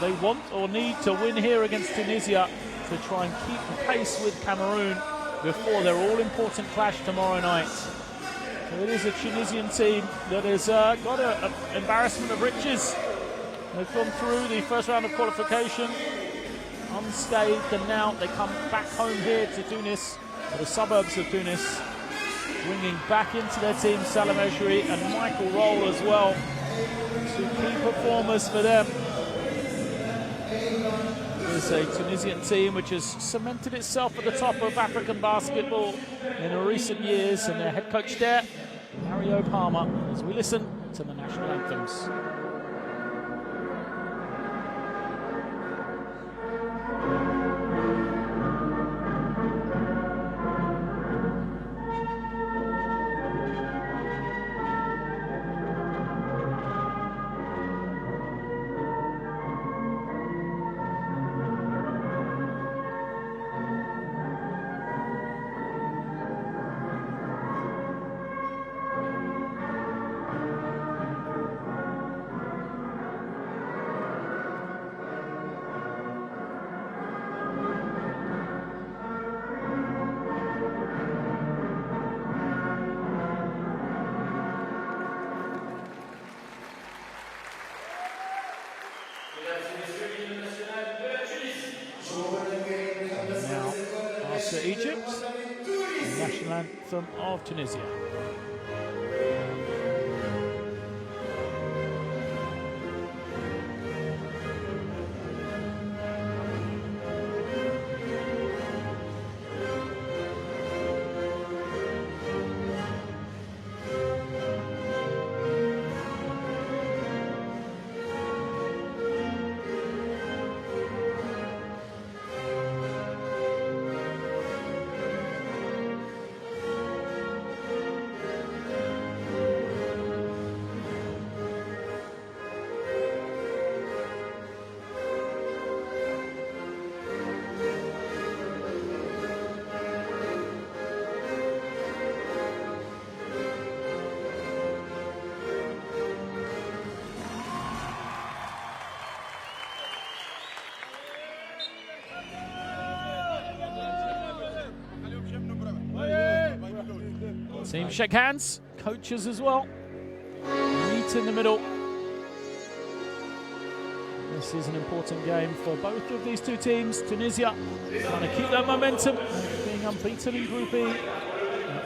they want or need to win here against Tunisia to try and keep the pace with Cameroon before their all-important clash tomorrow night. So it is a Tunisian team that has got an embarrassment of riches. They've gone through the first round of qualification unscathed, and now they come back home here to Tunis, or the suburbs of Tunis, bringing back into their team Salam Eshri and Michael Roll as well. 2 key performers for them. It is a Tunisian team which has cemented itself at the top of African basketball in recent years, and their head coach there, Mario Palmer, as we listen to the national anthems. Egypt, the national anthem of Tunisia. Teams shake hands, coaches as well. Meet in the middle. This is an important game for both of these 2 teams. Tunisia trying to keep that momentum, being unbeaten in Group E,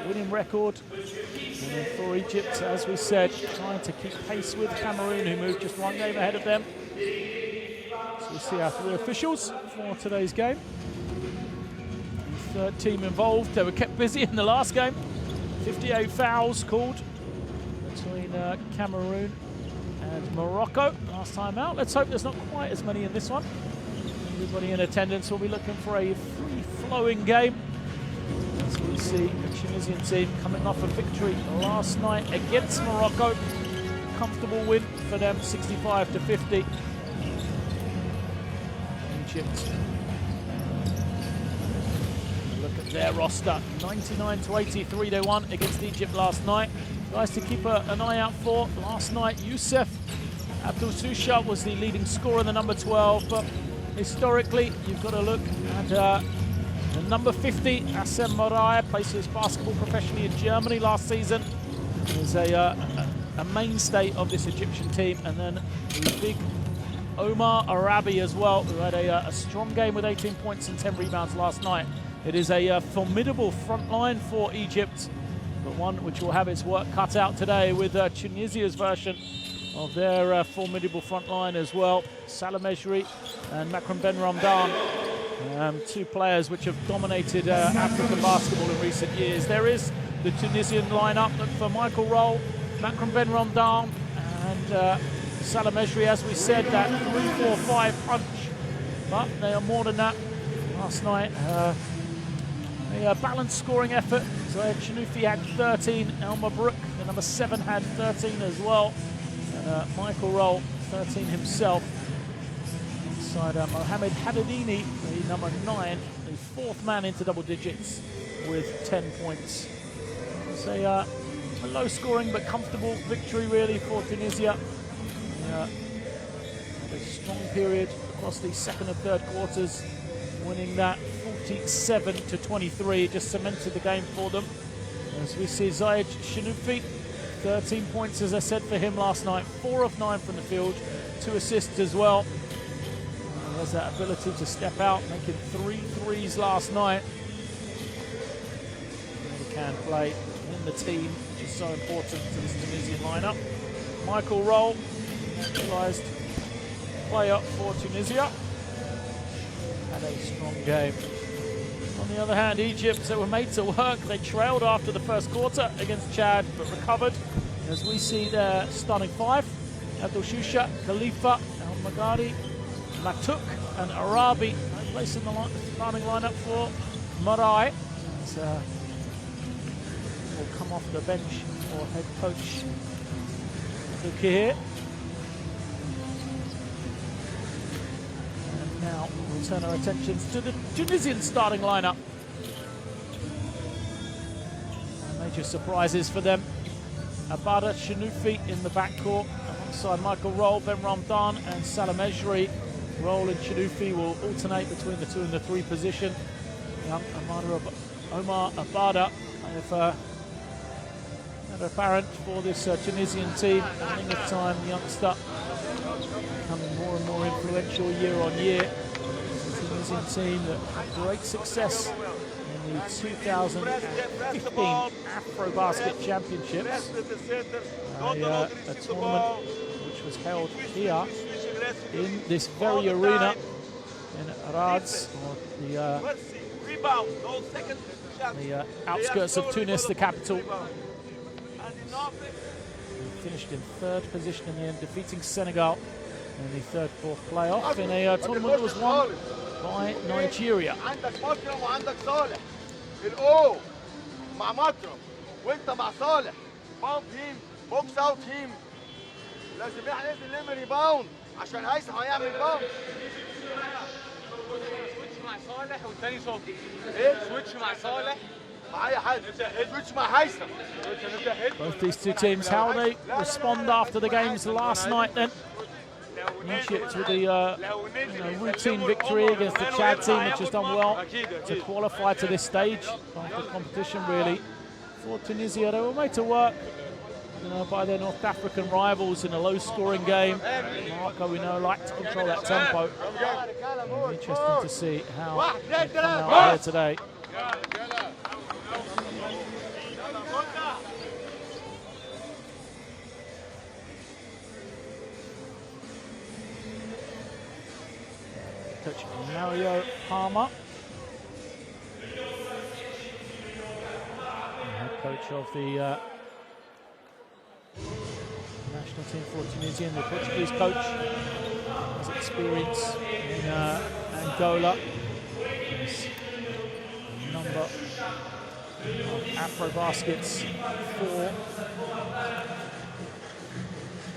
winning record. And then for Egypt, as we said, trying to keep pace with Cameroon, who moved just 1 game ahead of them. So we see our 3 officials for today's game. The 3rd team involved. They were kept busy in the last game. 58 fouls called between Cameroon and Morocco last time out. Let's hope there's not quite as many in this one. Everybody in attendance will be looking for a free-flowing game, as we see the Tunisian team coming off a victory last night against Morocco. Comfortable win for them, 65-50. Egypt. Look at their roster, 99-83 they won against Egypt last night. Guys to keep an eye out for last night, Youssef Abdul Susha was the leading scorer, the number 12, but historically you've got to look at the number 50, Assem Morai, plays his basketball professionally in Germany last season. He's a mainstay of this Egyptian team. And then the big Omar Arabi as well, who had a strong game with 18 points and 10 rebounds last night. It is a formidable front line for Egypt, but one which will have its work cut out today with Tunisia's version of their formidable front line as well. Salah Mejri and Makram Ben Ramdan, two players which have dominated African basketball in recent years. There is the Tunisian lineup for Michael Roll, Makram Ben Ramdan, and Salah Mejri, as we said, that 3-4-5 punch. But they are more than that. Last night, a balanced scoring effort. Zayed Shanufi had 13, El Mabrouk, the number 7, had 13 as well. And Michael Roll, 13 himself. Inside Mohamed Haddadini, the number 9, the 4th man into double digits with 10 points. It's a low-scoring but comfortable victory, really, for Tunisia. Had a strong period across the second and third quarters, winning that 47-23, just cemented the game for them. As we see Zayed Shanufi, 13 points, as I said, for him last night, 4 of 9 from the field, 2 assists as well. And he has that ability to step out, making 3 threes last night. He can play in the team, which is so important to this Tunisian lineup. Michael Roll, naturalised player for Tunisia, had a strong game. On the other hand, Egypt were made to work. They trailed after the first quarter against Chad, but recovered. As we see their starting 5, Abdul Shusha, Khalifa, Al Magadi, Matuk, and Arabi, placing the starting lineup for Marai. Will come off the bench for head coach Dukir. And now we'll turn our attentions to the Tunisian starting lineup. Major surprises for them. Abada Shanufi in the backcourt alongside Michael Roll, Ben Ramdan and Salah Mejri. Roll and Shanufi will alternate between the 2 and the 3 position. Omar Abada, if apparent for this Tunisian team, running of time, youngster, becoming more and more influential year on year. It's a Tunisian team that had great success in the 2015 AfroBasket Championships, a tournament which was held here in this very arena in Rads, or the outskirts of Tunis, the capital. Finished in 3rd position in the end, defeating Senegal in the 3rd-4th playoff in a tournament that was won by Nigeria. عندك مكرم وعندك صالح الأو مع مكرم وانت مع صالح بامب هيم بوكس اوت هيم لازم احنا ننزل نلم ريباوند عشان هيثم هيعمل بامب سويتش مع صالح والثاني صوتي ايه سويتش مع صالح مع اي حد سويتش مع هيثم. Both these two teams, how they respond after the games last night then. Egypt with the routine victory against the Chad team, which has done well to qualify to this stage of the competition, really. For Tunisia, they were made to work by their North African rivals in a low-scoring game. Morocco, we know, like to control that tempo. It'll be interesting to see how they come out here today. Coach Mario Palmer, head coach of the national team for Tunisia, and the Portuguese coach has experience in Angola. He's number of AfroBaskets 4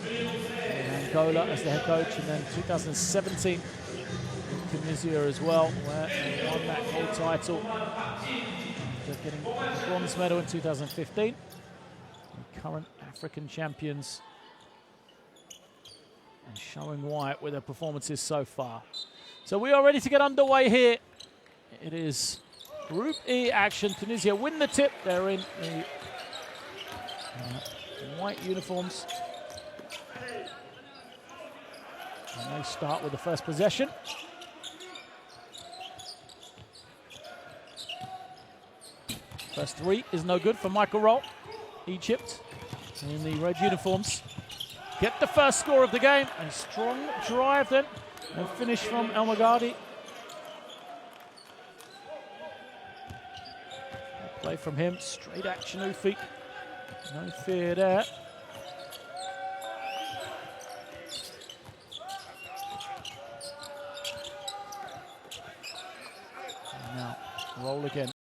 in Angola as the head coach, and then 2017 in Tunisia as well, where they won that gold title after getting the bronze medal in 2015. The current African champions, and showing why with their performances so far. So we are ready to get underway here. It is Group E action. Tunisia win the tip. They're in the white uniforms. And they start with the first possession. First three is no good for Michael Roll. Egypt in the red uniforms get the first score of the game. A strong drive then and finish from El Magadi. Play from him, straight action Ufi. No fear there. And now roll again.